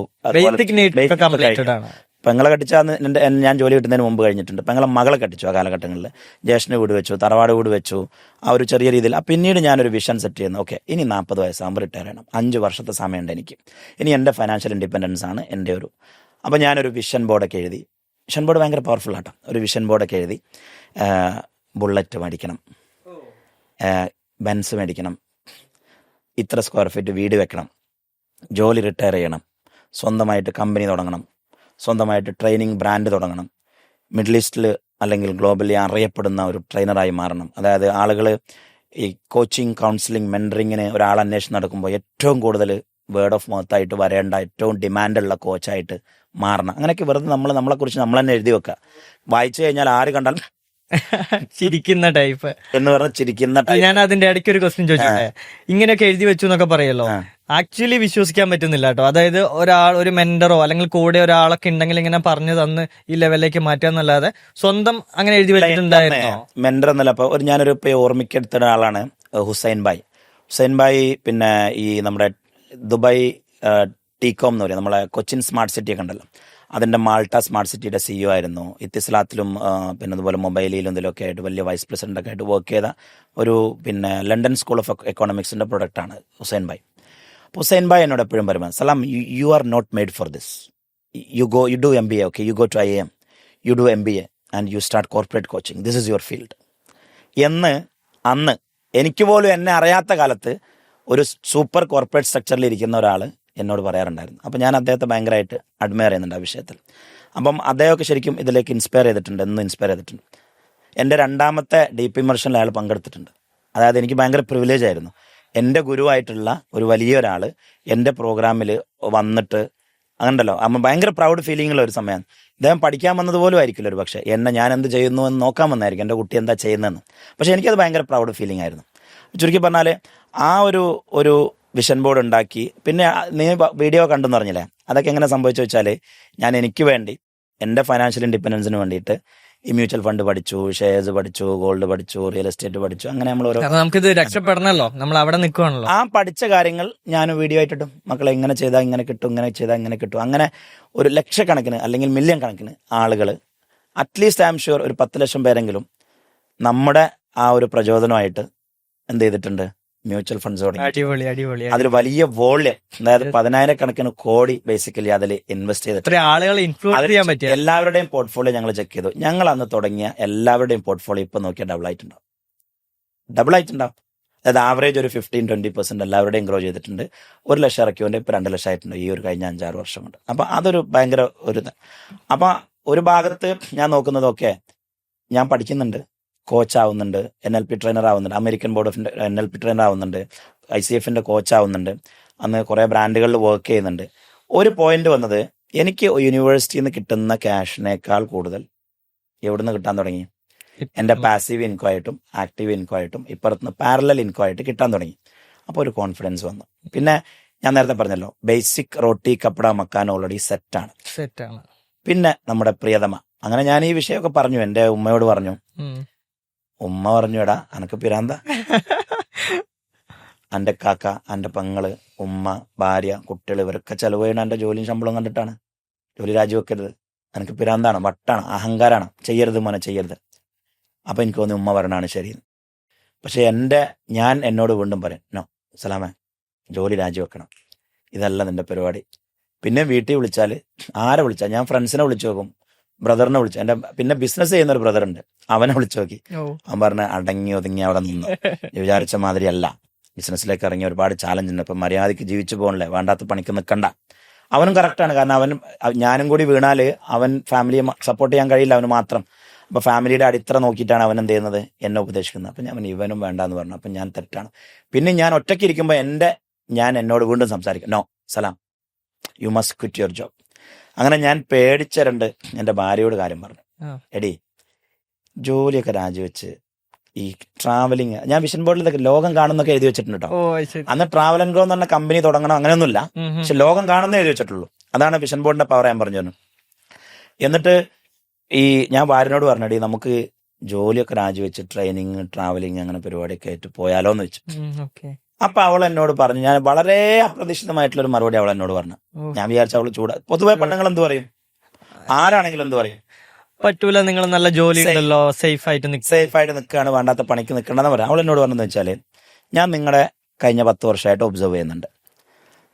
പെങ്ങളെ കെട്ടിച്ച ഞാൻ ജോലി കിട്ടുന്നതിന് മുമ്പ് കഴിഞ്ഞിട്ടുണ്ട്. പെങ്ങളെ മകളെ കെട്ടിച്ചു ആ കാലഘട്ടങ്ങളിൽ. ജ്യേഷ്ഠന് വീട് വെച്ചു, തറവാട് വീട് വെച്ചു, ആ ഒരു ചെറിയ രീതിയിൽ. പിന്നീട് ഞാനൊരു വിഷൻ സെറ്റ് ചെയ്യുന്നു. ഓക്കെ, ഇനി 40 വയസ്സാകുമ്പോൾ റിട്ടയർ ചെയ്യണം, 5 വർഷത്തെ സമയമുണ്ട് എനിക്ക്. ഇനി എൻ്റെ ഫൈനാൻഷ്യൽ ഇൻഡിപെൻഡൻസ് ആണ് എൻ്റെ ഒരു. അപ്പോൾ ഞാനൊരു വിഷൻ ബോർഡൊക്കെ എഴുതി. വിഷൻ ബോർഡ് ഭയങ്കര പവർഫുൾ ആട്ടോ. ഒരു വിഷൻ ബോർഡൊക്കെ എഴുതി, ബുള്ളറ്റ് മേടിക്കണം, ബെൻസ് മേടിക്കണം, ഇത്ര സ്ക്വയർ ഫീറ്റ് വീട് വെക്കണം, ജോലി റിട്ടയർ ചെയ്യണം, സ്വന്തമായിട്ട് കമ്പനി തുടങ്ങണം, സ്വന്തമായിട്ട് ട്രെയിനിങ് ബ്രാൻഡ് തുടങ്ങണം, മിഡിൽ ഈസ്റ്റിൽ അല്ലെങ്കിൽ ഗ്ലോബലി അറിയപ്പെടുന്ന ഒരു ട്രെയിനറായി മാറണം. അതായത് ആളുകൾ ഈ കോച്ചിങ്, കൗൺസിലിംഗ്, മെൻറ്ററിങ്ങിന് ഒരാൾ അന്വേഷണം നടക്കുമ്പോൾ ഏറ്റവും കൂടുതൽ വേർഡ് ഓഫ് മൗത്തായിട്ട് വരേണ്ട ഏറ്റവും ഡിമാൻഡുള്ള കോച്ചായിട്ട് മാറണം. അങ്ങനെയൊക്കെ വെറുതെ നമ്മളെക്കുറിച്ച് നമ്മൾ തന്നെ എഴുതി വെക്കുക. വായിച്ചു കഴിഞ്ഞാൽ ആര് കണ്ടാലും ചിരിക്കുന്ന ടൈപ്പ് എന്ന് പറഞ്ഞാൽ ചിരിക്കുന്ന ടൈപ്പ്. ഞാൻ അതിന്റെ ഇടയ്ക്ക് ഒരു ക്വസ്റ്റ്യൻ ചോദിച്ചോട്ടെ? ഇങ്ങനെയൊക്കെ എഴുതി വെച്ചു എന്നൊക്കെ പറയല്ലോ, ആക്ച്വലി വിശ്വസിക്കാൻ പറ്റുന്നില്ല കേട്ടോ. അതായത് ഒരു മെന്ററോ അല്ലെങ്കിൽ കൂടെ ഒരാളൊക്കെ ഉണ്ടെങ്കിൽ ഇങ്ങനെ പറഞ്ഞു തന്ന് ഈ ലെവലിലേക്ക് മാറ്റാന്നല്ലാതെ സ്വന്തം അങ്ങനെ എഴുതി വെച്ചിട്ടുണ്ടായിരുന്നോ? മെന്റർ എന്നല്ല. അപ്പൊ ഞാനൊരു ഓർമ്മിക്കെടുത്ത ഒരാളാണ് ഹുസൈൻ ഭായ്. പിന്നെ ഈ നമ്മുടെ ദുബായ് ടീകോം എന്ന് പറയും, നമ്മളെ കൊച്ചിൻ സ്മാർട്ട് സിറ്റി ഒക്കെ ഉണ്ടല്ലോ, അതിൻ്റെ മാൾട്ട സ്മാർട്ട് സിറ്റിയുടെ CEO ആയിരുന്നു. ഇത്തിസ്ലാത്തിലും പിന്നെ അതുപോലെ മൊബൈലിലും ഇതിലൊക്കെ ആയിട്ട് വലിയ വൈസ് പ്രസിഡൻ്റൊക്കെ ആയിട്ട് വർക്ക് ചെയ്ത ഒരു പിന്നെ ലണ്ടൻ സ്കൂൾ ഓഫ് എക്കോണമിക്സിൻ്റെ പ്രൊഡക്റ്റാണ് ഹുസൈൻ ഭായ് എന്നോട് എപ്പോഴും പറയുമ്പോൾ, Salam, you are not made for this. You do MBA, okay, you go to IIM, you do MBA and you start corporate coaching, this is your field എന്ന് അന്ന് എനിക്ക് പോലും എന്നെ അറിയാത്ത കാലത്ത് ഒരു സൂപ്പർ കോർപ്പറേറ്റ് സ്ട്രക്ചറിൽ ഇരിക്കുന്ന ഒരാൾ എന്നോട് പറയാറുണ്ടായിരുന്നു. അപ്പം ഞാൻ അദ്ദേഹത്തെ ഭയങ്കരമായിട്ട് അഡ്മയർ ചെയ്യുന്നുണ്ട് ആ വിഷയത്തിൽ. അപ്പം അദ്ദേഹമൊക്കെ ശരിക്കും ഇതിലേക്ക് ഇൻസ്പയർ ചെയ്തിട്ടുണ്ട്. എൻ്റെ 2ാമത്തെ ഡീപ്പ് ഇമർഷനിൽ അയാൾ പങ്കെടുത്തിട്ടുണ്ട്. അതായത് എനിക്ക് ഭയങ്കര പ്രിവിലേജ് ആയിരുന്നു. എൻ്റെ ഗുരുവായിട്ടുള്ള ഒരു വലിയ ഒരാൾ എൻ്റെ പ്രോഗ്രാമിൽ വന്നിട്ട് അങ്ങനെയല്ലോ, അമ്മ ഭയങ്കര പ്രൗഡ് ഫീലിംഗുള്ള ഒരു സമയമാണ്. അദ്ദേഹം പഠിക്കാൻ വന്നതുപോലും ആയിരിക്കില്ല ഒരു പക്ഷേ, ഞാൻ എന്ത് ചെയ്യുന്നു എന്ന് നോക്കാൻ വന്നായിരിക്കും, എൻ്റെ കുട്ടി എന്താ ചെയ്യുന്നതെന്ന്. പക്ഷേ എനിക്കത് ഭയങ്കര പ്രൗഡ് ഫീലിംഗ് ആയിരുന്നു. ചുരുക്കി പറഞ്ഞാൽ ആ ഒരു വിഷൻ ബോർഡ് ഉണ്ടാക്കി. പിന്നെ നീ വീഡിയോ കണ്ടെന്ന് പറഞ്ഞില്ലേ, അതൊക്കെ എങ്ങനെ സംഭവിച്ചു വെച്ചാൽ, ഞാൻ എനിക്ക് വേണ്ടി എൻ്റെ ഫൈനാൻഷ്യൽ ഇൻഡിപെൻഡൻസിന് വേണ്ടിയിട്ട് ഈ മ്യൂച്വൽ ഫണ്ട് പഠിച്ചു, ഷെയർസ് പഠിച്ചു, ഗോൾഡ് പഠിച്ചു, റിയൽ എസ്റ്റേറ്റ് പഠിച്ചു. അങ്ങനെ നമ്മൾ നമുക്കിത് രക്ഷപ്പെടണമല്ലോ, നമ്മൾ അവിടെ നിൽക്കുകയാണല്ലോ. ആ പഠിച്ച കാര്യങ്ങൾ ഞാൻ വീഡിയോ ആയിട്ടിട്ടും, മക്കളെ ഇങ്ങനെ ചെയ്താൽ ഇങ്ങനെ കിട്ടും, ഇങ്ങനെ ചെയ്താൽ ഇങ്ങനെ കിട്ടും. അങ്ങനെ ഒരു ലക്ഷക്കണക്കിന് അല്ലെങ്കിൽ മില്യൺ കണക്കിന് ആളുകൾ, അറ്റ്ലീസ്റ്റ് ഐ ആം ഷുവർ ഒരു 10 ലക്ഷം പേരെങ്കിലും നമ്മുടെ ആ ഒരു പ്രചോദനമായിട്ട് എന്ത് ചെയ്തിട്ടുണ്ട്, മ്യൂച്വൽ ഫണ്ട്സ് തുടങ്ങി. അതിൽ വലിയ വോള്യം, അതായത് 10,000 കോടി ബേസിക്കലി അതിൽ ഇൻവെസ്റ്റ് ചെയ്തിട്ട് എല്ലാവരുടെയും പോർട്ട്ഫോളിയോ ഞങ്ങൾ ചെക്ക് ചെയ്തു. ഞങ്ങൾ അന്ന് തുടങ്ങിയ എല്ലാവരുടെയും പോർട്ട്ഫോളിയോ ഇപ്പൊ നോക്കിയാൽ ഡബിൾ ആയിട്ടുണ്ടാവും. അതായത് ആവറേജ് ഒരു 15-20% എല്ലാവരുടെയും ഗ്രോ ചെയ്തിട്ടുണ്ട്. 1 ലക്ഷം ഇറക്കിയോണ്ട് ഇപ്പൊ 2 ലക്ഷം ആയിട്ടുണ്ട് ഈ ഒരു കഴിഞ്ഞ 5-6 വർഷം കൊണ്ട്. അപ്പൊ അതൊരു ഭയങ്കര ഒരു അപ്പൊ ഒരു ഭാഗത്ത് ഞാൻ നോക്കുന്നതൊക്കെ, ഞാൻ പഠിക്കുന്നുണ്ട്, കോച്ചാവുന്നുണ്ട്, NLP ട്രെയിനർ ആവുന്നുണ്ട്, American board of NLP trainer ആവുന്നുണ്ട്, ICFന്റെ കോച്ചാവുന്നുണ്ട്, അന്ന് കുറേ ബ്രാൻഡുകളിൽ വർക്ക് ചെയ്യുന്നുണ്ട്. ഒരു പോയിന്റ് വന്നത്, എനിക്ക് യൂണിവേഴ്സിറ്റിയിൽ നിന്ന് കിട്ടുന്ന ക്യാഷിനേക്കാൾ കൂടുതൽ എവിടുന്ന് കിട്ടാൻ തുടങ്ങി, എൻ്റെ പാസീവ് ഇൻകം ആയിട്ടും ആക്റ്റീവ് ഇൻകം ആയിട്ടും ഇപ്പുറത്തുനിന്ന് പാരലൽ ഇൻകം ആയിട്ട് കിട്ടാൻ തുടങ്ങി. അപ്പോൾ ഒരു കോൺഫിഡൻസ് വന്നു. പിന്നെ ഞാൻ നേരത്തെ പറഞ്ഞല്ലോ, ബേസിക് റോട്ടി കപ്പട മക്കാൻ ഓൾറെഡി സെറ്റാണ്. പിന്നെ നമ്മുടെ പ്രിയതമ, അങ്ങനെ ഞാൻ ഈ വിഷയമൊക്കെ പറഞ്ഞു, എൻ്റെ ഉമ്മയോട് പറഞ്ഞു. ഉമ്മ പറഞ്ഞു, എടാ അനക്ക് പിരാന്ത, എൻ്റെ കാക്ക, എൻ്റെ പെങ്ങള്, ഉമ്മ, ഭാര്യ, കുട്ടികൾ, ഇവരൊക്കെ ചെലവ് ചെയ്യണം എൻ്റെ ജോലിയും ശമ്പളവും കണ്ടിട്ടാണ്. ജോലി രാജിവെക്കരുത്, എനിക്ക് പിരാന്താണ്, വട്ടാണ്, അഹങ്കാരാണ്, ചെയ്യരുത് മോനെ ചെയ്യരുത്. അപ്പം എനിക്ക് തോന്നി ഉമ്മ പറയണാണ് ശരി. പക്ഷെ ഞാൻ എന്നോട് വീണ്ടും പറയും, നോ സലാമേ, ജോലി രാജിവെക്കണം, ഇതല്ല നിന്റെ പരിപാടി. പിന്നെ വീട്ടിൽ വിളിച്ചാൽ ആരെ വിളിച്ചാൽ ഞാൻ ഫ്രണ്ട്സിനെ വിളിച്ചു നോക്കും, ബ്രദറിനെ വിളിച്ചു, എൻ്റെ പിന്നെ ബിസിനസ് ചെയ്യുന്ന ഒരു ബ്രദർ ഉണ്ട്, അവനെ വിളിച്ചു നോക്കി. അവൻ പറഞ്ഞ അടങ്ങി ഒതുങ്ങി അവിടെ നിന്നു, വിചാരിച്ച മാതിരി അല്ല. ബിസിനസ്സിലേക്ക് ഇറങ്ങി ഒരുപാട് ചാലഞ്ച് ഉണ്ട്. ഇപ്പം മര്യാദയ്ക്ക് ജീവിച്ചു പോകണല്ലേ, വേണ്ടാത്ത പണിക്ക് നിൽക്കണ്ട. അവനും കറക്റ്റാണ്. കാരണം ഞാനും കൂടി വീണാൽ അവൻ ഫാമിലിയെ സപ്പോർട്ട് ചെയ്യാൻ കഴിയില്ല അവന് മാത്രം. അപ്പോൾ ഫാമിലിയുടെ അടിത്തറ നോക്കിയിട്ടാണ് അവൻ എന്ത് ചെയ്യുന്നത്, എന്നെ ഉപദേശിക്കുന്നത്. അപ്പം ഞാൻ ഇവനും വേണ്ടാന്ന് പറഞ്ഞു. അപ്പം ഞാൻ തെറ്റാണ്. പിന്നെ ഞാൻ ഒറ്റയ്ക്ക് ഇരിക്കുമ്പോൾ ഞാൻ എന്നോട് വീണ്ടും സംസാരിക്കും, no Salam, you must quit your job. അങ്ങനെ ഞാൻ പേടിച്ചരണ്ട് എൻ്റെ ഭാര്യയോട് കാര്യം പറഞ്ഞു, എടി ജോലിയൊക്കെ രാജിവെച്ച് ഈ ട്രാവലിങ്, ഞാൻ വിഷൻ ബോർഡിൽ ഇതൊക്കെ ലോകം കാണുന്നൊക്കെ എഴുതി വെച്ചിട്ടുണ്ട് കേട്ടോ. അന്ന് ട്രാവൽ ആൻഡ് ഗ്രോ എന്ന് പറഞ്ഞ കമ്പനി തുടങ്ങണം അങ്ങനെയൊന്നുമില്ല, പക്ഷെ ലോകം കാണുന്ന എഴുതി വെച്ചിട്ടുള്ളൂ. അതാണ് വിഷൻ ബോർഡിന്റെ പവർ ഞാൻ പറഞ്ഞു. എന്നിട്ട് ഞാൻ ഭാര്യനോട് പറഞ്ഞടി, നമുക്ക് ജോലിയൊക്കെ രാജിവെച്ച് ട്രെയിനിങ് ട്രാവലിങ് അങ്ങനെ പരിപാടിയൊക്കെ ആയിട്ട് പോയാലോ എന്ന് വെച്ചു. അപ്പൊ അവൾ എന്നോട് പറഞ്ഞു, ഞാൻ വളരെ അപ്രതീക്ഷിതമായിട്ടുള്ള ഒരു മറുപടി അവൾ എന്നോട് പറഞ്ഞു. ഞാൻ വിചാരിച്ച അവള് പൊതുവെ പെണ്ണുങ്ങൾ എന്ത് പറയും, ആരാണെങ്കിലും എന്ത് പറയും, പറ്റൂല, നിങ്ങൾ നല്ല ജോലി ഉണ്ടല്ലോ, സേഫ് ആയിട്ട് നിൽക്കുകയാണ്, വേണ്ടാത്ത പണിക്ക് നിൽക്കണമെന്ന് പറയാം. അവൾ എന്നോട് പറഞ്ഞെന്ന് വെച്ചാല്, ഞാൻ നിങ്ങളുടെ കഴിഞ്ഞ 10 വർഷമായിട്ട് ഒബ്സർവ് ചെയ്യുന്നുണ്ട്.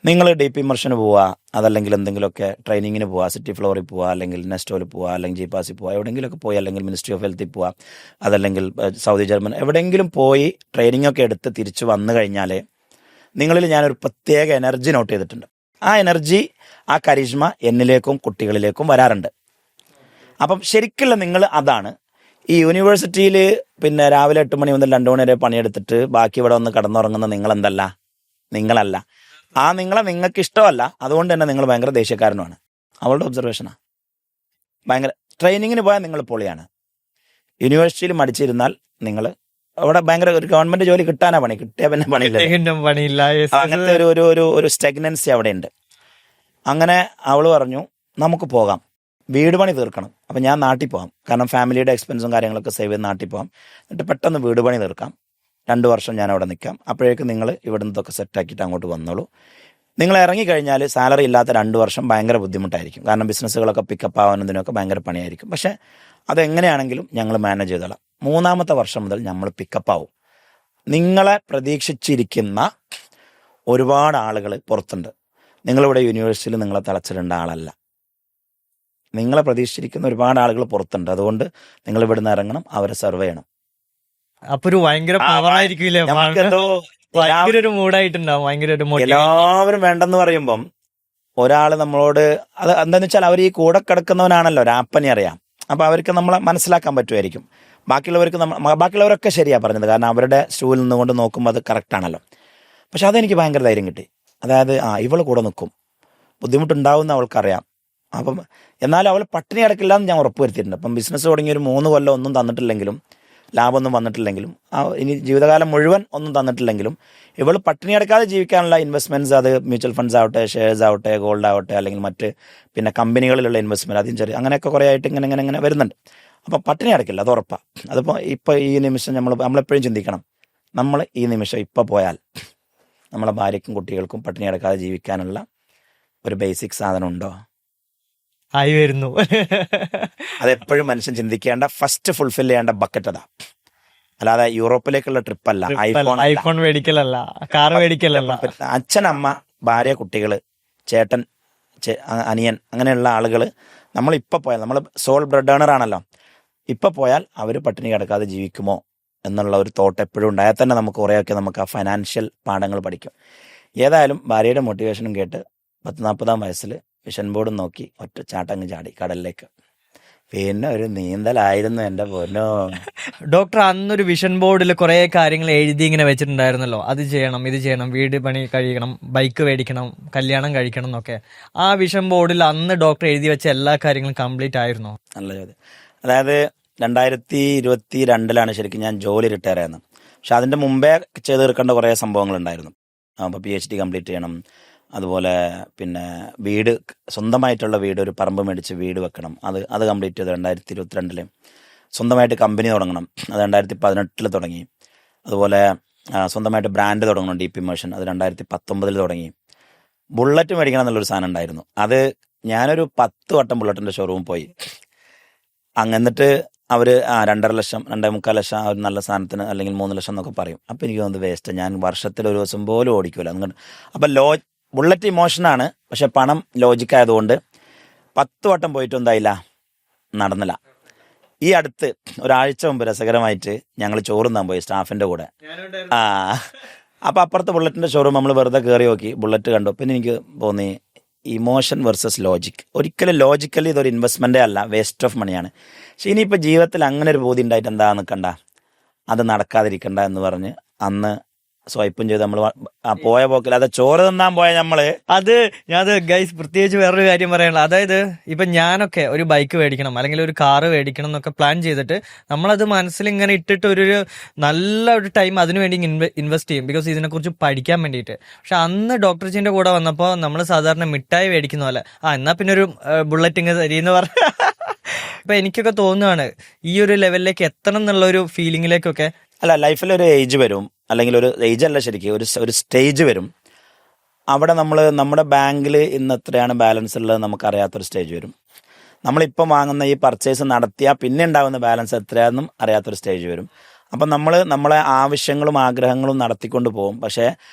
നിങ്ങൾ ഡീപ്പ് ഇമർഷന് പോവുക, അതല്ലെങ്കിൽ എന്തെങ്കിലുമൊക്കെ ട്രെയിനിങ്ങിന് പോവുക, സിറ്റി ഫ്ലോറിൽ പോവുക, അല്ലെങ്കിൽ നെസ്റ്റോയിൽ പോവുക, അല്ലെങ്കിൽ ജീപ്പാസിൽ പോവുക, എവിടെയെങ്കിലുമൊക്കെ പോയി, അല്ലെങ്കിൽ മിനിസ്ട്രി ഓഫ് ഹെൽത്തിൽ പോവുക, അതല്ലെങ്കിൽ സൗദി ജർമ്മൻ എവിടെയെങ്കിലും പോയി ട്രെയിനിങ് ഒക്കെ എടുത്ത് തിരിച്ചു വന്നു കഴിഞ്ഞാൽ നിങ്ങളിൽ ഞാനൊരു പ്രത്യേക എനർജി നോട്ട് ചെയ്തിട്ടുണ്ട്. ആ എനർജി, ആ കരിഷ്മ എന്നിലേക്കും കുട്ടികളിലേക്കും വരാറുണ്ട്. അപ്പം ശരിക്കുള്ള നിങ്ങൾ അതാണ്. ഈ യൂണിവേഴ്സിറ്റിയിൽ പിന്നെ രാവിലെ 8 മണി മുതൽ 2 മണി വരെ പണിയെടുത്തിട്ട് ബാക്കി ഇവിടെ ഒന്ന് കടന്നുറങ്ങുന്ന നിങ്ങളല്ല. ആ നിങ്ങളെ നിങ്ങൾക്ക് ഇഷ്ടമല്ല, അതുകൊണ്ട് തന്നെ നിങ്ങൾ ഭയങ്കര ദേഷ്യക്കാരനുമാണ്. അവളുടെ ഒബ്സർവേഷനാണ്. ഭയങ്കര ട്രെയിനിങ്ങിന് പോയാൽ നിങ്ങൾ പൊളിയാണ്, യൂണിവേഴ്സിറ്റിയിൽ മടിച്ചിരുന്നാൽ നിങ്ങൾ അവിടെ ഭയങ്കര ഒരു ഗവൺമെന്റ് ജോലി കിട്ടാനാ പണി, കിട്ടിയാൽ പിന്നെ പണിയില്ല. അങ്ങനത്തെ ഒരു സ്റ്റഗ്നൻസി അവിടെ ഉണ്ട്. അങ്ങനെ അവള് പറഞ്ഞു, നമുക്ക് പോകാം, വീട് പണി തീർക്കണം. അപ്പം ഞാൻ നാട്ടിൽ പോകാം, കാരണം ഫാമിലിയുടെ എക്സ്പെൻസും കാര്യങ്ങളൊക്കെ സേവ് ചെയ്ത് നാട്ടിൽ പോകാം. എന്നിട്ട് പെട്ടെന്ന് വീട് പണി തീർക്കാം, 2 വർഷം ഞാൻ അവിടെ നിൽക്കാം. അപ്പോഴേക്കും നിങ്ങൾ ഇവിടെ നിന്നൊക്കെ സെറ്റാക്കിയിട്ട് അങ്ങോട്ട് വന്നോളൂ. നിങ്ങൾ ഇറങ്ങിക്കഴിഞ്ഞാൽ സാലറി ഇല്ലാത്ത 2 വർഷം ഭയങ്കര ബുദ്ധിമുട്ടായിരിക്കും, കാരണം ബിസിനസ്സുകളൊക്കെ പിക്കപ്പ് ആവാനതിനൊക്കെ ഭയങ്കര പണിയായിരിക്കും. പക്ഷേ അതെങ്ങനെയാണെങ്കിലും ഞങ്ങൾ മാനേജ് ചെയ്തോളാം. 3-ാമത്തെ വർഷം മുതൽ നമ്മൾ പിക്കപ്പ് ആവും. നിങ്ങളെ പ്രതീക്ഷിച്ചിരിക്കുന്ന ഒരുപാട് ആളുകൾ പുറത്തുണ്ട്. നിങ്ങളിവിടെ യൂണിവേഴ്സിറ്റിയിൽ നിങ്ങളെ തളച്ചിടേണ്ട ആളല്ല. നിങ്ങളെ പ്രതീക്ഷിച്ചിരിക്കുന്ന ഒരുപാട് ആളുകൾ പുറത്തുണ്ട്. അതുകൊണ്ട് നിങ്ങൾ ഇവിടുന്ന് ഇറങ്ങണം, അവരെ സെർവ് ചെയ്യണം. അപ്പൊ ഒരു ഭയങ്കര പവറായിരിക്കില്ലേ, ഭയങ്കര ഒരു മൂഡായിട്ടുണ്ടാവും, ഭയങ്കര ഒരു എല്ലാവരും വേണ്ടെന്ന് പറയുമ്പം ഒരാൾ നമ്മളോട് അത് എന്താന്ന് വെച്ചാൽ അവർ ഈ കൂടെ കിടക്കുന്നവനാണല്ലോ, രാപ്പനി അറിയാം. അപ്പൊ അവർക്ക് നമ്മളെ മനസ്സിലാക്കാൻ പറ്റുമായിരിക്കും. ബാക്കിയുള്ളവരൊക്കെ ശരിയാ പറഞ്ഞത്, കാരണം അവരുടെ സ്റ്റൂവിൽ നിന്നുകൊണ്ട് നോക്കുമ്പോൾ അത് കറക്റ്റാണല്ലോ. പക്ഷെ അതെനിക്ക് ഭയങ്കര ധൈര്യം കിട്ടി. അതായത് ഇവള് കൂടെ നിൽക്കും, ബുദ്ധിമുട്ടുണ്ടാവുമെന്ന് അവൾക്കറിയാം. അപ്പം എന്നാലും അവൾ പട്ടിണി അടക്കില്ല എന്ന് ഞാൻ ഉറപ്പുവരുത്തിയിട്ടുണ്ട്. അപ്പം ബിസിനസ് തുടങ്ങി ഒരു 3 കൊല്ലം ഒന്നും തന്നിട്ടില്ലെങ്കിലും, ലാഭമൊന്നും വന്നിട്ടില്ലെങ്കിലും, ഇനി ജീവിതകാലം മുഴുവൻ ഒന്നും തന്നിട്ടില്ലെങ്കിലും, ഇവൾ പട്ടിണി അടക്കാതെ ജീവിക്കാനുള്ള ഇൻവെസ്റ്റ്മെന്റ്സ്, അത് മ്യൂച്വൽ ഫണ്ട്സ് ആവട്ടെ, ഷെയർസ് ആവട്ടെ, ഗോൾഡ് ആവട്ടെ, അല്ലെങ്കിൽ മറ്റ് പിന്നെ കമ്പനികളിലുള്ള ഇൻവെസ്റ്റ്മെന്റ്, അതും ചെറിയ അങ്ങനെയൊക്കെ കുറേ ആയിട്ട് ഇങ്ങനെ വരുന്നുണ്ട്. അപ്പം പട്ടിണി അടക്കില്ല, അത് ഉറപ്പാണ്. അതിപ്പോൾ ഇപ്പോൾ ഈ നിമിഷം നമ്മളെപ്പോഴും ചിന്തിക്കണം, നമ്മൾ ഈ നിമിഷം ഇപ്പോൾ പോയാൽ നമ്മളെ ഭാര്യയ്ക്കും കുട്ടികൾക്കും പട്ടിണി അടക്കാതെ ജീവിക്കാനുള്ള ഒരു ബേസിക് സാധനം ഉണ്ടോ? ആയി വരുന്നു. അതെപ്പോഴും മനുഷ്യൻ ചിന്തിക്കേണ്ട, ഫസ്റ്റ് ഫുൾഫിൽ ചെയ്യേണ്ട ബക്കറ്റ് അതാ. അല്ലാതെ യൂറോപ്പിലേക്കുള്ള ട്രിപ്പ് അല്ല, ഐഫോൺ മേടിക്കലല്ല, കാർ മേടിക്കലല്ല. അച്ഛൻ, അമ്മ, ഭാര്യ, കുട്ടികള്, ചേട്ടൻ, അനിയൻ, അങ്ങനെയുള്ള ആളുകൾ നമ്മളിപ്പോൾ പോയാൽ, നമ്മൾ സോൾ ബ്രെഡ് ഏണർ ആണല്ലോ, ഇപ്പം പോയാൽ അവർ പട്ടിണി കിടക്കാതെ ജീവിക്കുമോ എന്നുള്ള ഒരു തോട്ട് എപ്പോഴും ഉണ്ടായാൽ തന്നെ നമുക്ക് കുറേയൊക്കെ നമുക്ക് ആ ഫൈനാൻഷ്യൽ പാഠങ്ങൾ പഠിക്കും. ഏതായാലും ഭാര്യയുടെ മോട്ടിവേഷനും കേട്ട് 40-ാം വയസ്സിൽ വിഷൻ ബോർഡും നോക്കി ഒറ്റ ചാട്ടങ്ങ് ചാടി കടലിലേക്ക്. പിന്നെ ഒരു നീന്തലായിരുന്നു എൻ്റെ പൊന്നോ. ഡോക്ടർ അന്നൊരു വിഷൻ ബോർഡിൽ കുറെ കാര്യങ്ങൾ എഴുതി ഇങ്ങനെ വെച്ചിട്ടുണ്ടായിരുന്നല്ലോ, അത് ചെയ്യണം, ഇത് ചെയ്യണം, വീട് പണി കഴിക്കണം, ബൈക്ക് മേടിക്കണം, കല്യാണം കഴിക്കണം എന്നൊക്കെ. ആ വിഷൻ ബോർഡിൽ അന്ന് ഡോക്ടർ എഴുതി വെച്ച എല്ലാ കാര്യങ്ങളും കംപ്ലീറ്റ് ആയിരുന്നോ? നല്ല ചോദ്യം. അതായത് 2022 ശരിക്കും ഞാൻ ജോലി റിട്ടയർ ആയിരുന്നു. പക്ഷെ അതിൻ്റെ മുമ്പേ ചെയ്ത് തീർക്കേണ്ട കുറേ സംഭവങ്ങളുണ്ടായിരുന്നു. അപ്പോൾ PhD കംപ്ലീറ്റ് ചെയ്യണം, അതുപോലെ പിന്നെ വീട്, സ്വന്തമായിട്ടുള്ള വീട്, ഒരു പറമ്പ് മേടിച്ച് വീട് വെക്കണം, അത് കംപ്ലീറ്റ് ചെയ്തു 2022. സ്വന്തമായിട്ട് കമ്പനി തുടങ്ങണം, അത് 2018 തുടങ്ങി. അതുപോലെ സ്വന്തമായിട്ട് ബ്രാൻഡ് തുടങ്ങണം, ഡീപ്പ് ഇമേഴ്ഷൻ, അത് 2019 തുടങ്ങി. ബുള്ളറ്റ് മേടിക്കണം എന്നുള്ളൊരു സാധനം ഉണ്ടായിരുന്നു. അത് ഞാനൊരു 10 വട്ടം ബുള്ളറ്റിൻ്റെ ഷോറൂമിൽ പോയി. എന്നിട്ട് അവർ 2.5 ലക്ഷം 2.25 ലക്ഷം ഒരു നല്ല സാധനത്തിന്, അല്ലെങ്കിൽ 3 ലക്ഷം എന്നൊക്കെ പറയും. അപ്പം എനിക്ക് തോന്നുന്നത് വേസ്റ്റ്, ഞാൻ വർഷത്തിൽ ഒരു ദിവസം പോലും ഓടിക്കൂല. അപ്പം ബുള്ളറ്റ് ഇമോഷനാണ്, പക്ഷെ പണം ലോജിക്കായതുകൊണ്ട് 10 വട്ടം പോയിട്ടും എന്തായില്ല, നടന്നില്ല. ഈ അടുത്ത് ഒരാഴ്ച മുമ്പ് രസകരമായിട്ട് ഞങ്ങൾ ചോറുന്നാൻ പോയി സ്റ്റാഫിൻ്റെ കൂടെ. ആ അപ്പോൾ അപ്പുറത്തെ ബുള്ളറ്റിൻ്റെ ഷോറൂം നമ്മൾ വെറുതെ കയറി നോക്കി, ബുള്ളറ്റ് കണ്ടു. പിന്നെ എനിക്ക് തോന്നി ഇമോഷൻ വെർസസ് ലോജിക്. ഒരിക്കലും ലോജിക്കലി ഇതൊരു ഇൻവെസ്റ്റ്മെൻറ്റേ അല്ല, വേസ്റ്റ് ഓഫ് മണിയാണ്. പക്ഷെ ഇനിയിപ്പോൾ ജീവിതത്തിൽ അങ്ങനെ ഒരു ബോധ്യം ഉണ്ടായിട്ട് എന്താ നിൽക്കണ്ട, അത് നടക്കാതിരിക്കണ്ട എന്ന് പറഞ്ഞ് അന്ന് സ്വൈപ്പും ചെയ്ത് നമ്മൾ പോയ പോക്കിൽ അത് ചോറ് തിന്നാൻ പോയ നമ്മള്. അത് ഗൈസ് പ്രത്യേകിച്ച് വേറൊരു കാര്യം പറയാനുള്ള, അതായത് ഇപ്പൊ ഞാനൊക്കെ ഒരു ബൈക്ക് മേടിക്കണം അല്ലെങ്കിൽ ഒരു കാറ് മേടിക്കണം എന്നൊക്കെ പ്ലാൻ ചെയ്തിട്ട് നമ്മളത് മനസ്സിൽ ഇങ്ങനെ ഇട്ടിട്ട് ഒരു നല്ല ഒരു ടൈം അതിനു വേണ്ടി ഇൻവെസ്റ്റ് ചെയ്യും, ബിക്കോസ് ഇതിനെക്കുറിച്ച് പഠിക്കാൻ വേണ്ടിയിട്ട്. പക്ഷെ അന്ന് ഡോക്ടർ ജിന്റെ കൂടെ വന്നപ്പോൾ നമ്മൾ സാധാരണ മിഠായി മേടിക്കുന്ന പോലെ എന്നാ പിന്നെ ഒരു ബുള്ളറ്റ് ഇങ്ങനെ തരീന്ന് പറഞ്ഞു. ഇപ്പൊ എനിക്കൊക്കെ തോന്നുകയാണ് ഈ ഒരു ലെവലിലേക്ക് എത്തണം എന്നുള്ള ഒരു ഫീലിംഗിലേക്കൊക്കെ. അല്ല, ലൈഫിലൊരു ഏജ് വരും, അല്ലെങ്കിൽ ഒരു ഏജ് അല്ല ശരിക്കും ഒരു സ്റ്റേജ് വരും. അവിടെ നമ്മൾ നമ്മുടെ ബാങ്കിൽ ഇന്ന് എത്രയാണ് ബാലൻസ് ഉള്ളത് നമുക്കറിയാത്തൊരു സ്റ്റേജ് വരും. നമ്മളിപ്പം വാങ്ങുന്ന ഈ പർച്ചേസ് നടത്തിയാൽ പിന്നെ ഉണ്ടാകുന്ന ബാലൻസ് എത്രയാണെന്നും അറിയാത്തൊരു സ്റ്റേജ് വരും. അപ്പം നമ്മളെ ആവശ്യങ്ങളും ആഗ്രഹങ്ങളും നടത്തിക്കൊണ്ട് പോകും, പക്ഷേ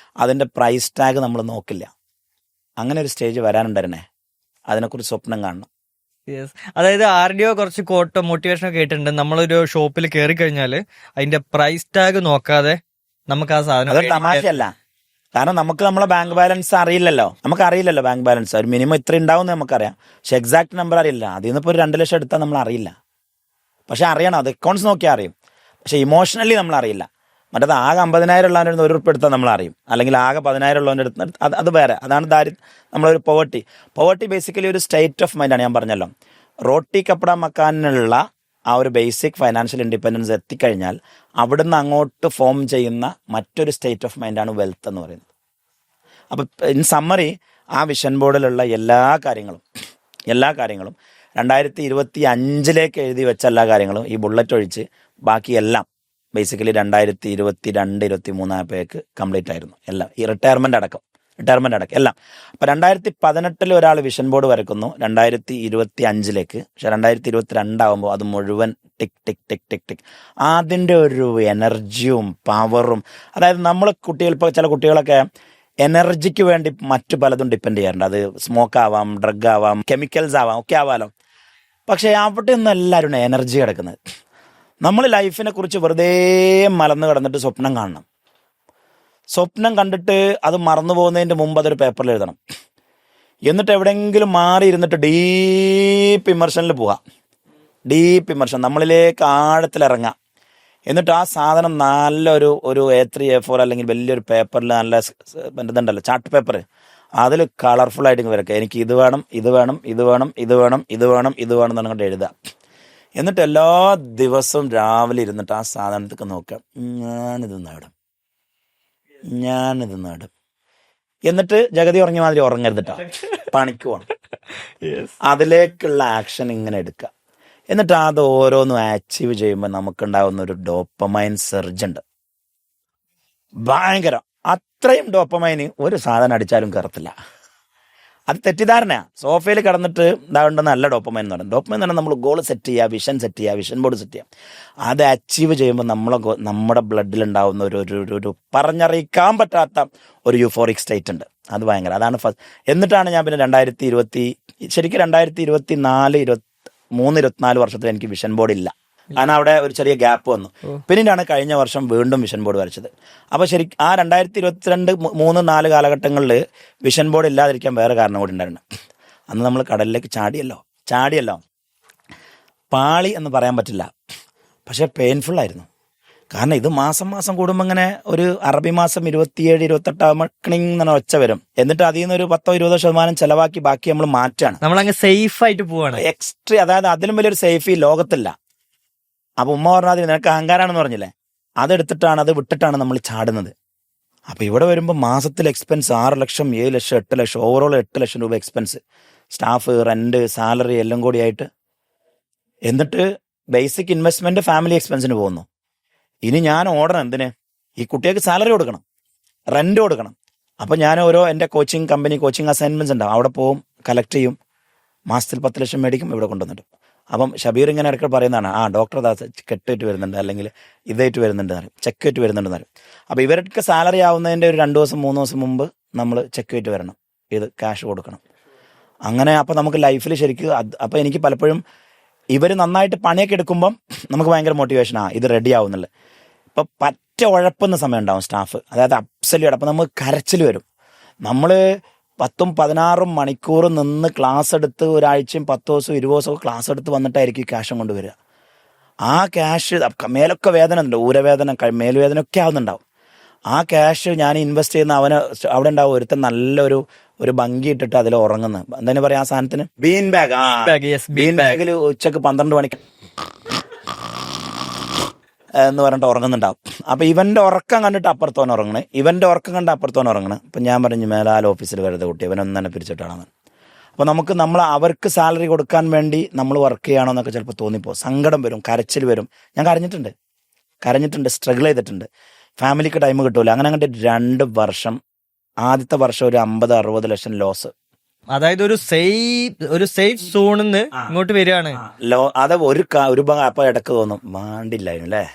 അതിൻ്റെ പ്രൈസ് ടാഗ് നമ്മൾ നോക്കില്ല. അങ്ങനെ ഒരു സ്റ്റേജ് വരാനുണ്ടായിരുന്നേ, അതിനെക്കുറിച്ച് സ്വപ്നം കാണണം. യെസ്, അതായത് ആരുടെയോ കുറച്ച് കോട്ടോ മോട്ടിവേഷനോ കേട്ടിട്ടുണ്ട്, നമ്മളൊരു ഷോപ്പിൽ കയറി കഴിഞ്ഞാൽ അതിന്റെ പ്രൈസ് ടാഗ് നോക്കാതെ നമുക്ക് ആ സാധനം. അതൊരു തമാശയല്ല, കാരണം നമുക്ക് നമ്മളെ ബാങ്ക് ബാലൻസ് അറിയില്ലല്ലോ. നമുക്കറിയില്ലല്ലോ ബാങ്ക് ബാലൻസ്, ഒരു മിനിമം ഇത്ര ഉണ്ടാവും നമുക്കറിയാം, പക്ഷെ എക്സാക്ട് നമ്പർ അറിയില്ല. അതിൽ നിന്ന് ഇപ്പോൾ ഒരു 2 ലക്ഷം എടുത്താൽ നമ്മൾ അറിയില്ല, പക്ഷെ അറിയണം, അത് അക്കൗണ്ട്സ് നോക്കിയാൽ അറിയും. പക്ഷെ ഇമോഷണലി നമ്മൾ അറിയില്ല. മറ്റേത് ആകെ 50,000 ഉള്ളവൻ്റെ അടുത്ത് 1 ഉറുപ്പ് എടുത്താൽ നമ്മൾ അറിയും, അല്ലെങ്കിൽ ആകെ 10,000 ഉള്ളവൻ്റെ അടുത്ത് അത് വേറെ. അതാണ് നമ്മളൊരു പോവർട്ടി ബേസിക്കലി ഒരു സ്റ്റേറ്റ് ഓഫ് മൈൻഡാണ്. ഞാൻ പറഞ്ഞല്ലോ, റോട്ടി കപ്പട മക്കാനുള്ള ആ ഒരു ബേസിക് ഫൈനാൻഷ്യൽ ഇൻഡിപെൻഡൻസ് എത്തിക്കഴിഞ്ഞാൽ അവിടുന്ന് അങ്ങോട്ട് ഫോം ചെയ്യുന്ന മറ്റൊരു സ്റ്റേറ്റ് ഓഫ് മൈൻഡാണ് വെൽത്ത് എന്ന് പറയുന്നത്. അപ്പം ഇൻ സമ്മറി, ആ വിഷൻ ബോർഡിലുള്ള എല്ലാ കാര്യങ്ങളും 2025 എഴുതി വെച്ച എല്ലാ കാര്യങ്ങളും, ഈ ബുള്ളറ്റ് ഒഴിച്ച് ബാക്കിയെല്ലാം ബേസിക്കലി 2022-23 ആയപ്പോഴേക്ക് കംപ്ലീറ്റ് ആയിരുന്നു എല്ലാം, ഈ റിട്ടയർമെൻ്റ് അടക്കം എല്ലാം. അപ്പോൾ 2018 ഒരാൾ വിഷൻ ബോർഡ് വരക്കുന്നു 2025, പക്ഷെ 2022 ആകുമ്പോൾ അത് മുഴുവൻ ടിക് ടിക് ടിക് ടിക് ടിക്. അതിൻ്റെ ഒരു എനർജിയും പവറും, അതായത് നമ്മൾ ഇപ്പോൾ ചില കുട്ടികളൊക്കെ എനർജിക്ക് വേണ്ടി മറ്റു പലതും ഡിപ്പെൻഡ് ചെയ്യാറുണ്ട്. അത് സ്മോക്ക് ആവാം, ഡ്രഗ് ആവാം, കെമിക്കൽസ് ആവാം, ഒക്കെ ആവാമല്ലോ. പക്ഷേ അവിടെ ഒന്നും എല്ലാവരും എനർജി കിടക്കുന്നത്. നമ്മൾ ലൈഫിനെ കുറിച്ച് വെറുതെ മലന്ന് കിടന്നിട്ട് സ്വപ്നം കാണണം. സ്വപ്നം കണ്ടിട്ട് അത് മറന്നു പോകുന്നതിൻ്റെ മുമ്പ് അതൊരു പേപ്പറിൽ എഴുതണം. എന്നിട്ട് എവിടെയെങ്കിലും മാറി ഇരുന്നിട്ട് ഡീപ്പ് ഇമർഷനിൽ പോവാം. ഡീപ്പ് ഇമർഷൻ, നമ്മളിലേക്ക് ആഴത്തിലിറങ്ങാം. എന്നിട്ട് ആ സാധനം നല്ലൊരു A3 A4 അല്ലെങ്കിൽ വലിയൊരു പേപ്പറിൽ നല്ല ഇതുണ്ടല്ലോ, ചാർട്ട് പേപ്പർ, അതിൽ കളർഫുള്ളായിട്ട് വരക്കുക. എനിക്ക് ഇത് വേണം, ഇത് വേണം, ഇത് വേണം, ഇത് വേണം, ഇത് വേണം, ഇത് വേണം എന്ന് പറഞ്ഞിട്ട് എഴുതുക. എന്നിട്ട് എല്ലാ ദിവസവും രാവിലെ ഇരുന്നിട്ട് ആ സാധനത്തേക്ക് നോക്കാം, ഞാനിത് നേടും. എന്നിട്ട് ജഗതി ഉറങ്ങിയ മാതിരി ഉറങ്ങരുതിട്ടാ, പണിക്ക് പോകണം. അതിലേക്കുള്ള ആക്ഷൻ ഇങ്ങനെ എടുക്കുക. എന്നിട്ട് അത് ഓരോന്നും അച്ചീവ് ചെയ്യുമ്പോൾ നമുക്കുണ്ടാകുന്ന ഒരു ഡോപ്പമൈൻ സർജ് ഉണ്ട്, ഭയങ്കരം. അത്രയും ഡോപ്പമൈന് ഒരു സാധനം അടിച്ചാലും കയറത്തില്ല. അത് തെറ്റിദ്ധാരണയാണ്. സോഫയിൽ കിടന്നിട്ട് ഇതാവേണ്ട നല്ല ഡോപ്പമൈൻ എന്ന് പറയുന്നത്. ഡോപ്പമൈൻ എന്ന് പറഞ്ഞാൽ നമ്മൾ ഗോൾ സെറ്റ് ചെയ്യുക, വിഷൻ ബോർഡ് സെറ്റ് ചെയ്യുക. അത് അച്ചീവ് ചെയ്യുമ്പോൾ നമ്മുടെ ബ്ലഡിലുണ്ടാവുന്ന ഒരു പറഞ്ഞറിയിക്കാൻ പറ്റാത്ത ഒരു യൂഫോറിക് സ്റ്റേറ്റ് ഉണ്ട്. അത് ഭയങ്കര, അതാണ് ഫസ്റ്റ്. എന്നിട്ടാണ് ഞാൻ പിന്നെ 2024 വർഷത്തിൽ എനിക്ക് വിഷൻ ബോർഡ് ഇല്ല, കാരണം അവിടെ ഒരു ചെറിയ ഗ്യാപ്പ് വന്നു. പിന്നീടാണ് കഴിഞ്ഞ വർഷം വീണ്ടും വിഷൻ ബോർഡ് വരച്ചത്. അപ്പോൾ ആ 2022, 3, 4 കാലഘട്ടങ്ങളിൽ വിഷൻ ബോർഡ് ഇല്ലാതിരിക്കാൻ വേറെ കാരണം കൂടി ഉണ്ടായിരുന്നു. അന്ന് നമ്മൾ കടലിലേക്ക് ചാടിയല്ലോ. പാളി എന്ന് പറയാൻ പറ്റില്ല, പക്ഷേ പെയിൻഫുള്ളായിരുന്നു. കാരണം ഇത് മാസം കൂടുമ്പോൾ ഇങ്ങനെ ഒരു അറബി മാസം 27-28 ആകുമ്പോൾ ക്ലിങ് എന്ന് ഒച്ച വരും. എന്നിട്ട് അതിൽ നിന്ന് ഒരു 10-20% ചിലവാക്കി ബാക്കി നമ്മൾ മാറ്റാണ്. നമ്മളങ്ങ് സേഫ് ആയിട്ട് പോവാണ്. എക്സ്ട്രീ, അതായത് അതിലും വലിയൊരു സേഫ് ഈ ലോകത്തില്ല. അപ്പൊ ഉമ്മ പറഞ്ഞാൽ നിനക്ക് അഹങ്കാരാണെന്ന് പറഞ്ഞില്ലേ, അത് വിട്ടിട്ടാണ് നമ്മൾ ചാടുന്നത്. അപ്പൊ ഇവിടെ വരുമ്പോൾ മാസത്തിൽ എക്സ്പെൻസ് 6 ലക്ഷം, 7 ലക്ഷം, 8 ലക്ഷം, ഓവറോൾ 8 ലക്ഷം രൂപ എക്സ്പെൻസ്, സ്റ്റാഫ്, റെന്റ്, സാലറി എല്ലാം കൂടി ആയിട്ട്. എന്നിട്ട് ബേസിക് ഇൻവെസ്റ്റ്മെന്റ് ഫാമിലി എക്സ്പെൻസിന് പോകുന്നു. ഇനി ഞാൻ ഓടണം എന്തിന്? ഈ കുട്ടികൾക്ക് സാലറി കൊടുക്കണം, റെന്റ് കൊടുക്കണം. അപ്പൊ ഞാൻ എൻ്റെ കോച്ചിങ് അസൈൻമെന്റ്സ് ഉണ്ടാവും, അവിടെ പോവും, കളക്ട് ചെയ്യും, മാസത്തിൽ 10 ലക്ഷം മേടിക്കും, ഇവിടെ കൊണ്ടുവന്നിട്ട്. അപ്പം ഷബീർ ഇങ്ങനെ ഇടയ്ക്ക് പറയുന്നതാണ്, ഡോക്ടർ കെട്ടായിട്ട് വരുന്നുണ്ട്, അല്ലെങ്കിൽ ഇതായിട്ട് വരുന്നുണ്ട്, ചെക്ക് ആയിട്ട് വരുന്നുണ്ടെന്ന് പറയും. അപ്പോൾ ഇവർക്ക് സാലറി ആവുന്നതിൻ്റെ ഒരു 2 ദിവസം 3 ദിവസം മുമ്പ് നമ്മൾ ചെക്ക് ആയിട്ട് വരണം. ഇത് ക്യാഷ് കൊടുക്കണം. അങ്ങനെ അപ്പം നമുക്ക് ലൈഫിൽ ശരിക്കും അപ്പം എനിക്ക് പലപ്പോഴും ഇവർ നന്നായിട്ട് പണിയൊക്കെ എടുക്കുമ്പം നമുക്ക് ഭയങ്കര മോട്ടിവേഷനാണ് ഇത് റെഡി ആവുന്നുള്ളത്. ഇപ്പം പറ്റ ഉഴപ്പുന്ന സമയം ഉണ്ടാവും സ്റ്റാഫ്, അതായത് അബ്സല്യൂട്ട്. അപ്പം നമുക്ക് കരച്ചിൽ വരും. നമ്മൾ 10-16 മണിക്കൂർ നിന്ന് ക്ലാസ് എടുത്ത് ഒരാഴ്ചയും 10 ദിവസവും 20 ദിവസവും ക്ലാസ് എടുത്ത് വന്നിട്ടായിരിക്കും ക്യാഷും കൊണ്ടുവരിക. ആ ക്യാഷ് മേലൊക്കെ വേദന ഉണ്ട്, ഊരവേദന, മേലുവേദന ഒക്കെ ആവുന്നുണ്ടാവും. ആ ക്യാഷ് ഞാൻ ഇൻവെസ്റ്റ് ചെയ്യുന്ന അവന് അവിടെ ഉണ്ടാവും ഒരുത്തൻ നല്ലൊരു ഭംഗി ഇട്ടിട്ട് അതിൽ ഉറങ്ങുന്നത്. എന്താ പറയാ ആ സാധനത്തിന്? Bean bag. ബീൻ ബാഗിൽ ഉച്ചക്ക് 12 മണിക്ക് എന്ന് പറഞ്ഞിട്ട് ഉറങ്ങുന്നുണ്ടാവും. അപ്പൊ ഇവന്റെ ഉറക്കം കണ്ടിട്ട് അപ്പുറത്തോൻ ഉറങ്ങണേ, ഇവന്റെ ഉറക്കം കണ്ട് അപ്പുറത്തോൻ ഉറങ്ങണേ. അപ്പൊ ഞാൻ പറഞ്ഞു മേലാൽ ഓഫീസിൽ വെറുതെ കുട്ടി ഇവനൊന്നും തന്നെ പിരിച്ചിട്ടാണ്. അപ്പൊ നമ്മൾ അവർക്ക് സാലറി കൊടുക്കാൻ വേണ്ടി നമ്മൾ വർക്ക് ചെയ്യണോ എന്നൊക്കെ ചിലപ്പോൾ തോന്നിപ്പോ സങ്കടം വരും, കരച്ചിൽ വരും. ഞാൻ കരഞ്ഞിട്ടുണ്ട്, സ്ട്രഗിൾ ചെയ്തിട്ടുണ്ട്. ഫാമിലിക്ക് ടൈം കിട്ടൂല. അങ്ങനെ കണ്ട് 2 വർഷം, ആദ്യത്തെ വർഷം ഒരു 50-60 ലക്ഷം ലോസ്. അതായത് ഒരു സേഫ് സോണിന്ന് ഇങ്ങോട്ട് വരികയാണ്. അത് ഒരു അപ്പൊ ഇടക്ക് തോന്നും വേണ്ടില്ലായിരുന്നു അല്ലേ,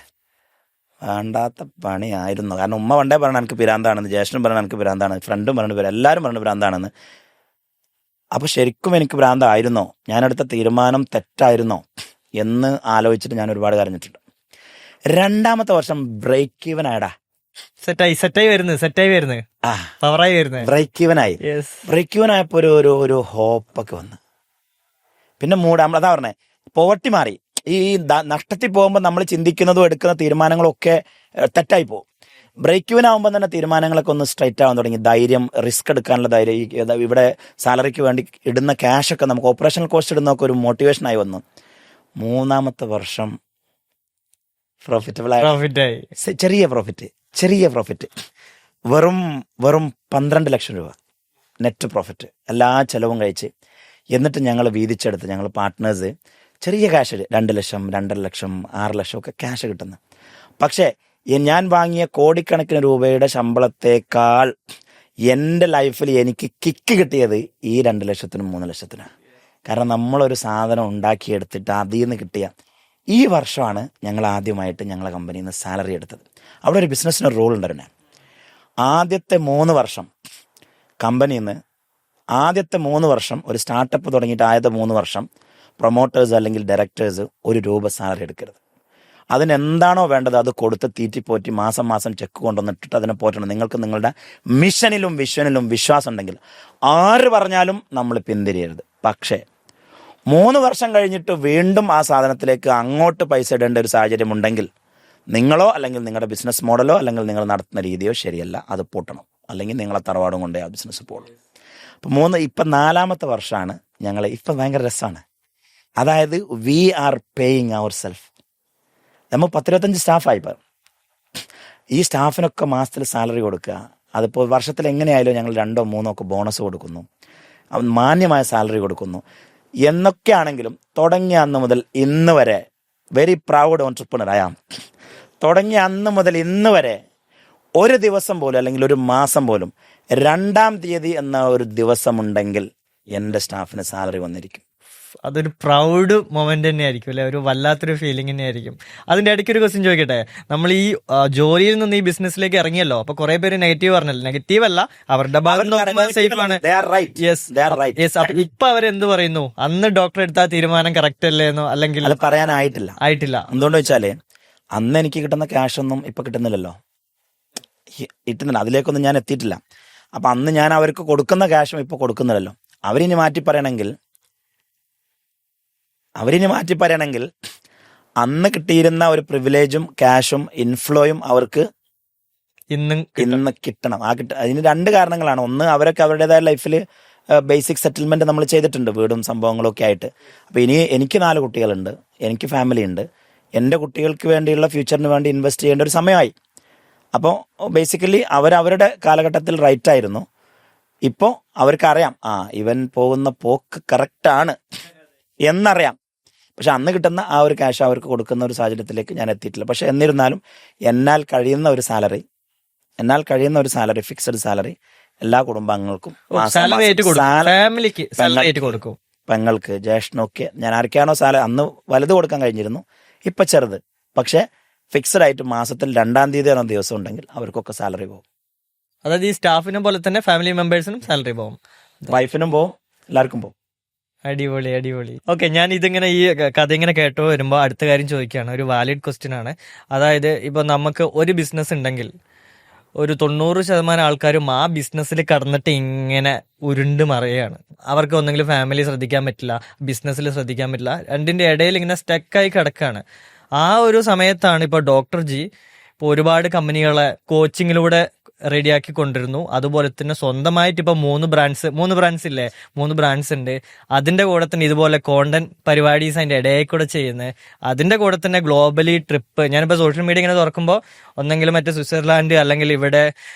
വേണ്ടാത്ത പണിയായിരുന്നു. കാരണം ഉമ്മ പണ്ടേ പറഞ്ഞ എനിക്ക് പിരാന്താണെന്ന്, ജ്യേഷ്ഠനും പറഞ്ഞ എനിക്ക് പിരാന്താണ്, ഫ്രണ്ടും പറഞ്ഞ എല്ലാവരും പറഞ്ഞ പിരാന്താണെന്ന്. അപ്പൊ ശരിക്കും എനിക്ക് ഭ്രാന്തായിരുന്നോ, ഞാനെടുത്ത തീരുമാനം തെറ്റായിരുന്നോ എന്ന് ആലോചിച്ചിട്ട് ഞാൻ ഒരുപാട് കരഞ്ഞിട്ടുണ്ട്. 2ാമത്തെ വർഷം ബ്രേക്ക് ഈവൻ ആയടാ. സെറ്റായി വരുന്നു പവറായി വരുന്നത്. ബ്രേക്ക് ഈവൻ ആയപ്പോ ഒരു ഹോപ്പൊക്കെ വന്ന് പിന്നെ അതാ പറഞ്ഞേ, പോവർട്ടി മാറി. ഈ നഷ്ടത്തിൽ പോകുമ്പോൾ നമ്മൾ ചിന്തിക്കുന്നതും എടുക്കുന്ന തീരുമാനങ്ങളും ഒക്കെ തെറ്റായി പോകും. ബ്രേക്ക് ഈവൻ ആകുമ്പോൾ തന്നെ തീരുമാനങ്ങളൊക്കെ ഒന്ന് സ്ട്രൈറ്റ് ആവാൻ തുടങ്ങി. ധൈര്യം, റിസ്ക് എടുക്കാനുള്ള ധൈര്യം, ഇവിടെ സാലറിക്ക് വേണ്ടി ഇടുന്ന ക്യാഷൊക്കെ നമുക്ക് ഓപ്പറേഷണൽ കോസ്റ്റ് ഇടുന്നൊക്കെ ഒരു മോട്ടിവേഷനായി വന്നു. 3ാമത്തെ വർഷം പ്രോഫിറ്റബിൾ ആയി. ചെറിയ പ്രോഫിറ്റ് വെറും 12 ലക്ഷം രൂപ നെറ്റ് പ്രോഫിറ്റ്, എല്ലാ ചെലവും കഴിച്ച്. എന്നിട്ട് ഞങ്ങൾ വീതിച്ചെടുത്ത്, ഞങ്ങൾ പാർട്ട്നേഴ്സ് ചെറിയ ക്യാഷ് 2 ലക്ഷം, 2.5 ലക്ഷം, 6 ലക്ഷം ഒക്കെ ക്യാഷ് കിട്ടുന്നു. പക്ഷേ ഞാൻ വാങ്ങിയ കോടിക്കണക്കിന് രൂപയുടെ ശമ്പളത്തേക്കാൾ എൻ്റെ ലൈഫിൽ എനിക്ക് കിക്ക് കിട്ടിയത് ഈ 2 ലക്ഷത്തിനും 3 ലക്ഷത്തിനാണ്. കാരണം നമ്മളൊരു സാധനം ഉണ്ടാക്കിയെടുത്തിട്ട് അതിൽ നിന്ന് കിട്ടിയ ഈ വർഷമാണ് ഞങ്ങൾ ആദ്യമായിട്ട് ഞങ്ങളെ കമ്പനിയിൽ നിന്ന് സാലറി എടുത്തത്. അവിടെ ഒരു ബിസിനസ്സിന് റോൾ ഉണ്ടായിരുന്നു. ആദ്യത്തെ 3 വർഷം കമ്പനിയിൽ നിന്ന്, ആദ്യത്തെ 3 വർഷം ഒരു സ്റ്റാർട്ടപ്പ് തുടങ്ങിയിട്ട് ആദ്യത്തെ 3 വർഷം പ്രൊമോട്ടേഴ്സ് അല്ലെങ്കിൽ ഡയറക്ടേഴ്സ് ₹1 സാലറി എടുക്കരുത്. അതിനെന്താണോ വേണ്ടത് അത് കൊടുത്ത് തീറ്റിപ്പോറ്റി മാസം ചെക്ക് കൊണ്ടുവന്നിട്ട് അതിനെ പോറ്റണം. നിങ്ങൾക്ക് നിങ്ങളുടെ മിഷനിലും വിഷനിലും വിശ്വാസം ഉണ്ടെങ്കിൽ ആര് പറഞ്ഞാലും നമ്മൾ പിന്തിരിയരുത്. പക്ഷേ 3 വർഷം കഴിഞ്ഞിട്ട് വീണ്ടും ആ സാധനത്തിലേക്ക് അങ്ങോട്ട് പൈസ ഇടേണ്ട ഒരു സാഹചര്യം ഉണ്ടെങ്കിൽ നിങ്ങളോ അല്ലെങ്കിൽ നിങ്ങളുടെ ബിസിനസ് മോഡലോ അല്ലെങ്കിൽ നിങ്ങൾ നടത്തുന്ന രീതിയോ ശരിയല്ല, അത് പൂട്ടണം. അല്ലെങ്കിൽ നിങ്ങളെ തറവാടും കൊണ്ടേ ആ ബിസിനസ് പോകും. ഇപ്പം 4ാമത്തെ വർഷമാണ് ഞങ്ങൾ. ഇപ്പം ഭയങ്കര രസമാണ്. അതായത് we are paying our self. നമ്മൾ 10-25 സ്റ്റാഫായിപ്പോൾ ഈ സ്റ്റാഫിനൊക്കെ മാസത്തിൽ സാലറി കൊടുക്കുക. അതിപ്പോൾ വർഷത്തിൽ എങ്ങനെയായാലും ഞങ്ങൾ 2-3 ഒക്കെ ബോണസ് കൊടുക്കുന്നു, മാന്യമായ സാലറി കൊടുക്കുന്നു. എന്നൊക്കെയാണെങ്കിലും തുടങ്ങിയ അന്ന് മുതൽ ഇന്ന് വരെ വെരി പ്രൗഡ് ഓൺട്രപ്രണർ ആയാം. തുടങ്ങിയ അന്ന് മുതൽ ഇന്ന് വരെ ഒരു ദിവസം പോലും അല്ലെങ്കിൽ ഒരു മാസം പോലും 2-ാം തീയതി എന്ന ഒരു ദിവസമുണ്ടെങ്കിൽ എൻ്റെ സ്റ്റാഫിന് സാലറി വന്നിരിക്കും. അതൊരു പ്രൗഡ് മൊമെന്റ് തന്നെയായിരിക്കും അല്ലെ, ഒരു വല്ലാത്തൊരു ഫീലിംഗ് തന്നെയായിരിക്കും. അതിന്റെ ഇടയ്ക്ക് ഒരു ക്വസ്റ്റ്യൻ ചോദിക്കട്ടെ, നമ്മൾ ഈ ജോലിയിൽ നിന്ന് ഈ ബിസിനസ്സിലേക്ക് ഇറങ്ങിയല്ലോ, അപ്പൊ കുറെ പേര് നെഗറ്റീവ് പറഞ്ഞല്ലോ. നെഗറ്റീവ് അല്ല, അവരുടെ ഭാഗം സേഫ് ആണ്. ഇപ്പൊ അവരെന്ത് പറയുന്നു, അന്ന് ഡോക്ടർ എടുത്ത തീരുമാനം കറക്റ്റ് അല്ലേന്നോ? അല്ലെങ്കിൽ അത് പറയാനായിട്ടില്ല. എന്തുകൊണ്ട് വെച്ചാല് അന്ന് എനിക്ക് കിട്ടുന്ന ക്യാഷ് ഒന്നും ഇപ്പൊ കിട്ടുന്നില്ലല്ലോ, അതിലേക്കൊന്നും ഞാൻ എത്തിയിട്ടില്ല. അപ്പൊ അന്ന് ഞാൻ അവർക്ക് കൊടുക്കുന്ന ക്യാഷും ഇപ്പൊ കൊടുക്കുന്നില്ലല്ലോ. അവരിനി മാറ്റി പറയണമെങ്കിൽ അന്ന് കിട്ടിയിരുന്ന ഒരു പ്രിവിലേജും ക്യാഷും ഇൻഫ്ലോയും അവർക്ക് ഇന്ന് കിട്ടണം. അതിന് 2 കാരണങ്ങളാണ്. ഒന്ന്, അവരൊക്കെ അവരുടേതായ ലൈഫിൽ ബേസിക് സെറ്റിൽമെന്റ് നമ്മൾ ചെയ്തിട്ടുണ്ട്, വീടും സംഭവങ്ങളൊക്കെ ആയിട്ട്. അപ്പോൾ ഇനി എനിക്ക് 4 കുട്ടികളുണ്ട്, എനിക്ക് ഫാമിലി ഉണ്ട്. എൻ്റെ കുട്ടികൾക്ക് വേണ്ടിയുള്ള ഫ്യൂച്ചറിന് വേണ്ടി ഇൻവെസ്റ്റ് ചെയ്യേണ്ട ഒരു സമയമായി. അപ്പോൾ ബേസിക്കലി അവരവരുടെ കാലഘട്ടത്തിൽ റൈറ്റ് ആയിരുന്നു. ഇപ്പോൾ അവർക്കറിയാം ഇവൻ പോകുന്ന പോക്ക് കറക്റ്റാണ് എന്നറിയാം. പക്ഷെ അന്ന് കിട്ടുന്ന ആ ഒരു ക്യാഷ് അവർക്ക് കൊടുക്കുന്ന ഒരു സാഹചര്യത്തിലേക്ക് ഞാൻ എത്തിയിട്ടില്ല. പക്ഷെ എന്നിരുന്നാലും എന്നാൽ കഴിയുന്ന ഒരു സാലറി ഫിക്സഡ് സാലറി എല്ലാ കുടുംബാംഗങ്ങൾക്കും, പെങ്ങൾക്ക്, ജ്യേഷ്ഠനൊക്കെ ഞാൻ ആർക്കാണോ സാലറി അന്ന് വലുത് കൊടുക്കാൻ കഴിഞ്ഞിരുന്നു, ഇപ്പൊ ചെറുത്. പക്ഷെ ഫിക്സഡ് ആയിട്ട് മാസത്തിൽ 2-ാം തീയതി ദിവസം ഉണ്ടെങ്കിൽ അവർക്കൊക്കെ സാലറി പോകും. അതായത് ഈ സ്റ്റാഫിനെ പോലെ തന്നെ ഫാമിലി മെമ്പേഴ്സിനും സാലറി പോകും. വൈഫിനും പോവും, എല്ലാവർക്കും പോവും. അടിപൊളി അടിപൊളി. ഓക്കെ, ഞാൻ ഇതിങ്ങനെ ഈ കഥ ഇങ്ങനെ കേട്ടോ വരുമ്പോൾ അടുത്ത കാര്യം ചോദിക്കുകയാണ്. ഒരു വാലിഡ് ക്വസ്റ്റ്യൻ ആണ്. അതായത് ഇപ്പൊ നമുക്ക് ഒരു ബിസിനസ് ഉണ്ടെങ്കിൽ ഒരു 90% ആൾക്കാരും ആ ബിസിനസ്സിൽ കടന്നിട്ട് ഇങ്ങനെ ഉരുണ്ട് മറയാണ്. അവർക്ക് ഒന്നെങ്കിലും ഫാമിലി ശ്രദ്ധിക്കാൻ പറ്റില്ല, ബിസിനസ്സിൽ ശ്രദ്ധിക്കാൻ പറ്റില്ല, രണ്ടിന്റെ ഇടയിൽ ഇങ്ങനെ സ്റ്റക്കായി കിടക്കാണ്. ആ ഒരു സമയത്താണ് ഇപ്പോൾ ഡോക്ടർ ജി ഇപ്പോൾ ഒരുപാട് കമ്പനികളെ കോച്ചിങ്ങിലൂടെ റെഡിയാക്കി കൊണ്ടിരുന്നു. അതുപോലെ തന്നെ സ്വന്തമായിട്ട് ഇപ്പൊ 3 ബ്രാൻഡ്സ് ഇല്ലേ, 3 ബ്രാൻഡ്സ് ഉണ്ട്. അതിന്റെ കൂടെ തന്നെ ഇതുപോലെ കോണ്ടന്റ് പരിപാടീസ് അതിന്റെ ഇടയിൽ കൂടെ ചെയ്യുന്നത്. അതിന്റെ കൂടെ തന്നെ ഗ്ലോബലി ട്രിപ്പ്. ഞാനിപ്പോ സോഷ്യൽ മീഡിയ ഇങ്ങനെ തുറക്കുമ്പോൾ ഒന്നെങ്കിലും മറ്റേ സ്വിറ്റ്സർലാൻഡ്, അല്ലെങ്കിൽ ഇവിടെ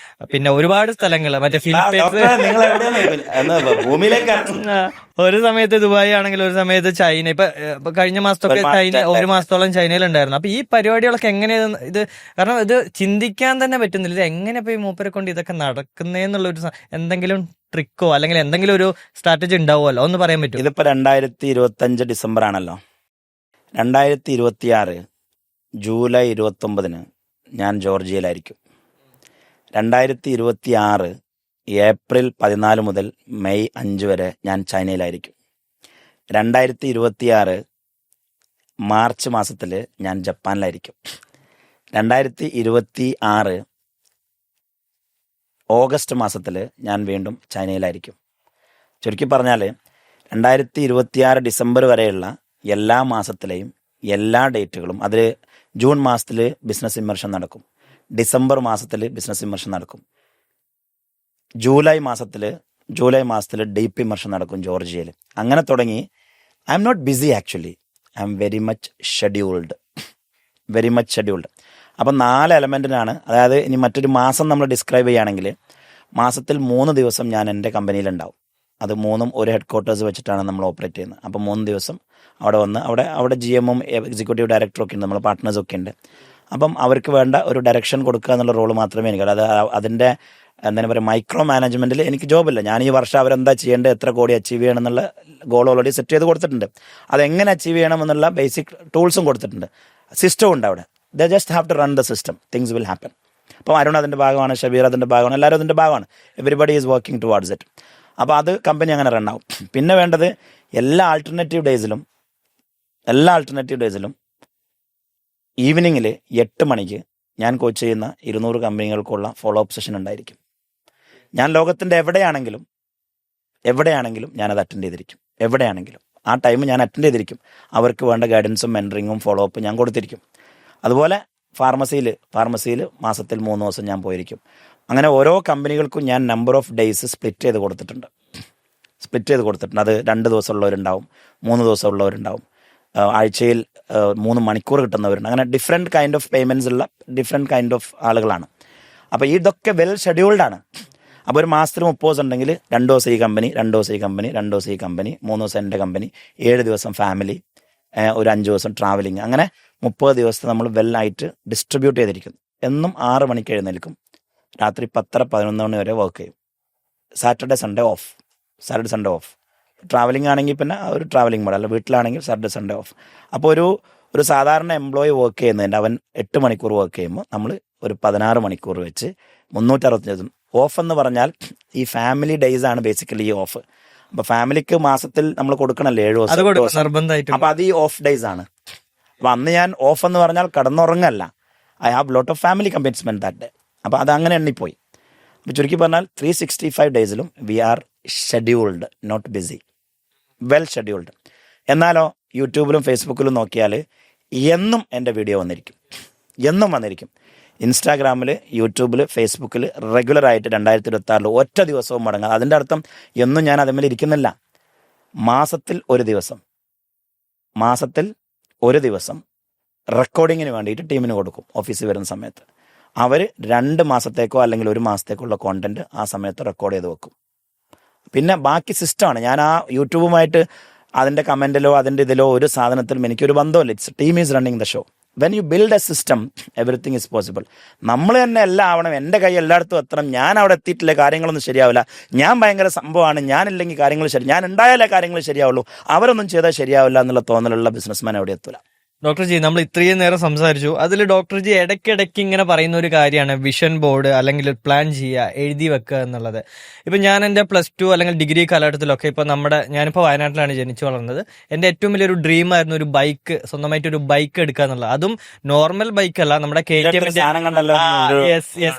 പിന്നെ ഒരുപാട് സ്ഥലങ്ങൾ, മറ്റേ ഫിലിപ്പീൻസ്, ഒരു സമയത്ത് ദുബായ് ആണെങ്കിൽ ഒരു സമയത്ത് ചൈന. ഇപ്പൊ കഴിഞ്ഞ മാസത്തൊക്കെ ചൈന, 1 മാസത്തോളം ചൈനയിലുണ്ടായിരുന്നു. അപ്പൊ ഈ പരിപാടികളൊക്കെ എങ്ങനെയാണ് ഇത്, കാരണം ഇത് ചിന്തിക്കാൻ തന്നെ പറ്റുന്നില്ല. ഇത് എങ്ങനെ ഇപ്പൊ ഈ മൂപ്പരെ കൊണ്ട് ഇതൊക്കെ നടക്കുന്നേന്നുള്ള ഒരു എന്തെങ്കിലും ട്രിക്കോ അല്ലെങ്കിൽ എന്തെങ്കിലും ഒരു സ്ട്രാറ്റജി ഉണ്ടാവുമല്ലോ, ഒന്ന് പറയാൻ പറ്റും? ഇതിപ്പോ 2025 ഡിസംബർ ആണല്ലോ. 2026 ജൂലൈ 29 ഞാൻ ജോർജിയയിലായിരിക്കും. 2026 ഏപ്രിൽ 14 മുതൽ മെയ് 5 വരെ ഞാൻ ചൈനയിലായിരിക്കും. 2026 മാർച്ച് മാസത്തിൽ ഞാൻ ജപ്പാനിലായിരിക്കും. 2026 ഓഗസ്റ്റ് മാസത്തിൽ ഞാൻ വീണ്ടും ചൈനയിലായിരിക്കും. ചുരുക്കി പറഞ്ഞാൽ 2026 ഡിസംബർ വരെയുള്ള എല്ലാ മാസത്തിലെയും എല്ലാ ഡേറ്റുകളും, അതിൽ ജൂൺ മാസത്തിൽ ബിസിനസ് ഇമ്മർഷൻ നടക്കും, ഡിസംബർ മാസത്തിൽ ബിസിനസ് ഇമ്മർഷൻ നടക്കും, ജൂലൈ മാസത്തിൽ ഡീപ്പ് ഇമ്മർഷൻ നടക്കും ജോർജിയയിൽ. അങ്ങനെ തുടങ്ങി. I'm not busy actually, I'm very much scheduled. അപ്പം 4 എലമെൻറ്റിനാണ്. അതായത് ഇനി മറ്റൊരു മാസം നമ്മൾ ഡിസ്ക്രൈബ് ചെയ്യുകയാണെങ്കിൽ മാസത്തിൽ 3 ദിവസം ഞാൻ എൻ്റെ കമ്പനിയിലുണ്ടാവും. അത് 3ഉം ഒരു ഹെഡ് ക്വാർട്ടേഴ്സ് വെച്ചിട്ടാണ് നമ്മൾ ഓപ്പറേറ്റ് ചെയ്യുന്നത്. അപ്പം 3 ദിവസം അവിടെ വന്ന് അവിടെ GM-ഉം എക്സിക്യൂട്ടീവ് ഡയറക്ടറും ഒക്കെ ഉണ്ട്, നമ്മൾ പാർട്ട്നേഴ്സൊക്കെ ഉണ്ട്. അപ്പം അവർക്ക് വേണ്ട ഒരു ഡയറക്ഷൻ കൊടുക്കുക എന്നുള്ള റോള് മാത്രമേ എനിക്ക്. അത് അതിൻ്റെ എന്താ പറയുക, മൈക്രോ മാനേജ്മെൻറ്റിൽ എനിക്ക് ജോബില്ല. ഞാൻ ഈ വർഷം അവരെന്താ ചെയ്യേണ്ടത്, എത്ര കോടി അച്ചീവ് ചെയ്യണം എന്നുള്ള ഗോൾ ഓൾറെഡി സെറ്റ് ചെയ്ത് കൊടുത്തിട്ടുണ്ട്. അതെങ്ങനെ അച്ചീവ് ചെയ്യണം എന്നുള്ള ബേസിക് ടൂൾസും കൊടുത്തിട്ടുണ്ട്, സിസ്റ്റം ഉണ്ട് അവിടെ. They just have to run the system, things will happen. അപ്പം അരുൺ അതിൻ്റെ ഭാഗമാണ്, ഷബീർ അതിൻ്റെ ഭാഗമാണ്, എല്ലാവരും അതിൻ്റെ ഭാഗമാണ്. Everybody is working towards it. അപ്പോൾ അത് കമ്പനി അങ്ങനെ റൺ ആവും. പിന്നെ വേണ്ടത് എല്ലാ ആൾട്ടർനേറ്റീവ് ഡേയ്സിലും ഈവനിങ്ങിൽ 8 മണിക്ക് ഞാൻ കോച്ച് ചെയ്യുന്ന 200 കമ്പനികൾക്കുള്ള ഫോളോ അപ്പ് സെഷൻ ഉണ്ടായിരിക്കും. ഞാൻ ലോകത്തിൻ്റെ എവിടെയാണെങ്കിലും ഞാനത് അറ്റൻഡ് ചെയ്തിരിക്കും. എവിടെയാണെങ്കിലും ആ ടൈം ഞാൻ അറ്റൻഡ് ചെയ്തിരിക്കും. അവർക്ക് വേണ്ട ഗൈഡൻസും മെൻറ്ററിങ്ങും ഫോളോ അപ്പും ഞാൻ കൊടുത്തിരിക്കും. അതുപോലെ ഫാർമസിയിൽ മാസത്തിൽ 3 ദിവസം ഞാൻ പോയിരിക്കും. അങ്ങനെ ഓരോ കമ്പനികൾക്കും ഞാൻ നമ്പർ ഓഫ് ഡേയ്സ് സ്പ്ലിറ്റ് ചെയ്ത് കൊടുത്തിട്ടുണ്ട്. അത് 2 ദിവസം ഉള്ളവരുണ്ടാവും, 3 ദിവസം ഉള്ളവരുണ്ടാവും, ആഴ്ചയിൽ 3 മണിക്കൂർ കിട്ടുന്നവരുണ്ട്. അങ്ങനെ ഡിഫറെൻറ്റ് കൈൻഡ് ഓഫ് പേയ്മെൻറ്റ്സ് ഉള്ള ഡിഫറെൻറ്റ് കൈൻഡ് ഓഫ് ആളുകളാണ്. അപ്പോൾ ഇതൊക്കെ വെൽ ഷെഡ്യൂൾഡാണ്. അപ്പോൾ ഒരു മാസത്തിൽ 30 ദിവസം ഉണ്ടെങ്കിൽ 2 ദിവസം ഈ കമ്പനി, 2 ദിവസം ഈ കമ്പനി, 2 ദിവസം ഈ കമ്പനി, 3 ദിവസം എൻ്റെ കമ്പനി, 7 ദിവസം ഫാമിലി, ഒരു 5 ദിവസം ട്രാവലിങ്. അങ്ങനെ 30 ദിവസത്തെ നമ്മൾ വെല്ലായിട്ട് ഡിസ്ട്രിബ്യൂട്ട് ചെയ്തിരിക്കുന്നു. എന്നും 6 മണിക്ക് എഴുന്നേൽക്കും, രാത്രി 10-11 മണി വരെ വർക്ക് ചെയ്യും. Saturday Sunday off. ട്രാവലിംഗ് ആണെങ്കിൽ പിന്നെ ഒരു ട്രാവലിംഗ് മോഡ്, അല്ല വീട്ടിലാണെങ്കിൽ സാറ്റർഡേ സൺഡേ ഓഫ്. അപ്പോൾ ഒരു സാധാരണ എംപ്ലോയി വർക്ക് ചെയ്യുന്നതിൻ്റെ അവൻ 8 മണിക്കൂർ വർക്ക് ചെയ്യുമ്പോൾ നമ്മൾ ഒരു 16 മണിക്കൂർ വെച്ച് 365 ദിവസം ഓഫ് എന്ന് പറഞ്ഞാൽ ഈ ഫാമിലി ഡേയ്സ് ആണ് ബേസിക്കലി ഈ ഓഫ്. അപ്പോൾ ഫാമിലിക്ക് മാസത്തിൽ നമ്മൾ കൊടുക്കണല്ലേ 7 ദിവസം. അപ്പോൾ അത് ഈ ഓഫ് ഡേയ്സ് ആണ്. അപ്പോൾ അന്ന് ഞാൻ ഓഫ് എന്ന് പറഞ്ഞാൽ കടന്നുറങ്ങല്ല, I have lot of family commitment that day. അപ്പോൾ അത് അങ്ങനെ എണ്ണിപ്പോയി. അപ്പോൾ ചുരുക്കി പറഞ്ഞാൽ 365 ഡേയ്സിലും we are scheduled, not busy, well scheduled. എന്നാലോ യൂട്യൂബിലും ഫേസ്ബുക്കിലും നോക്കിയാൽ എന്നും എൻ്റെ വീഡിയോ വന്നിരിക്കും. ഇൻസ്റ്റാഗ്രാമിൽ, യൂട്യൂബിൽ, ഫേസ്ബുക്കിൽ റെഗുലറായിട്ട് 2026 ഒറ്റ ദിവസവും മുടങ്ങാതെ. അതിൻ്റെ അർത്ഥം എന്നും ഞാൻ അതിന്മേൽ ഇരിക്കുന്നില്ല. മാസത്തിൽ ഒരു ദിവസം റെക്കോർഡിങ്ങിന് വേണ്ടിയിട്ട് ടീമിന് കൊടുക്കും. ഓഫീസിൽ വരുന്ന സമയത്ത് അവർ 2 മാസത്തേക്കോ അല്ലെങ്കിൽ 1 മാസത്തേക്കുള്ള കോണ്ടന്റ് ആ സമയത്ത് റെക്കോർഡ് ചെയ്ത് വെക്കും. പിന്നെ ബാക്കി സിസ്റ്റമാണ്. ഞാൻ ആ യൂട്യൂബുമായിട്ട് അതിൻ്റെ കമൻറ്റിലോ അതിൻ്റെ ഇതിലോ ഒരു സാധനത്തിലും എനിക്കൊരു ബന്ധമില്ല. It's team is running the show. When you build a system everything is possible. നമ്മൾ തന്നെ എല്ലാം ആവണം, എൻ്റെ കൈ എല്ലായിടത്തും എത്തണം, ഞാൻ അവിടെ എത്തിയിട്ടില്ല കാര്യങ്ങളൊന്നും ശരിയാവില്ല, ഞാൻ ഭയങ്കര സംഭവമാണ്, ഞാനില്ലെങ്കിൽ കാര്യങ്ങൾ ഞാൻ ഉണ്ടായാലേ കാര്യങ്ങൾ ശരിയാവുള്ളൂ, അവരൊന്നും ചെയ്താൽ ശരിയാവില്ല എന്നുള്ള തോന്നലുള്ള ബിസിനസ്മാൻ എവിടെ എത്തൂല. ഡോക്ടർ ജി, നമ്മൾ ഇത്രയും നേരം സംസാരിച്ചു. അതിൽ ഡോക്ടർ ജി ഇടയ്ക്കിടയ്ക്ക് ഇങ്ങനെ പറയുന്ന ഒരു കാര്യമാണ് വിഷൻ ബോർഡ് അല്ലെങ്കിൽ പ്ലാൻ ചെയ്യുക, എഴുതി വെക്കുക എന്നുള്ളത്. ഇപ്പം ഞാൻ എൻ്റെ +2 അല്ലെങ്കിൽ ഡിഗ്രി കാലഘട്ടത്തിലൊക്കെ ഇപ്പം ഞാനിപ്പോൾ വയനാട്ടിലാണ് ജനിച്ചു വളർന്നത്. എൻ്റെ ഏറ്റവും വലിയൊരു ഡ്രീം ആയിരുന്നു ഒരു ബൈക്ക്, സ്വന്തമായിട്ട് ഒരു ബൈക്ക് എടുക്കുക എന്നുള്ളത്. അതും നോർമൽ ബൈക്കല്ല, നമ്മുടെ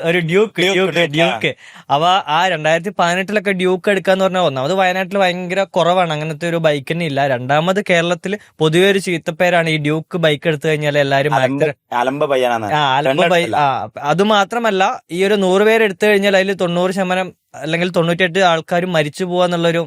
ഒരു ഡ്യൂക്ക്. അവ ആ 2018 ഡ്യൂക്ക് എടുക്കാന്ന് പറഞ്ഞാൽ, ഒന്നാമത് വയനാട്ടിൽ ഭയങ്കര കുറവാണ് അങ്ങനത്തെ ഒരു ബൈക്ക് തന്നെ ഇല്ല. രണ്ടാമത് കേരളത്തിൽ പൊതുവെ ഒരു ചീത്തപ്പേരാണ് ഈ ഡ്യൂക്ക് ബൈക്ക് എടുത്തു കഴിഞ്ഞാൽ എല്ലാരും അത് മാത്രമല്ല, ഈ ഒരു 100 പേര് എടുത്തു കഴിഞ്ഞാൽ അതിൽ 90% അല്ലെങ്കിൽ 98 ആൾക്കാരും മരിച്ചു പോവാന്നുള്ളൊരു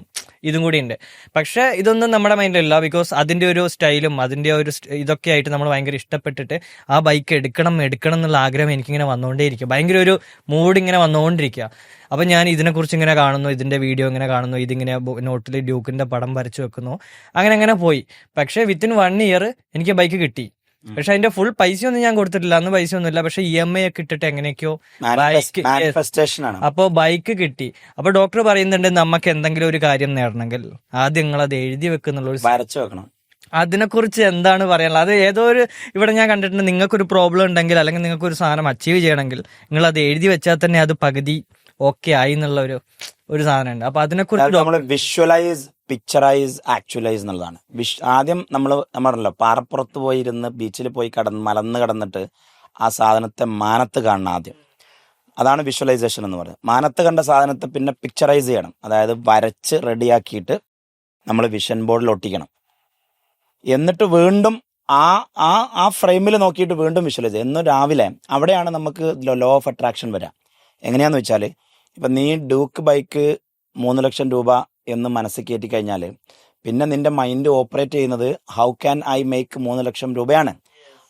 ഇതും കൂടി ഉണ്ട്. പക്ഷെ ഇതൊന്നും നമ്മുടെ മൈൻഡിലില്ല. ബിക്കോസ് അതിന്റെ ഒരു സ്റ്റൈലും അതിന്റെ ഒരു ഇതൊക്കെ ആയിട്ട് നമ്മൾ ഭയങ്കര ഇഷ്ടപ്പെട്ടിട്ട് ആ ബൈക്ക് എടുക്കണം എന്നുള്ള ആഗ്രഹം എനിക്കിങ്ങനെ വന്നുകൊണ്ടേയിരിക്കും. ഭയങ്കര ഒരു മൂഡ് ഇങ്ങനെ വന്നുകൊണ്ടിരിക്കുക. അപ്പൊ ഞാൻ ഇതിനെക്കുറിച്ച് ഇങ്ങനെ കാണുന്നു, ഇതിന്റെ വീഡിയോ ഇങ്ങനെ കാണുന്നു, ഇതിങ്ങനെ നോട്ടിൽ ഡ്യൂക്കിന്റെ പടം വരച്ചു വെക്കുന്നു, അങ്ങനെ പോയി. പക്ഷെ വിത്തിൻ 1 ഇയർ എനിക്ക് ബൈക്ക് കിട്ടി. പക്ഷെ അതിന്റെ ഫുൾ പൈസയൊന്നും ഞാൻ കൊടുത്തിട്ടില്ല, അന്ന് പൈസ ഒന്നുമില്ല. പക്ഷെ EMI ഒക്കെ ഇട്ടിട്ട് എങ്ങനെയൊക്കെയോ അപ്പോ ബൈക്ക് കിട്ടി. അപ്പൊ ഡോക്ടർ പറയുന്നുണ്ട്, നമുക്ക് എന്തെങ്കിലും ഒരു കാര്യം നേടണമെങ്കിൽ ആദ്യം നിങ്ങൾ അത് എഴുതി വെക്കുന്നുള്ള ഒരു വരച്ചു വെക്കണം. അതിനെക്കുറിച്ച് എന്താണ് പറയാനുള്ളത്? അത് ഏതോ ഒരു ഇവിടെ ഞാൻ കണ്ടിട്ടുണ്ട്, നിങ്ങൾക്കൊരു പ്രോബ്ലം ഉണ്ടെങ്കിൽ അല്ലെങ്കിൽ നിങ്ങൾക്കൊരു സാധനം അച്ചീവ് ചെയ്യണമെങ്കിൽ നിങ്ങൾ അത് എഴുതി വെച്ചാൽ തന്നെ അത് പകുതി ഓക്കെ ആയി എന്നുള്ള ഒരു സാധനമുണ്ട്. അപ്പൊ അതിനെക്കുറിച്ച് വിഷ്വലൈസ്, പിക്ചറൈസ്, ആക്ച്വലൈസ് എന്നുള്ളതാണ്. ആദ്യം നമ്മളല്ലോ പാറപ്പുറത്ത് പോയി ഇരുന്ന് ബീച്ചിൽ പോയി മലന്ന് കിടന്നിട്ട് ആ സാധനത്തെ മാനത്ത് കാണണം ആദ്യം. അതാണ് വിഷ്വലൈസേഷൻ എന്ന് പറയുന്നത്. മാനത്ത് കണ്ട സാധനത്തെ പിന്നെ പിക്ചറൈസ് ചെയ്യണം, അതായത് വരച്ച് റെഡിയാക്കിയിട്ട് നമ്മൾ വിഷൻ ബോർഡിൽ ഒട്ടിക്കണം. എന്നിട്ട് വീണ്ടും ആ ഫ്രെയിമിൽ നോക്കിയിട്ട് വീണ്ടും വിഷ്വലൈസ് ചെയ്യും. എന്നും രാവിലെ അവിടെയാണ് നമുക്ക് ലോ ഓഫ് അട്രാക്ഷൻ വരാം. എങ്ങനെയാന്ന് വെച്ചാൽ, ഇപ്പം നീ ഡ്യൂക്ക് ബൈക്ക് 3 ലക്ഷം രൂപ എന്ന് മനസ്സിൽ കയറ്റി കഴിഞ്ഞാൽ പിന്നെ നിന്റെ മൈൻഡ് ഓപ്പറേറ്റ് ചെയ്യുന്നത് ഹൗ ക്യാൻ ഐ മേക്ക് 3 ലക്ഷം രൂപയാണ്.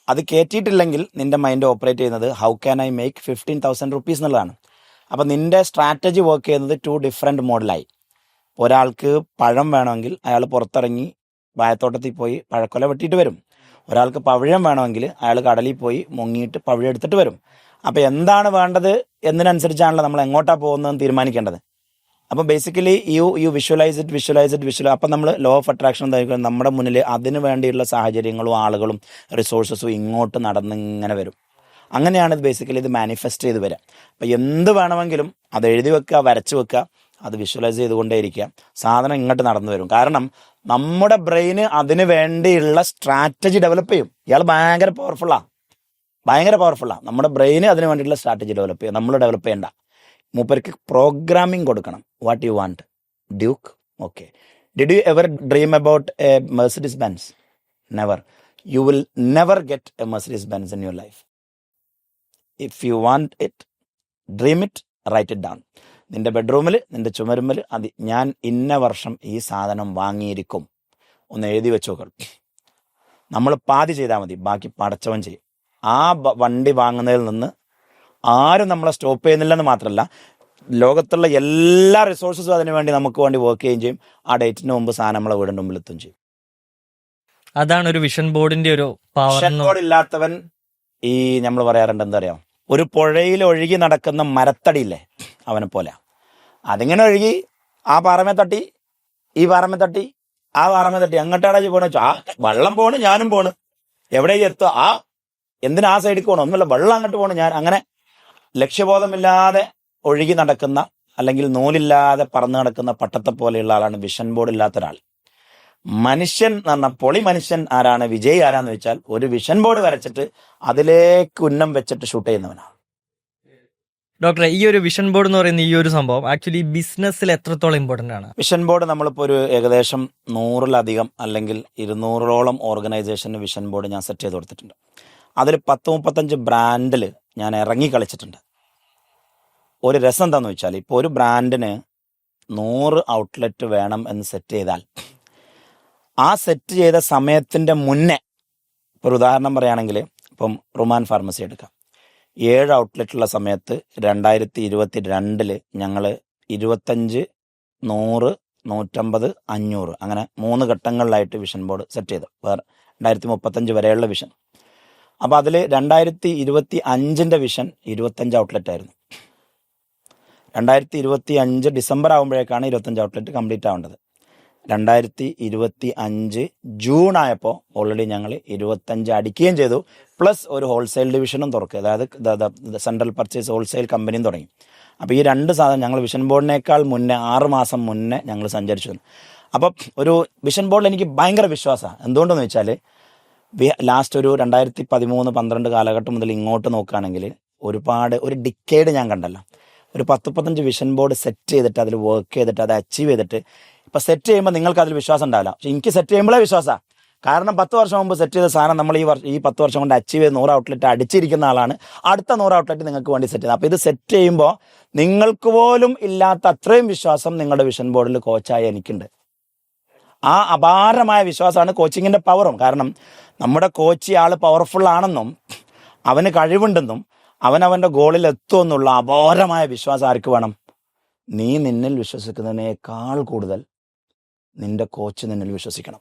അത് കയറ്റിയിട്ടില്ലെങ്കിൽ നിന്റെ മൈൻഡ് ഓപ്പറേറ്റ് ചെയ്യുന്നത് how can I make 15,000 rupees എന്നുള്ളതാണ്. അപ്പം നിന്റെ സ്ട്രാറ്റജി വർക്ക് ചെയ്യുന്നത് 2 ഡിഫറെൻറ്റ് മോഡലായി. ഒരാൾക്ക് പഴം വേണമെങ്കിൽ അയാൾ പുറത്തിറങ്ങി വാഴത്തോട്ടത്തിൽ പോയി പഴക്കൊല വെട്ടിയിട്ട് വരും. ഒരാൾക്ക് പവിഴം വേണമെങ്കിൽ അയാൾ കടലിൽ പോയി മുങ്ങിയിട്ട് പവിഴം എടുത്തിട്ട് വരും. അപ്പം എന്താണ് വേണ്ടത് എന്നതിനനുസരിച്ചാണല്ലോ നമ്മൾ എങ്ങോട്ടാണ് പോകുന്നതെന്ന് തീരുമാനിക്കേണ്ടത്. അപ്പം ബേസിക്കലി യു വിഷ്വലൈസ് ഇറ്റ്. അപ്പം നമ്മൾ ലോ ഓഫ് അട്രാക്ഷൻ എന്തായിരിക്കും, നമ്മുടെ മുന്നിൽ അതിന് വേണ്ടിയുള്ള സാഹചര്യങ്ങളും ആളുകളും റിസോഴ്സസും ഇങ്ങോട്ട് നടന്നിങ്ങനെ വരും. അങ്ങനെയാണ് ഇത് ബേസിക്കലി ഇത് മാനിഫെസ്റ്റ് ചെയ്ത് വരിക. അപ്പം എന്ത് വേണമെങ്കിലും അത് എഴുതി വെക്കുക, വരച്ചു വെക്കുക, അത് വിഷ്വലൈസ് ചെയ്തുകൊണ്ടേയിരിക്കുക, സാധനം ഇങ്ങോട്ട് നടന്നു വരും. കാരണം നമ്മുടെ ബ്രെയിന് അതിന് വേണ്ടിയുള്ള സ്ട്രാറ്റജി ഡെവലപ്പ് ചെയ്യും. ഇയാൾ ഭയങ്കര പവർഫുള്ളാണ്. നമ്മുടെ ബ്രെയിന് അതിന് വേണ്ടിയിട്ടുള്ള സ്ട്രാറ്റജി ഡെവലപ്പ് ചെയ്യും. നമ്മൾ ഡെവലപ്പ് ചെയ്യണ്ട. മൂപ്പർക്ക് പ്രോഗ്രാമിംഗ് കൊടുക്കണം. What you want? Duke. Okay. Did you ever dream about a Mercedes Benz? Never. You will never get a Mercedes Benz in your life. If you want it, dream it, write it down. നിന്റെ ബെഡ്റൂമിൽ, നിന്റെ ചുമരുമ്മിൽ ഞാൻ ഇന്ന വർഷം ഈ സാധനം വാങ്ങിയിരിക്കും ഒന്ന് എഴുതി വെച്ച് നോക്കണം. നമ്മൾ പാതി ചെയ്താൽ മതി, ബാക്കി പടച്ചവൻ ചെയ്യും. ആ വണ്ടി വാങ്ങുന്നതിൽ നിന്ന് ആരും നമ്മളെ സ്റ്റോപ്പ് ചെയ്യുന്നില്ലെന്ന് മാത്രമല്ല, ലോകത്തുള്ള എല്ലാ റിസോഴ്സസും അതിനു വേണ്ടി നമുക്ക് വേണ്ടി വർക്ക് ചെയ്യുകയും ചെയ്യും. ആ ഡേറ്റിന് മുമ്പ് സാധനം നമ്മളെ വീടിൻ്റെ മുമ്പിൽ എത്തുകയും ചെയ്യും. അതാണ് ഒരു വിഷൻ ബോർഡിന്റെ ഒരു പവർ. വിഷൻ ബോർഡ് ഇല്ലാത്തവൻ ഈ നമ്മൾ പറയാറുണ്ട്, എന്താ പറയാ, ഒരു പുഴയിൽ ഒഴുകി നടക്കുന്ന മരത്തടിയില്ലേ, അവനെ പോലെ. അതിങ്ങനെ ഒഴുകി ആ പാറമേ തട്ടി, ഈ പാറമേ തട്ടി, ആ പാറമേ തട്ടി, അങ്ങോട്ടാടാ പോണ ആ വെള്ളം പോണ്, ഞാനും പോണ്, എവിടെ എത്തുക, എന്തിനാ ആ സൈഡിൽ പോകണം, ഒന്നുമില്ല, വെള്ളം അങ്ങോട്ട് പോകണം ഞാൻ. അങ്ങനെ ലക്ഷ്യബോധമില്ലാതെ ഒഴുകി നടക്കുന്ന അല്ലെങ്കിൽ നൂലില്ലാതെ പറന്നു നടക്കുന്ന പട്ടത്തെ പോലെയുള്ള ആളാണ് വിഷൻ ബോർഡ് ഇല്ലാത്ത ഒരാൾ. മനുഷ്യൻ എന്ന് പറഞ്ഞാൽ പൊളി മനുഷ്യൻ ആരാണ്, വിജയ് ആരാന്ന് വെച്ചാൽ ഒരു വിഷൻ ബോർഡ് വരച്ചിട്ട് അതിലേക്ക് ഉന്നം വെച്ചിട്ട് ഷൂട്ട് ചെയ്യുന്നവനാണ്. ഡോക്ടറെ, ഈ ഒരു വിഷൻ ബോർഡ് എന്ന് പറയുന്ന ഈ ഒരു സംഭവം ആക്ച്വലി ബിസിനസ്സിൽ എത്രത്തോളം ഇമ്പോർട്ടന്റ് ആണ്? വിഷൻ ബോർഡ് നമ്മളിപ്പോൾ ഒരു ഏകദേശം 100-ലധികം അല്ലെങ്കിൽ 200-ഓളം ഓർഗനൈസേഷന് വിഷൻ ബോർഡ് ഞാൻ സെറ്റ് ചെയ്ത് കൊടുത്തിട്ടുണ്ട്. അതിൽ 10-35 ബ്രാൻഡിൽ ഞാൻ ഇറങ്ങി കളിച്ചിട്ടുണ്ട്. ഒരു രസം എന്താണെന്ന് വെച്ചാൽ, ഇപ്പോൾ ഒരു ബ്രാൻഡിന് 100 ഔട്ട്ലെറ്റ് വേണം എന്ന് സെറ്റ് ചെയ്താൽ ആ സെറ്റ് ചെയ്ത സമയത്തിൻ്റെ മുന്നേ, ഒരു ഉദാഹരണം പറയുകയാണെങ്കിൽ ഇപ്പം റുമാൻ ഫാർമസി എടുക്കാം. 7 ഔട്ട്ലെറ്റുള്ള സമയത്ത് 2022 ഞങ്ങൾ 25, 100, 150, 500 അങ്ങനെ 3 ഘട്ടങ്ങളിലായിട്ട് വിഷൻ ബോർഡ് സെറ്റ് ചെയ്തു. 2035 വരെയുള്ള വിഷൻ. അപ്പോൾ അതിൽ 2025 വിഷൻ 25 ഔട്ട്ലെറ്റ് ആയിരുന്നു. 2025 ഡിസംബർ ആകുമ്പോഴേക്കാണ് 25 ഔട്ട്ലെറ്റ് കംപ്ലീറ്റ് ആവേണ്ടത്. 2025 ജൂൺ ആയപ്പോൾ ഓൾറെഡി ഞങ്ങൾ 25 അടിക്കുകയും ചെയ്തു. പ്ലസ് ഒരു ഹോൾസെയിൽ ഡിവിഷനും തുറക്കുക, അതായത് സെൻട്രൽ പർച്ചേസ് ഹോൾസെയിൽ കമ്പനിയും തുടങ്ങി. അപ്പോൾ ഈ രണ്ട് സാധനം ഞങ്ങൾ വിഷൻ ബോർഡിനേക്കാൾ മുന്നേ 6 മാസം മുന്നേ ഞങ്ങൾ സഞ്ചരിച്ചു. അപ്പം ഒരു വിഷൻ ബോർഡിൽ എനിക്ക് ഭയങ്കര വിശ്വാസമാണ്. എന്തുകൊണ്ടെന്ന് വെച്ചാൽ ലാസ്റ്റ് ഒരു 2013-12 കാലഘട്ടം മുതൽ ഇങ്ങോട്ട് നോക്കുകയാണെങ്കിൽ ഒരു ഡിക്കേഡ് ഞാൻ കണ്ടല്ലോ. ഒരു 10-15 വിഷൻ ബോർഡ് സെറ്റ് ചെയ്തിട്ട് അതിൽ വർക്ക് ചെയ്തിട്ട് അത് അച്ചീവ് ചെയ്തിട്ട് ഇപ്പം സെറ്റ് ചെയ്യുമ്പോൾ നിങ്ങൾക്ക് അതിൽ വിശ്വാസം ഉണ്ടാവില്ല. പക്ഷെ എനിക്ക് സെറ്റ് ചെയ്യുമ്പോഴേ വിശ്വാസമാണ്. കാരണം 10 വർഷം മുമ്പ് സെറ്റ് ചെയ്ത സാധനം നമ്മൾ ഈ 10 വർഷം കൊണ്ട് അച്ചീവ് ചെയ്ത് 100 ഔട്ട്ലെറ്റ് അടിച്ചിരിക്കുന്ന ആളാണ്. അടുത്ത 100 ഔട്ട്ലെറ്റ് നിങ്ങൾക്ക് വേണ്ടി സെറ്റ് ചെയ്യുന്നത്. അപ്പോൾ ഇത് സെറ്റ് ചെയ്യുമ്പോൾ നിങ്ങൾക്ക് പോലും ഇല്ലാത്ത അത്രയും വിശ്വാസം നിങ്ങളുടെ വിഷൻ ബോർഡിൽ കോച്ചായ എനിക്കുണ്ട്. ആ അപാരമായ വിശ്വാസമാണ് കോച്ചിങ്ങിൻ്റെ പവറും. കാരണം നമ്മുടെ കോച്ച് ആൾ പവർഫുൾ ആണെന്നും അവന് കഴിവുണ്ടെന്നും അവനവൻ്റെ ഗോളിൽ എത്തുമെന്നുള്ള അപാരമായ വിശ്വാസം ആർക്ക് വേണം? നീ നിന്നിൽ വിശ്വസിക്കുന്നതിനേക്കാൾ കൂടുതൽ നിന്റെ കോച്ച് നിന്നിൽ വിശ്വസിക്കണം.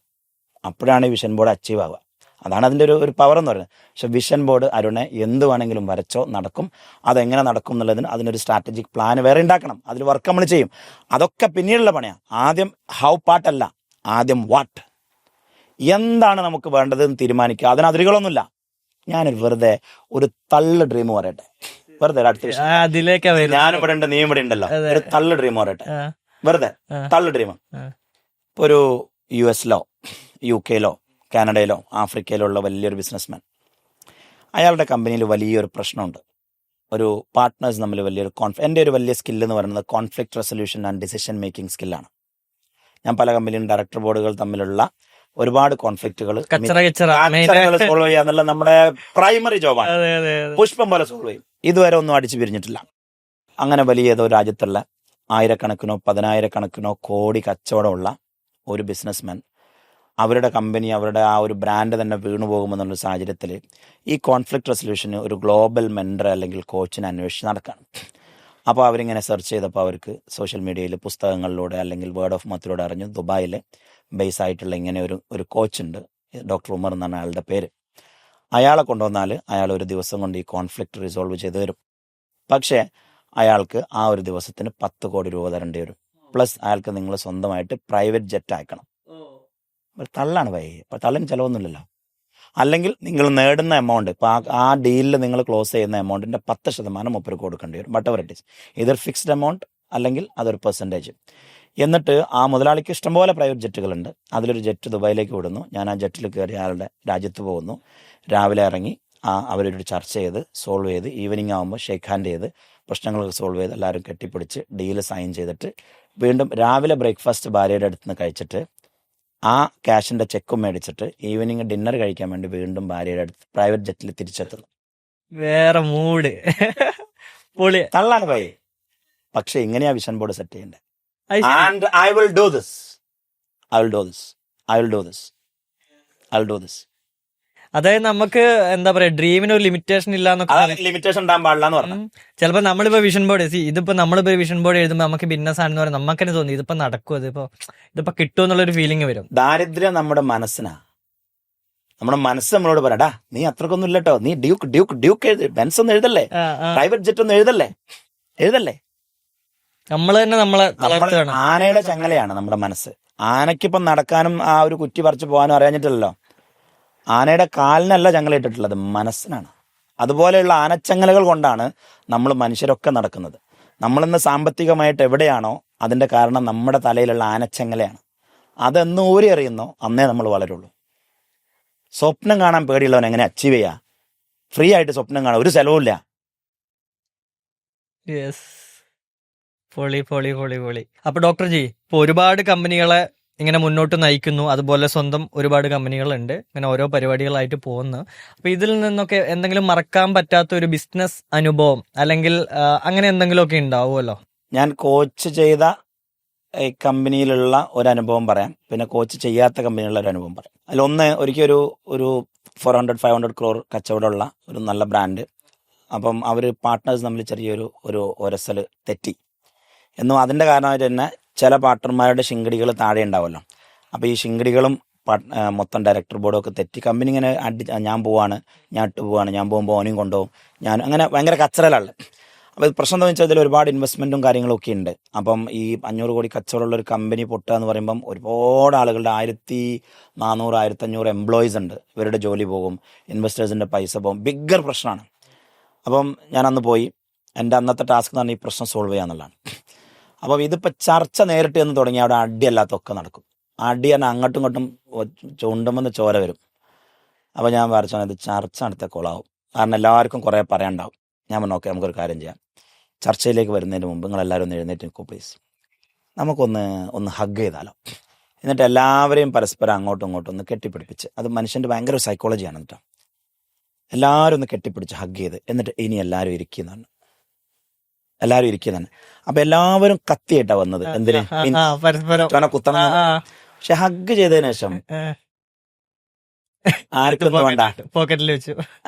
അപ്പോഴാണ് ഈ വിഷൻ ബോർഡ് അച്ചീവ് ആവുക. അതാണ് അതിൻ്റെ ഒരു പവർ എന്ന് പറയുന്നത്. പക്ഷെ വിഷൻ ബോർഡ് അരുണെ എന്ത് വേണമെങ്കിലും വരച്ചോ നടക്കും. അതെങ്ങനെ നടക്കും എന്നുള്ളതിന് അതിനൊരു സ്ട്രാറ്റജിക് പ്ലാൻ വേറെ ഉണ്ടാക്കണം. അതിൽ വർക്ക് നമ്മൾ ചെയ്യും. അതൊക്കെ പിന്നീടുള്ള പണിയാണ്. ആദ്യം ഹൗ പാർട്ടല്ല, ആദ്യം വാട്ട്, എന്താണ് നമുക്ക് വേണ്ടതെന്ന് തീരുമാനിക്കുക. അതിന് അതിരുകളൊന്നുമില്ല. ഞാനൊരു വെറുതെ ഒരു തള്ളു ഡ്രീം പറയട്ടെ. വെറുതെ അതിലേക്ക് ഞാനിവിടെ ഉണ്ട്, നീ ഇവിടെ ഉണ്ടല്ലോ. ഒരു തള്ളു ഡ്രീം പറയട്ടെ. വെറുതെ തള്ളു ഡ്രീം. ഇപ്പൊ ഒരു US UK കാനഡയിലോ ആഫ്രിക്കയിലോ ഉള്ള വലിയൊരു ബിസിനസ്മാൻ, അയാളുടെ കമ്പനിയിൽ വലിയൊരു പ്രശ്നമുണ്ട്. ഒരു പാർട്ട്നേഴ്സ് തമ്മിൽ വലിയൊരു എൻ്റെ ഒരു വലിയ സ്കില്ല് എന്ന് പറയുന്നത് conflict resolution and decision making സ്കില്ലാണ്. ഞാൻ പല കമ്പനിയിലും ഡയറക്ടർ ബോർഡുകൾ തമ്മിലുള്ള ഒരുപാട് കോൺഫ്ലിക്റ്റുകൾ സോൾവ് ചെയ്യുക എന്നുള്ള നമ്മുടെ പ്രൈമറി ജോബാണ്. പുഷ്പം പോലെ സോൾവ് ചെയ്യും. ഇതുവരെ ഒന്നും അടിച്ചു പിരിഞ്ഞിട്ടില്ല. അങ്ങനെ വലിയ ഏതോ രാജ്യത്തുള്ള 1000-കണക്കിനോ 10,000-കണക്കിനോ കോടി കച്ചവടമുള്ള ഒരു ബിസിനസ്മാൻ അവരുടെ കമ്പനി, അവരുടെ ആ ഒരു ബ്രാൻഡ് തന്നെ വീണു പോകുമെന്നുള്ള സാഹചര്യത്തിൽ ഈ കോൺഫ്ലിക്റ്റ് റെസൊല്യൂഷന് ഒരു ഗ്ലോബൽ മെൻറ്റർ അല്ലെങ്കിൽ കോച്ചിനെ അന്വേഷിച്ച് നടക്കുകയാണ്. അപ്പോൾ അവരിങ്ങനെ സെർച്ച് ചെയ്തപ്പോൾ അവർക്ക് സോഷ്യൽ മീഡിയയിൽ പുസ്തകങ്ങളിലൂടെ അല്ലെങ്കിൽ വേർഡ് ഓഫ് മൗത്തിലൂടെ അറിഞ്ഞു ദുബായിൽ ബേസ് ആയിട്ടുള്ള ഇങ്ങനെ ഒരു കോച്ചുണ്ട്, ഡോക്ടർ ഉമർ എന്നാണ് അയാളുടെ പേര്. അയാളെ കൊണ്ടുവന്നാൽ അയാൾ ഒരു ദിവസം കൊണ്ട് ഈ കോൺഫ്ലിക്റ്റ് റിസോൾവ് ചെയ്ത് തരും. പക്ഷേ അയാൾക്ക് ആ ഒരു ദിവസത്തിന് 10 കോടി രൂപ തരേണ്ടി വരും. പ്ലസ് അയാൾക്ക് നിങ്ങൾ സ്വന്തമായിട്ട് പ്രൈവറ്റ് ജെറ്റ് അയക്കണം. തള്ളാണ് വൈകി. അപ്പം തള്ളിന് ചിലവൊന്നുമില്ലല്ലോ. അല്ലെങ്കിൽ നിങ്ങൾ നേടുന്ന എമൗണ്ട്, ഇപ്പോൾ ആ ഡീലിൽ നിങ്ങൾ ക്ലോസ് ചെയ്യുന്ന എമൗണ്ടിൻ്റെ 10% മൂപ്പർക്ക് കൊടുക്കേണ്ടി വരും. But ever it is either fixed amount അല്ലെങ്കിൽ അതൊരു പെർസെൻറ്റേജ്. എന്നിട്ട് ആ മുതലാളിക്ക് ഇഷ്ടംപോലെ പ്രൈവറ്റ് ജെറ്റുകളുണ്ട്. അതിലൊരു ജെറ്റ് ദുബായിലേക്ക് വിടുന്നു. ഞാൻ ആ ജെറ്റിൽ കയറി അയാളുടെ രാജ്യത്ത് പോകുന്നു. രാവിലെ ഇറങ്ങി അവരൊരു ചർച്ച ചെയ്ത് സോൾവ് ചെയ്ത് ഈവനിങ് ആകുമ്പോൾ ഷേക്ക് ഹാൻഡ് ചെയ്ത് പ്രശ്നങ്ങൾ സോൾവ് ചെയ്ത് എല്ലാവരും കെട്ടിപ്പിടിച്ച് ഡീല് സൈൻ ചെയ്തിട്ട് വീണ്ടും രാവിലെ ബ്രേക്ക്ഫാസ്റ്റ് ഭാര്യയുടെ അടുത്ത് നിന്ന് കഴിച്ചിട്ട് ആ ക്യാഷിൻ്റെ ചെക്കും മേടിച്ചിട്ട് ഈവനിങ് ഡിന്നർ കഴിക്കാൻ വേണ്ടി വീണ്ടും ഭാര്യയുടെ അടുത്ത് പ്രൈവറ്റ് ജെറ്റിൽ തിരിച്ചെത്തുന്നു. വേറെ മൂഡ് തള്ളാണ് പോയി. പക്ഷെ ഇങ്ങനെയാ വിഷൻ ബോർഡ് സെറ്റ് ചെയ്യേണ്ടത്. And I will do this. അതായത് നമുക്ക് എന്താ പറയാ, ഡ്രീമിന് ഒരു ലിമിറ്റേഷൻ ലിമിറ്റേഷൻ ഉണ്ടാകാൻ പാടില്ല എന്ന് പറഞ്ഞു. ചിലപ്പോ നമ്മളിപ്പോ വിഷൻ ബോർഡ് ഇതിപ്പോ നമ്മളിപ്പോ വിഷൻ ബോർഡ് എഴുതുമ്പോൾ നമുക്ക് ബിസിനസ് ആണെന്ന് പറയാം, നമുക്ക് തന്നെ തോന്നി ഇതിപ്പോ നടക്കും, ഇതിപ്പോ കിട്ടും എന്നുള്ളൊരു ഫീലിംഗ് വരും. ദാരിദ്ര്യം നമ്മുടെ മനസ്സിനാ. നമ്മുടെ മനസ്സ് നമ്മളോട് പറയടാ, നീ അത്രക്കൊന്നും ഇല്ലട്ടോ, നീ ഡ്യൂക്ക് ബെൻസ് ഒന്നും എഴുതല്ലേ, പ്രൈവറ്റ് ജെറ്റ് ഒന്നും എഴുതല്ലേ. നമ്മൾ തന്നെ നമ്മളെ ആനയുടെ ചങ്ങലയാണ് നമ്മുടെ മനസ്സ്. ആനയ്ക്കിപ്പം നടക്കാനും ആ ഒരു കുറ്റി പറിച്ചു പോകാനും അറിയാഞ്ഞിട്ടില്ലല്ലോ. ആനയുടെ കാലിനല്ല ചങ്ങല ഇട്ടിട്ടുള്ളത്, മനസ്സിനാണ്. അതുപോലെയുള്ള ആനച്ചങ്ങലകൾ കൊണ്ടാണ് നമ്മൾ മനുഷ്യരൊക്കെ നടക്കുന്നത്. നമ്മളിന്ന് സാമ്പത്തികമായിട്ട് എവിടെയാണോ അതിൻ്റെ കാരണം നമ്മുടെ തലയിലുള്ള ആനച്ചങ്ങലയാണ്. അതെന്ന് ഊരി അറിയുന്നോ അന്നേ നമ്മൾ വളരുള്ളൂ. സ്വപ്നം കാണാൻ പേടിയുള്ളവൻ എങ്ങനെ അച്ചീവ് ചെയ്യാ? ഫ്രീ ആയിട്ട് സ്വപ്നം കാണാൻ ഒരു ചെലവുമില്ല. പൊളി. അപ്പൊ ഡോക്ടർ ജി, ഇപ്പൊ ഒരുപാട് കമ്പനികളെ ഇങ്ങനെ മുന്നോട്ട് നയിക്കുന്നു, അതുപോലെ സ്വന്തം ഒരുപാട് കമ്പനികളുണ്ട്, ഇങ്ങനെ ഓരോ പരിപാടികളായിട്ട് പോകുന്നു. അപ്പൊ ഇതിൽ നിന്നൊക്കെ എന്തെങ്കിലും മറക്കാൻ പറ്റാത്ത ഒരു ബിസിനസ് അനുഭവം അല്ലെങ്കിൽ അങ്ങനെ എന്തെങ്കിലുമൊക്കെ ഉണ്ടാവുമല്ലോ? ഞാൻ കോച്ച് ചെയ്ത കമ്പനിയിലുള്ള ഒരു അനുഭവം പറയാം, പിന്നെ കോച്ച് ചെയ്യാത്ത കമ്പനിയിലുള്ള ഒരു അനുഭവം പറയാം. അതിലൊന്ന്, ഒരിക്കൽ ഒരു 400-500 crore കച്ചവടമുള്ള ഒരു നല്ല ബ്രാൻഡ്. അപ്പം അവർ പാർട്ട്നേഴ്സ് തമ്മിൽ ചെറിയൊരു ഒരസൽ തെറ്റി എന്നും അതിൻ്റെ കാരണമായിട്ട് തന്നെ ചില പാർട്ട്ണർമാരുടെ ശിങ്കടികൾ താഴെ ഉണ്ടാവുമല്ലോ. അപ്പോൾ ഈ ശിങ്കടികളും മൊത്തം ഡയറക്ടർ ബോർഡും ഒക്കെ തെറ്റി കമ്പനി ഇങ്ങനെ ഞാൻ പോകുമ്പോൾ ഓനെയും കൊണ്ടുപോകും, ഞാൻ അങ്ങനെ ഭയങ്കര കച്ചറലാണ്. അപ്പോൾ പ്രശ്നം എന്താണെന്ന് വെച്ചാൽ ഇതിൽ ഒരുപാട് ഇൻവെസ്റ്റ്മെൻറ്റും കാര്യങ്ങളൊക്കെ ഉണ്ട്. അപ്പം ഈ 500 കോടി കച്ചവടമുള്ള ഒരു കമ്പനി പൊട്ടുക എന്ന് പറയുമ്പം ഒരുപാട് ആളുകളുടെ 1400 1500 എംപ്ലോയീസ് ഉണ്ട്. ഇവരുടെ ജോലി പോകും, ഇൻവെസ്റ്റേഴ്സിൻ്റെ പൈസ പോകും, ബിഗ്ഗർ പ്രശ്നമാണ്. അപ്പം ഞാൻ അന്ന് പോയി, എൻ്റെ അന്നത്തെ ടാസ്ക് എന്ന് പറഞ്ഞാൽ ഈ പ്രശ്നം സോൾവ് ചെയ്യുക എന്നുള്ളതാണ്. അപ്പം ഇതിപ്പോൾ ചർച്ച നേരിട്ട് എന്ന് തുടങ്ങി അവിടെ അടിയല്ലാത്തൊക്കെ നടക്കും. അടി തന്നെ അങ്ങോട്ടും ഇങ്ങോട്ടും ചുണ്ടുമെന്ന് ചോര വരും. അപ്പോൾ ഞാൻ വരച്ചാൽ ഇത് ചർച്ച നടത്തിയ കൊളാവും, കാരണം എല്ലാവർക്കും കുറേ പറയാനുണ്ടാവും. ഞാൻ പറഞ്ഞു ഓക്കെ, നമുക്കൊരു കാര്യം ചെയ്യാം, ചർച്ചയിലേക്ക് വരുന്നതിന് മുമ്പ് നിങ്ങളെല്ലാവരും ഒന്ന് എഴുന്നേറ്റ് നിൽക്കൂ പ്ലീസ്, നമുക്കൊന്ന് ഹഗ് ചെയ്താലോ. എന്നിട്ട് എല്ലാവരെയും പരസ്പരം അങ്ങോട്ടും ഇങ്ങോട്ടും ഒന്ന് കെട്ടിപ്പിടിപ്പിച്ച്, അത് മനുഷ്യൻ്റെ ഭയങ്കര ഒരു സൈക്കോളജിയാണ് കേട്ടോ. എല്ലാവരും ഒന്ന് കെട്ടിപ്പിടിച്ച് ഹഗ് ചെയ്ത് എന്നിട്ട് ഇനി എല്ലാവരും ഇരിക്കുന്നതാണ്, എല്ലാവരും ഇരിക്കുന്നതാണ്. അപ്പം എല്ലാവരും കത്തിയായിട്ടാണ് വന്നത്. എന്തിന്? കുത്തണം. പക്ഷെ ഹഗ് ചെയ്തതിനു ശേഷം ആർക്കൊന്നും വേണ്ട, പോക്കറ്റിൽ വെച്ചു.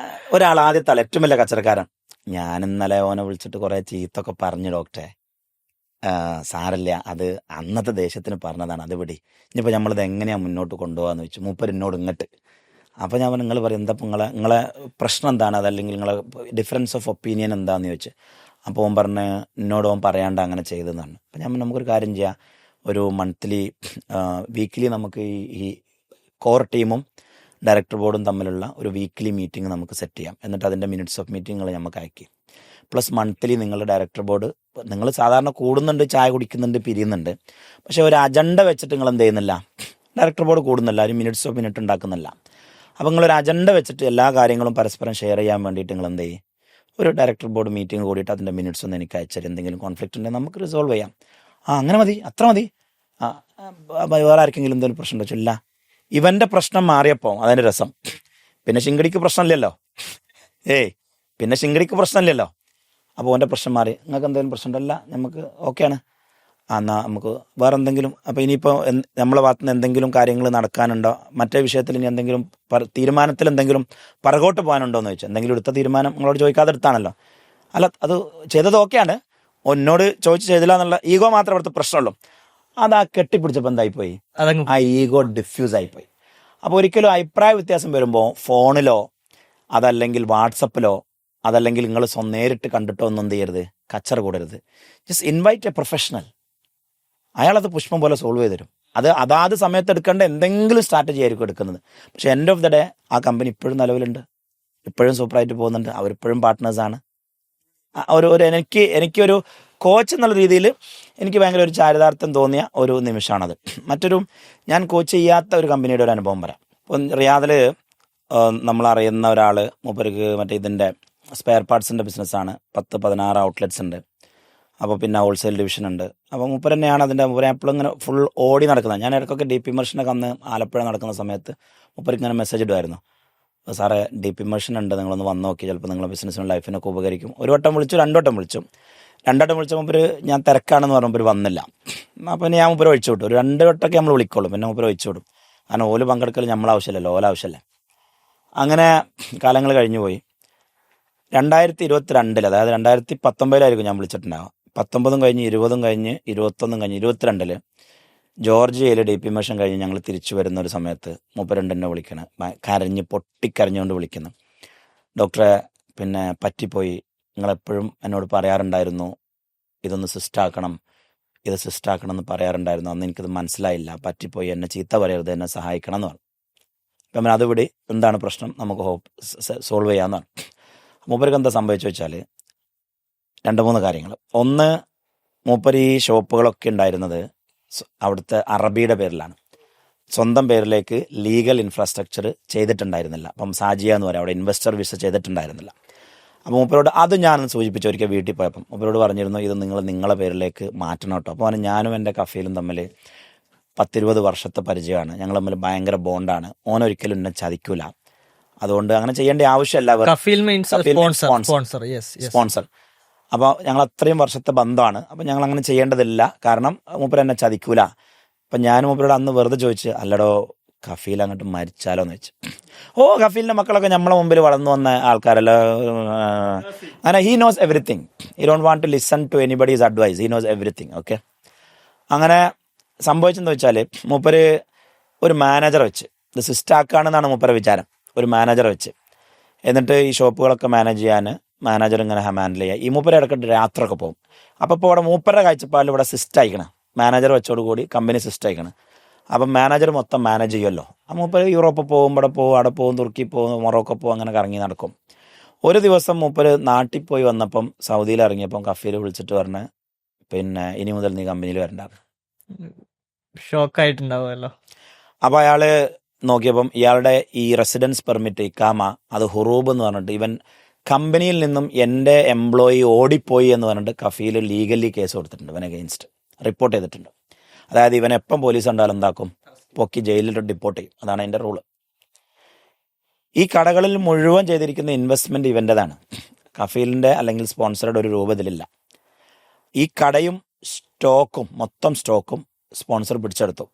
ഒരാൾ ആദ്യത്തെ ഏറ്റവും വലിയ കച്ചറക്കാരൻ, ഞാൻ ഇന്നലെ ഓനെ വിളിച്ചിട്ട് കുറെ ചീത്തൊക്കെ പറഞ്ഞു ഡോക്ടറെ, സാരല്ല, അത് അന്നത്തെ ദേശത്തിന് പറഞ്ഞതാണ്, അത് വിടി, ഇനിയിപ്പോൾ നമ്മളിത് എങ്ങനെയാണ് മുന്നോട്ട് കൊണ്ടുപോകാന്ന് വെച്ചു. മൂപ്പര് എന്നോട് ഇങ്ങോട്ട്. അപ്പോൾ ഞാൻ പറഞ്ഞു നിങ്ങൾ പറയും എന്താ നിങ്ങളെ പ്രശ്നം എന്താണ്, അതല്ലെങ്കിൽ നിങ്ങളെ ഡിഫറൻസ് ഓഫ് ഒപ്പീനിയൻ എന്താണെന്ന് ചോദിച്ചു. അപ്പോൾ ഓൻ പറഞ്ഞ് എന്നോട് ഓൻ പറയാണ്ട് അങ്ങനെ ചെയ്തെന്നാണ്. അപ്പം ഞാൻ നമുക്കൊരു കാര്യം ചെയ്യാം, ഒരു മന്ത്ലി വീക്കിലി നമുക്ക് ഈ കോർ ടീമും ഡയറക്ടർ ബോർഡും തമ്മിലുള്ള ഒരു വീക്ക്ലി മീറ്റിംഗ് നമുക്ക് സെറ്റ് ചെയ്യാം. എന്നിട്ട് അതിൻ്റെ മിനിറ്റ്സ് ഓഫ് മീറ്റിങ്ങൾ നമുക്ക് അയക്കി. പ്ലസ് മന്ത്ലി നിങ്ങളുടെ ഡയറക്ടർ ബോർഡ്, നിങ്ങൾ സാധാരണ കൂടുന്നുണ്ട്, ചായ കുടിക്കുന്നുണ്ട്, പിരിയുന്നുണ്ട്, പക്ഷേ ഒരു അജണ്ട വെച്ചിട്ട് നിങ്ങൾ എന്ത് ചെയ്യുന്നില്ല, ഡയറക്ടർ ബോർഡ് കൂടുന്നില്ല, ഒരു മിനിറ്റ്സ് ഓഫ് മിനിറ്റ് ഉണ്ടാക്കുന്നില്ല. അപ്പോൾ നിങ്ങളൊരു അജണ്ട വെച്ചിട്ട് എല്ലാ കാര്യങ്ങളും പരസ്പരം ഷെയർ ചെയ്യാൻ വേണ്ടിയിട്ട് നിങ്ങൾ എന്ത് ചെയ്യും, ഒരു ഡയറക്ടർ ബോർഡ് മീറ്റിംഗ് കൂടിയിട്ട് അതിൻ്റെ മിനിറ്റ്സ് ഒന്ന് എനിക്ക് അയച്ചാൽ എന്തെങ്കിലും കോൺഫ്ലിക്റ്റ് ഉണ്ടെങ്കിൽ നമുക്ക് റിസോൾവ് ചെയ്യാം. അങ്ങനെ മതി, അത്ര മതി. വേറെ ആർക്കെങ്കിലും എന്തെങ്കിലും പ്രശ്നം ഉണ്ടോ? ഇല്ല. ഇവൻ്റെ പ്രശ്നം മാറിയപ്പോൾ അതിൻ്റെ രസം, പിന്നെ ശിങ്കടിക്ക് പ്രശ്നമില്ലല്ലോ. പിന്നെ ശിങ്കടിക്ക് പ്രശ്നമില്ലല്ലോ. അപ്പോൾ ഓൻ്റെ പ്രശ്നം മാറി, നിങ്ങൾക്ക് എന്തെങ്കിലും പ്രശ്നമുണ്ടല്ല, നമുക്ക് ഓക്കെയാണ്. എന്നാൽ നമുക്ക് വേറെ എന്തെങ്കിലും, അപ്പോൾ ഇനിയിപ്പോൾ നമ്മളെ ഭാഗത്തു നിന്ന് എന്തെങ്കിലും കാര്യങ്ങൾ നടക്കാനുണ്ടോ, മറ്റേ വിഷയത്തിൽ ഇനി എന്തെങ്കിലും തീരുമാനത്തിൽ എന്തെങ്കിലും പുറകോട്ട് പോകാനുണ്ടോ എന്ന് ചോദിച്ചാൽ, എന്തെങ്കിലും എടുത്ത തീരുമാനം നിങ്ങളോട് ചോദിക്കാതെ എടുത്താണല്ലോ. അല്ല, അത് ചെയ്തത് ഓക്കെയാണ്, എന്നോട് ചോദിച്ച് ചെയ്തില്ല എന്നുള്ള ഈഗോ മാത്രമേ അവിടുത്തെ പ്രശ്നമുള്ളൂ. അത് ആ കെട്ടിപ്പിടിച്ചപ്പോൾ എന്തായിപ്പോയി, ആ ഈഗോ ഡിഫ്യൂസ് ആയിപ്പോയി. അപ്പോൾ ഒരിക്കലും അഭിപ്രായ വ്യത്യാസം വരുമ്പോൾ ഫോണിലോ അതല്ലെങ്കിൽ വാട്സപ്പിലോ അതല്ലെങ്കിൽ നിങ്ങൾ നേരിട്ട് കണ്ടിട്ടോ ഒന്നും എന്ത് ചെയ്യരുത്, കച്ചറ കൂടരുത്. ജസ്റ്റ് ഇൻവൈറ്റ് എ പ്രൊഫഷണൽ, അയാളത് പുഷ്പം പോലെ സോൾവ് ചെയ്ത് തരും. അതാത് സമയത്ത് എടുക്കേണ്ട എന്തെങ്കിലും സ്ട്രാറ്റജി ആയിരിക്കും എടുക്കുന്നത്. പക്ഷെ എൻഡ് ഓഫ് ദ ഡേ ആ കമ്പനി ഇപ്പോഴും നിലവിലുണ്ട്, ഇപ്പോഴും സൂപ്പറായിട്ട് പോകുന്നുണ്ട്, അവരിപ്പോഴും പാർട്ട്നേഴ്സാണ്. എനിക്കൊരു കോച്ച് എന്നുള്ള രീതിയിൽ എനിക്ക് ഭയങ്കര ഒരു ചാരിതാർത്ഥ്യം തോന്നിയ ഒരു നിമിഷമാണത്. മറ്റൊരു, ഞാൻ കോച്ച് ചെയ്യാത്ത ഒരു കമ്പനിയുടെ ഒരു അനുഭവം പറയാം. ഇപ്പം റിയാദിൽ നമ്മളറിയുന്ന ഒരാൾ, മൂപ്പർക്ക് മറ്റേ ഇതിൻ്റെ സ്പെയർ പാർട്സിൻ്റെ ബിസിനസ്സാണ്, 10-16 ഔട്ട്ലെറ്റ്സ് ഉണ്ട്. അപ്പോൾ പിന്നെ ഹോൾസെയിൽ ഡിവിഷൻ ഉണ്ട്. അപ്പോൾ മൂപ്പർ തന്നെയാണ് അതിൻ്റെ, മൂപ്പർ എപ്പോഴും ഇങ്ങനെ ഫുൾ ഓടി നടക്കുന്നത്. ഞാൻ ഇടയ്ക്കൊക്കെ ഡീപ്പ് ഇമേഴ്ഷനൊക്കെ അന്ന് ആലപ്പുഴ നടക്കുന്ന സമയത്ത് മൂപ്പർക്ക് ഇങ്ങനെ മെസ്സേജ് ഇടുമായിരുന്നു, സാറേ ഡീപ്പ് ഇമേഴ്ഷൻ ഉണ്ട്, നിങ്ങളൊന്ന് വന്ന് നോക്കി, ചിലപ്പോൾ നിങ്ങളുടെ ബിസിനസ്സിനും ലൈഫിനൊക്കെ ഉപകരിക്കും. 1 വട്ടം വിളിച്ചു, 2 വട്ടം വിളിച്ചു. 2 വട്ടം വിളിച്ച മൂപ്പർ ഞാൻ തിരക്കാണെന്ന് പറഞ്ഞപ്പോൾ വന്നില്ല. അപ്പോൾ ഞാൻ മൂപ്പർ ഒഴിച്ചു വിട്ടു. ഒരു 2 വട്ടമൊക്കെ നമ്മൾ വിളിക്കുള്ളൂ, പിന്നെ മൂപ്പർ ഒഴിച്ചു വിടും. കാരണം ഓല് പങ്കെടുക്കൽ നമ്മളാവശ്യമല്ലല്ലോ, ഓലാവശ്യമല്ലേ. അങ്ങനെ കാലങ്ങൾ കഴിഞ്ഞു പോയി. 2022, അതായത് 2019 ഞാൻ വിളിച്ചിട്ടുണ്ടാകും. 19 കഴിഞ്ഞ് 20 കഴിഞ്ഞ് 21 കഴിഞ്ഞ് 22 ജോർജിയയിൽ ഡീപ്പ് ഇമേഴ്ഷൻ കഴിഞ്ഞ് ഞങ്ങൾ തിരിച്ചു വരുന്ന ഒരു സമയത്ത് മൂപ്പരുണ്ട് എന്നെ വിളിക്കണം, പൊട്ടിക്കരഞ്ഞുകൊണ്ട് വിളിക്കുന്നു, ഡോക്ടറെ പിന്നെ പറ്റിപ്പോയി, നിങ്ങളെപ്പോഴും എന്നോട് പറയാറുണ്ടായിരുന്നു ഇതൊന്ന് സിസ്റ്റാക്കണം, ഇത് സിസ്റ്റാക്കണം എന്ന് പറയാറുണ്ടായിരുന്നു, അന്ന് എനിക്കത് മനസ്സിലായില്ല, പറ്റിപ്പോയി, എന്നെ ചീത്ത പറയരുത്, എന്നെ സഹായിക്കണം എന്ന് പറഞ്ഞു. അപ്പം അത് വിടി, എന്താണ് പ്രശ്നം, നമുക്ക് സോൾവ് ചെയ്യാമെന്ന് പറഞ്ഞു. മൂപ്പർക്ക് എന്താ സംഭവിച്ചു വെച്ചാൽ 2-3 കാര്യങ്ങൾ. ഒന്ന്, മൂപ്പർ ഈ ഷോപ്പുകളൊക്കെ ഉണ്ടായിരുന്നത് അവിടുത്തെ അറബിയുടെ പേരിലാണ്, സ്വന്തം പേരിലേക്ക് ലീഗൽ ഇൻഫ്രാസ്ട്രക്ചർ ചെയ്തിട്ടുണ്ടായിരുന്നില്ല. അപ്പം സാജിയ എന്ന് പറയും, അവിടെ ഇൻവെസ്റ്റർ വിസ ചെയ്തിട്ടുണ്ടായിരുന്നില്ല. അപ്പോൾ മൂപ്പരോട് അത് ഞാനൊന്ന് സൂചിപ്പിച്ചു. ഒരിക്കൽ വീട്ടിൽ പോയപ്പം മൂപ്പരോട് പറഞ്ഞിരുന്നു, ഇത് നിങ്ങളെ പേരിലേക്ക് മാറ്റണം കേട്ടോ. അപ്പോൾ ഞാനും എൻ്റെ കഫീലും തമ്മിൽ 10-20 വർഷത്തെ പരിചയമാണ്, ഞങ്ങൾ തമ്മിൽ ഭയങ്കര ബോണ്ടാണ്, ഓനൊരിക്കലും എന്നെ ചതിക്കൂല, അതുകൊണ്ട് അങ്ങനെ ചെയ്യേണ്ട ആവശ്യമല്ല. സ്പോൺസർ. അപ്പോൾ ഞങ്ങൾ അത്രയും വർഷത്തെ ബന്ധമാണ്, അപ്പോൾ ഞങ്ങൾ അങ്ങനെ ചെയ്യേണ്ടതില്ല, കാരണം മൂപ്പർ എന്നെ ചതിക്കൂല. അപ്പം ഞാൻ മൂപ്പരോട് അന്ന് വെറുതെ ചോദിച്ച്, അല്ലടോ കഫീൽ അങ്ങോട്ട് മരിച്ചാലോ എന്ന് വെച്ച്. കഫീലിൻ്റെ മക്കളൊക്കെ നമ്മളെ മുമ്പിൽ വളർന്നു വന്ന ആൾക്കാരല്ലോ, അങ്ങനെ he knows everything, he don't want to listen to anybody's advice, he knows everything. Okay, അങ്ങനെ സംഭവിച്ചെന്ന് വെച്ചാൽ മൂപ്പര് ഒരു മാനേജറെ വെച്ച്, ഇത് സിസ്റ്റാക്കാണെന്നാണ് മൂപ്പരെ വിചാരം, ഒരു മാനേജറെ വെച്ച്, എന്നിട്ട് ഈ ഷോപ്പുകളൊക്കെ മാനേജ് ചെയ്യാൻ മാനേജർ ഇങ്ങനെ ഹാൻഡിൽ ചെയ്യുക. ഈ മൂപ്പര് ഇടയ്ക്കിട്ട് രാത്രിയൊക്കെ പോകും. അപ്പോൾ ഇപ്പോൾ ഇവിടെ മൂപ്പരുടെ കാഴ്ചപ്പാടിൽ ഇവിടെ സിസ്റ്റം അയക്കണം, മാനേജർ വെച്ചോടുകൂടി കമ്പനി സിസ്റ്റം അയക്കണം. അപ്പം മാനേജർ മൊത്തം മാനേജ് ചെയ്യുമല്ലോ. ആ മൂപ്പര് യൂറോപ്പ് പോകും, ഇവിടെ പോകും, അവിടെ പോകും, തുർക്കി പോകും, മൊറോക്കോ പോകും, അങ്ങനെ കറങ്ങി നടക്കും. ഒരു ദിവസം മൂപ്പര് നാട്ടിൽ പോയി വന്നപ്പം സൗദിയിൽ ഇറങ്ങിയപ്പം കഫീൽ വിളിച്ചിട്ട് പറഞ്ഞ്, പിന്നെ ഇനി മുതൽ നീ കമ്പനിയിൽ വരണ്ട. ഷോക്കായിട്ടുണ്ടാവുമല്ലോ. അപ്പോൾ അയാൾ നോക്കിയപ്പം ഇയാളുടെ ഈ റെസിഡൻസ് പെർമിറ്റ് ഇക്കാമ അത് ഹുറൂബ് എന്ന് പറഞ്ഞിട്ട് ഇവൻ കമ്പനിയിൽ നിന്നും എൻ്റെ എംപ്ലോയി ഓടിപ്പോയി എന്ന് പറഞ്ഞിട്ട് കഫീൽ ലീഗലി കേസ് കൊടുത്തിട്ടുണ്ട്, ഇവൻ അഗെയിൻസ്റ്റ് റിപ്പോർട്ട് ചെയ്തിട്ടുണ്ട്. അതായത് ഇവൻ എപ്പം പോലീസ് കണ്ടാലും എന്താക്കും, പൊക്കി ജയിലിൽ ഡിപ്പോർട്ട് ചെയ്യും. അതാണ് അതിൻ്റെ റൂള്. ഈ കടകളിൽ മുഴുവൻ ചെയ്തിരിക്കുന്ന ഇൻവെസ്റ്റ്മെൻറ്റ് ഇവൻ്റെതാണ്, കഫീലിൻ്റെ അല്ലെങ്കിൽ സ്പോൺസറുടെ ഒരു രൂപത്തിലില്ല. ഈ കടയും സ്റ്റോക്കും മൊത്തം സ്റ്റോക്കും സ്പോൺസർ പിടിച്ചെടുത്തു.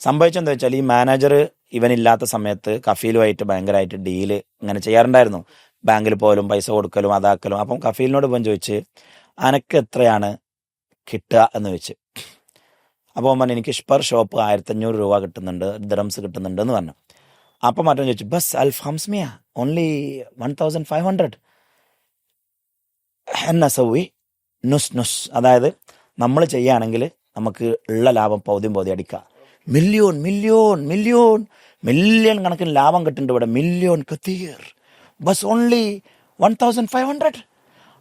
സംഭവിച്ചെന്താ വെച്ചാൽ ഈ മാനേജർ ഇവനില്ലാത്ത സമയത്ത് കഫീലുമായിട്ട് ഭയങ്കരമായിട്ട് ഡീല് ഇങ്ങനെ ചെയ്യാറുണ്ടായിരുന്നു. ബാങ്കിൽ പോലും പൈസ കൊടുക്കലും അതാക്കലും. അപ്പം കഫീലിനോട് ഇപ്പം ചോദിച്ച് അനക്ക് എത്രയാണ് കിട്ടുക എന്ന് വെച്ച്. അപ്പോൾ പറഞ്ഞു എനിക്ക് പെർ ഷോപ്പ് 1500 രൂപ കിട്ടുന്നുണ്ട്, ദിറംസ് കിട്ടുന്നുണ്ട് എന്ന് പറഞ്ഞു. അപ്പം മറ്റോ ചോദിച്ചു ബസ് അൽഫ് ഹംസ്മിയ ഓൺലി 1500 എന്ന സൗവി നുസ് നുസ്. അതായത് നമ്മൾ ചെയ്യുകയാണെങ്കിൽ നമുക്ക് ഉള്ള ലാഭം പൗതിയും പൗതി അടിക്കുക. മില്യൺ മില്യൺ മില്യൺ മില്യൺ കണക്കിന് ലാഭം കിട്ടുന്നുണ്ട് ഇവിടെ, മില്യൺ കത്തീർ, ബസ് ഓൺലി 1500.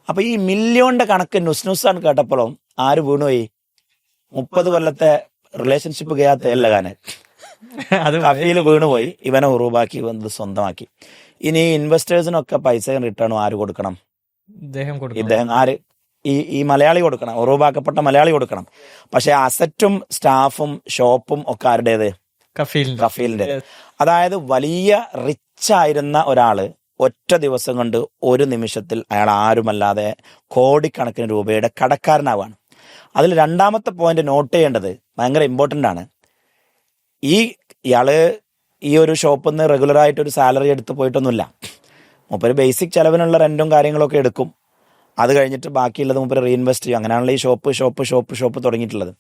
അപ്പോൾ ഈ മില്യണിൻ്റെ കണക്ക് നുസ് നുസാണ് കേട്ടപ്പോഴും ആര് വീണുപോയി? 30 കൊല്ലത്തെ റിലേഷൻഷിപ്പ് ചെയ്യാത്തല്ല കാന് അത് കഫീൽ വീണുപോയി. ഇവനെ ഉറൂബാക്കി വന്നത് സ്വന്തമാക്കി. ഇനി ഇൻവെസ്റ്റേഴ്സിനൊക്കെ പൈസയും റിട്ടേണും ആര് കൊടുക്കണം? ഇദ്ദേഹം ആര്? ഈ മലയാളി കൊടുക്കണം, ഉറൂബാക്കപ്പെട്ട മലയാളി കൊടുക്കണം. പക്ഷെ അസറ്റും സ്റ്റാഫും ഷോപ്പും ഒക്കെ ആരുടേത്? കഫീലിന്റെ. അതായത് വലിയ റിച്ച് ആയിരുന്ന ഒരാള് ഒറ്റ ദിവസം കൊണ്ട് ഒരു നിമിഷത്തിൽ അയാൾ ആരുമല്ലാതെ കോടിക്കണക്കിന് രൂപയുടെ കടക്കാരനാവാണ്. അതിൽ രണ്ടാമത്തെ പോയിന്റ് നോട്ട് ചെയ്യേണ്ടത് ഭയങ്കര ഇമ്പോർട്ടൻ്റ് ആണ്. ഇയാള് ഈ ഒരു ഷോപ്പിൽ നിന്ന് റെഗുലറായിട്ടൊരു സാലറി എടുത്ത് പോയിട്ടൊന്നുമില്ല. മൂപ്പര് ബേസിക് ചെലവിനുള്ള റെന്റും കാര്യങ്ങളൊക്കെ എടുക്കും. അത് കഴിഞ്ഞിട്ട് ബാക്കിയുള്ളത് മൂപ്പര് റീഇൻവെസ്റ്റ് ചെയ്യും. അങ്ങനെയാണല്ലോ ഈ ഷോപ്പ് തുടങ്ങിയിട്ടുള്ളത്.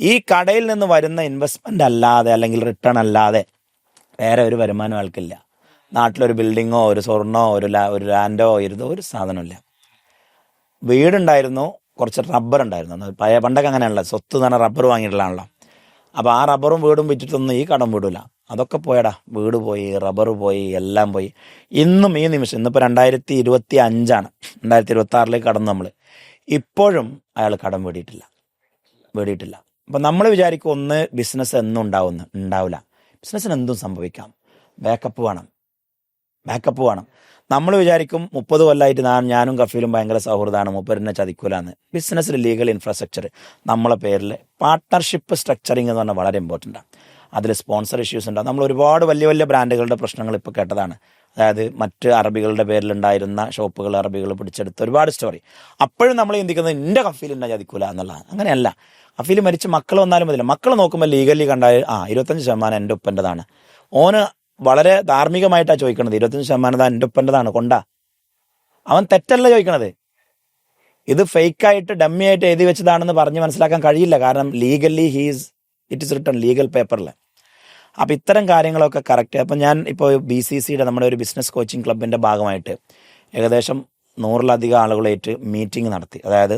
ഈ കടയിൽ നിന്ന് വരുന്ന ഇൻവെസ്റ്റ്മെന്റ് അല്ലാതെ അല്ലെങ്കിൽ റിട്ടേൺ അല്ലാതെ വേറെ ഒരു വരുമാനം ആൾക്കില്ല. നാട്ടിലൊരു ബിൽഡിങ്ങോ ഒരു സ്വർണ്ണോ ഒരു ലാൻഡോ ഒരു സാധനമില്ല. വീടുണ്ടായിരുന്നു, കുറച്ച് റബ്ബർ ഉണ്ടായിരുന്നു. പണ്ടൊക്കെ അങ്ങനെയാണല്ലോ, സ്വത്ത് എന്ന് പറഞ്ഞാൽ റബ്ബർ വാങ്ങിയിട്ടുള്ളതാണല്ലോ. അപ്പോൾ ആ റബ്ബറും വീടും വിറ്റിട്ടൊന്നും ഈ കടം വീടില്ല. അതൊക്കെ പോയടാ, വീട് പോയി, റബ്ബർ പോയി, എല്ലാം പോയി. ഇന്നും ഈ നിമിഷം, ഇന്നിപ്പോൾ 2025 2026 കടന്നു നമ്മൾ. ഇപ്പോഴും അയാൾ കടം വീടിയിട്ടില്ല. അപ്പം നമ്മൾ വിചാരിക്കും ഒന്ന് ബിസിനസ് എന്നും ഉണ്ടാവില്ല. ബിസിനസ്സിന് എന്തും സംഭവിക്കാം. ബാക്കപ്പ് വേണം. നമ്മൾ വിചാരിക്കും 30 കൊല്ലമായിട്ട് ഞാനും കഫീലും ഭയങ്കര സൗഹൃദമാണ്, മൂപ്പരെന്നെ ചതിക്കൂലാന്ന്. ബിസിനസ്സിൽ ലീഗൽ ഇൻഫ്രാസ്ട്രക്ചർ നമ്മളെ പേരിൽ പാർട്ട്ണർഷിപ്പ് സ്ട്രക്ചറിങ് എന്ന് പറഞ്ഞാൽ വളരെ ഇമ്പോർട്ടൻ്റ് ആണ്. അതിൽ സ്പോൺസർ ഇഷ്യൂസ് ഉണ്ടാകും. നമ്മൾ ഒരുപാട് വലിയ വലിയ ബ്രാൻഡുകളുടെ പ്രശ്നങ്ങൾ ഇപ്പോൾ കേട്ടതാണ്. അതായത് മറ്റ് അറബികളുടെ പേരിലുണ്ടായിരുന്ന ഷോപ്പുകൾ അറബികൾ പിടിച്ചെടുത്ത് ഒരുപാട് സ്റ്റോറി. അപ്പോഴും നമ്മൾ ചിന്തിക്കുന്നത് എൻ്റെ കഫീൽ എന്നെ ചതിക്കൂല എന്നുള്ളതാണ്. അങ്ങനെയല്ല. കഫീൽ മരിച്ച് മക്കൾ വന്നാലും മതില്ല. മക്കൾ നോക്കുമ്പോൾ ലീഗലി കണ്ടാൽ 25% എൻ്റെ ഉപ്പൻ്റെതാണ്. ഓന് വളരെ ധാർമ്മികമായിട്ടാണ് ചോദിക്കണത്. 25% എൻ്റെ ഉപ്പൻ്റെതാണ് കൊണ്ടാ. അവൻ തെറ്റല്ല ചോദിക്കണത്. ഇത് ഫേക്കായിട്ട് ഡമ്മി ആയിട്ട് എഴുതി വെച്ചതാണെന്ന് പറഞ്ഞ് മനസ്സിലാക്കാൻ കഴിയില്ല. കാരണം legally it is written legal പേപ്പറിൽ. അപ്പം ഇത്തരം കാര്യങ്ങളൊക്കെ കറക്റ്റ്. അപ്പം ഞാൻ ഇപ്പോൾ BCCയുടെ നമ്മുടെ ഒരു ബിസിനസ് കോച്ചിങ് ക്ലബിൻ്റെ ഭാഗമായിട്ട് ഏകദേശം 100-ലധികം ആളുകളായിട്ട് മീറ്റിംഗ് നടത്തി. അതായത്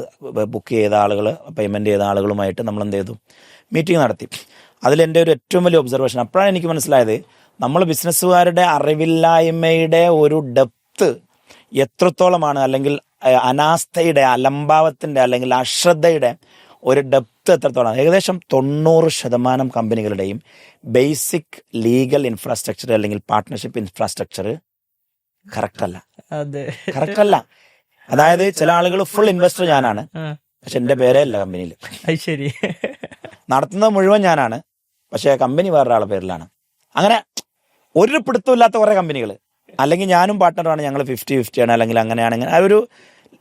ബുക്ക് ചെയ്ത ആളുകൾ, പേയ്മെൻറ്റ് ചെയ്ത ആളുകളുമായിട്ട് നമ്മൾ എന്ത് ചെയ്തു, മീറ്റിംഗ് നടത്തി. അതിലെൻ്റെ ഒരു ഏറ്റവും വലിയ ഒബ്സർവേഷൻ അപ്പോഴാണ് എനിക്ക് മനസ്സിലായത്, നമ്മൾ ബിസിനസ്സുകാരുടെ അറിവില്ലായ്മയുടെ ഒരു ഡെപ്ത് എത്രത്തോളമാണ്, അല്ലെങ്കിൽ അനാസ്ഥയുടെ, അലംഭാവത്തിൻ്റെ അല്ലെങ്കിൽ അശ്രദ്ധയുടെ ഒരു ഡെപ്ത് എത്രത്തോളമാണ്. ഏകദേശം 90% കമ്പനികളുടെയും ബേസിക് ലീഗൽ ഇൻഫ്രാസ്ട്രക്ചർ അല്ലെങ്കിൽ പാർട്ട്ണർഷിപ്പ് ഇൻഫ്രാസ്ട്രക്ചർ കറക്റ്റല്ല. അതായത് ചില ആളുകൾ ഫുൾ ഇൻവെസ്റ്റർ ഞാനാണ്, പക്ഷെ എൻ്റെ പേരേ അല്ല കമ്പനിയിൽ. ശരി, നടത്തുന്നത് മുഴുവൻ ഞാനാണ്, പക്ഷേ കമ്പനി വേറൊരാളുടെ പേരിലാണ്. അങ്ങനെ ഒരു പിടുത്തമില്ലാത്ത കുറേ കമ്പനികൾ. അല്ലെങ്കിൽ ഞാനും പാർട്ട്ണറാണ്, ഞങ്ങൾ 50-50 ആണ്, അല്ലെങ്കിൽ അങ്ങനെയാണെങ്കിൽ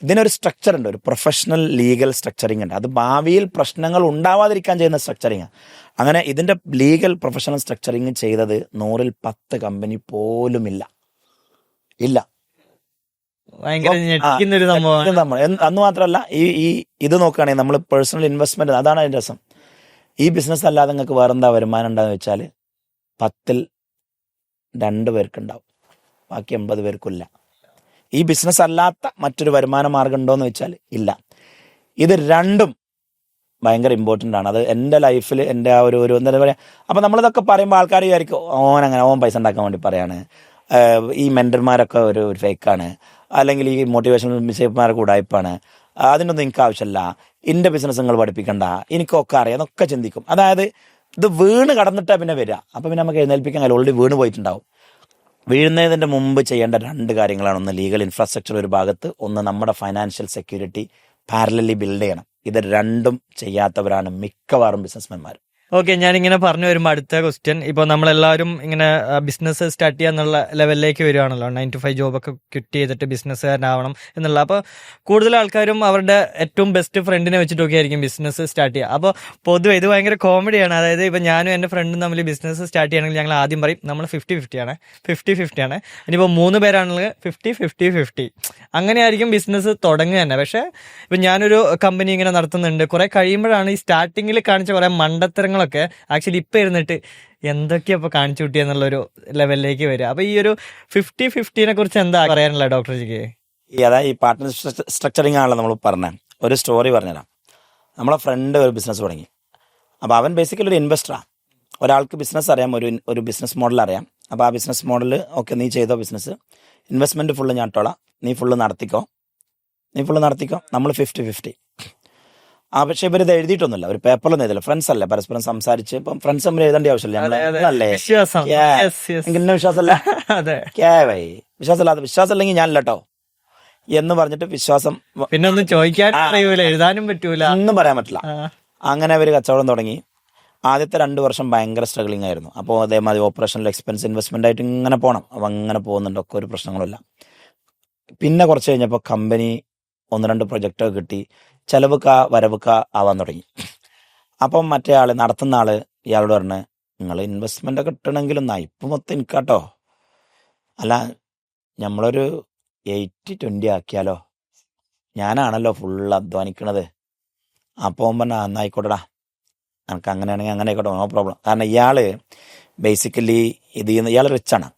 ഇതിനൊരു സ്ട്രക്ചർ ഉണ്ട്, ഒരു പ്രൊഫഷണൽ ലീഗൽ സ്ട്രക്ചറിങ് ഉണ്ട്. അത് ഭാവിയിൽ പ്രശ്നങ്ങൾ ഉണ്ടാവാതിരിക്കാൻ ചെയ്യുന്ന സ്ട്രക്ചറിങ്. അങ്ങനെ ഇതിൻ്റെ ലീഗൽ പ്രൊഫഷണൽ സ്ട്രക്ചറിങ് ചെയ്തത് 100-ൽ 10 കമ്പനി പോലും ഇല്ല. അന്ന് മാത്രമല്ല, ഇത് നോക്കുകയാണെങ്കിൽ നമ്മൾ പേഴ്സണൽ ഇൻവെസ്റ്റ്മെന്റ്, അതാണ് അതിൻ്റെ രസം. ഈ ബിസിനസ് അല്ലാതെ നിങ്ങൾക്ക് വേറെന്താ വരുമാനം ഉണ്ടാകുന്ന വെച്ചാൽ 10-ൽ 2 പേർക്കുണ്ടാവും, ബാക്കി 80 പേർക്കില്ല. ഈ ബിസിനസ് അല്ലാത്ത മറ്റൊരു വരുമാന മാർഗം ഉണ്ടോ എന്ന് വെച്ചാൽ ഇല്ല. ഇത് രണ്ടും ഭയങ്കര ഇമ്പോർട്ടൻ്റ് ആണ്. അത് എൻ്റെ ലൈഫിൽ എൻ്റെ ആ ഒരു എന്താ പറയുക. അപ്പം നമ്മളിതൊക്കെ പറയുമ്പോൾ ആൾക്കാർ വിചാരിക്കും ഓൻ പൈസ ഉണ്ടാക്കാൻ വേണ്ടി പറയാണ്, ഈ മെൻറ്റർമാരൊക്കെ ഒരു ഫേക്കാണ്, അല്ലെങ്കിൽ ഈ മോട്ടിവേഷണൽ മിസ്സേപ്പ്മാരൊക്കെ ഉടായ്പാണ്, അതിനൊന്നും എനിക്ക് ആവശ്യമില്ല, എൻ്റെ ബിസിനസ് നിങ്ങൾ പഠിപ്പിക്കണ്ട, എനിക്കൊക്കെ അറിയാം എന്നൊക്കെ ചിന്തിക്കും. അതായത് ഇത് വീണ് കടന്നിട്ടാണ് പിന്നെ വരിക. അപ്പം പിന്നെ നമുക്ക് എഴുന്നേൽപ്പിക്കാൻ കഴിയില്ല, ഓൾറെഡി വീണ് പോയിട്ടുണ്ടാവും. വീഴുന്നതിൻ്റെ മുമ്പ് ചെയ്യേണ്ട 2 കാര്യങ്ങളാണ്. ഒന്ന് ലീഗൽ ഇൻഫ്രാസ്ട്രക്ചർ ഒരു ഭാഗത്ത്, ഒന്ന് നമ്മുടെ ഫൈനാൻഷ്യൽ സെക്യൂരിറ്റി പാരലലി ബിൽഡ് ചെയ്യണം. ഇത് രണ്ടും ചെയ്യാത്തവരാണ് മിക്കവാറും ബിസിനസ്മാൻമാർ. ഓക്കെ, ഞാനിങ്ങനെ പറഞ്ഞു വരുമ്പോൾ അടുത്ത ക്വസ്റ്റ്യൻ, ഇപ്പോൾ നമ്മളെല്ലാവരും ഇങ്ങനെ ബിസിനസ് സ്റ്റാർട്ട് ചെയ്യാന്നുള്ള ലെവലിലേക്ക് വരികയാണല്ലോ. 9 to 5 ജോബൊക്കെ ക്വിറ്റ് ചെയ്തിട്ട് ബിസിനസ്സുകാരനാവണം എന്നുള്ള. അപ്പോൾ കൂടുതൽ ആൾക്കാരും അവരുടെ ഏറ്റവും ബെസ്റ്റ് ഫ്രണ്ടിനെ വെച്ചിട്ടൊക്കെ ആയിരിക്കും ബിസിനസ് സ്റ്റാർട്ട് ചെയ്യുക. അപ്പോൾ പൊതുവെ ഇത് ഭയങ്കര കോമഡിയാണ്. അതായത് ഇപ്പം ഞാനും എൻ്റെ ഫ്രണ്ടും തമ്മിൽ ബിസിനസ് സ്റ്റാർട്ട് ചെയ്യണമെങ്കിൽ ഞങ്ങൾ ആദ്യം പറയും നമ്മൾ 50-50 ആണ്. ഇനിയിപ്പോൾ 3 പേരാണെങ്കിൽ 50-50 അങ്ങനെയായിരിക്കും ബിസിനസ് തുടങ്ങുക തന്നെ. പക്ഷേ ഇപ്പം ഞാനൊരു കമ്പനി ഇങ്ങനെ നടത്തുന്നുണ്ട്. കുറെ കഴിയുമ്പോഴാണ് ഈ സ്റ്റാർട്ടിങ്ങിൽ കാണിച്ച കുറെ മണ്ടത്തരങ്ങളൊക്കെ ആക്ച്വലി ഇപ്പം ഇരുന്നിട്ട് എന്തൊക്കെയാ ഇപ്പൊ കാണിച്ചു കൂട്ടിയെന്നുള്ളൊരു ലെവലിലേക്ക് വരിക. അപ്പൊ ഈ ഒരു 50-50 കുറിച്ച് എന്താ പറയാനുള്ള ഡോക്ടർ ജിക്ക്? അതായത് ഈ പാർട്ട്ണർ സ്ട്രക്ചറിങ് ആണല്ലോ നമ്മൾ പറഞ്ഞത്. ഒരു സ്റ്റോറി പറഞ്ഞുതരാം. നമ്മളെ ഫ്രണ്ട് ഒരു ബിസിനസ് തുടങ്ങി. അപ്പോൾ അവൻ ബേസിക്കലി ഒരു ഇൻവെസ്റ്ററാണ്. ഒരാൾക്ക് ബിസിനസ് അറിയാം, ഒരു ബിസിനസ് മോഡൽ അറിയാം. അപ്പോൾ ആ ബിസിനസ് മോഡൽ ഓക്കെ, നീ ചെയ്തോ ബിസിനസ്, ഇൻവെസ്റ്റ്മെൻറ്റ് ഫുള്ള് ഞാൻ ഇട്ടോളാം, നീ ഫുള്ള് നടത്തിക്കോ, നമ്മൾ 50-50. പക്ഷെ ഇവരിത് എഴുതിയിട്ടൊന്നുമില്ല, ഒരു പേപ്പറിലൊന്നും എഴുതില്ല. ഫ്രണ്ട്സ് അല്ലേ, പരസ്പരം സംസാരിച്ച്. ഇപ്പം ഫ്രണ്ട്സ് തമ്മിൽ എഴുതേണ്ട ആവശ്യമില്ല. ഞങ്ങളല്ലേ എന്നെ വിശ്വാസമല്ല, വിശ്വാസമില്ലെങ്കിൽ ഞാനല്ല കേട്ടോ എന്ന് പറഞ്ഞിട്ട് വിശ്വാസം പിന്നെ ഒന്നും ചോദിക്കാൻ അറിയൂല, എഴുതാനും പറ്റൂല, ഒന്നും പറയാൻ പറ്റില്ല. അങ്ങനെ അവർ കച്ചവടം തുടങ്ങി. ആദ്യത്തെ 2 വർഷം ഭയങ്കര സ്ട്രഗ്ലിംഗ് ആയിരുന്നു. അപ്പോൾ അതേമാതിരി ഓപ്പറേഷണൽ എക്സ്പെൻസ്, ഇൻവെസ്റ്റ്മെന്റ് ആയിട്ട് ഇങ്ങനെ പോകണം. അപ്പം അങ്ങനെ പോകുന്നുണ്ട്, ഒക്കെ ഒരു പ്രശ്നങ്ങളില്ല. പിന്നെ കുറച്ച് കഴിഞ്ഞപ്പോൾ കമ്പനി 1-2 പ്രൊജക്റ്റൊക്കെ കിട്ടി, ചെലവുക്ക വരവുക്ക ആവാൻ തുടങ്ങി. അപ്പം മറ്റേ ആള്, നടത്തുന്ന ആള് ഇയാളോട് പറഞ്ഞ്, നിങ്ങൾ ഇൻവെസ്റ്റ്മെന്റ് ഒക്കെ ഇട്ടണമെങ്കിലും ഇപ്പം മൊത്തം എനിക്കാട്ടോ, അല്ല നമ്മളൊരു 80-20 ആക്കിയാലോ, ഞാനാണല്ലോ ഫുള്ള് അധ്വാനിക്കണത്. അപ്പോൾ പറഞ്ഞാൽ എന്നായിക്കോട്ടെടാ, നമുക്ക് അങ്ങനെയാണെങ്കിൽ അങ്ങനെ ആയിക്കോട്ടെ, നോ പ്രോബ്ലം. കാരണം ഇയാള് ബേസിക്കലി ഇയാൾ റിച്ചാണ്.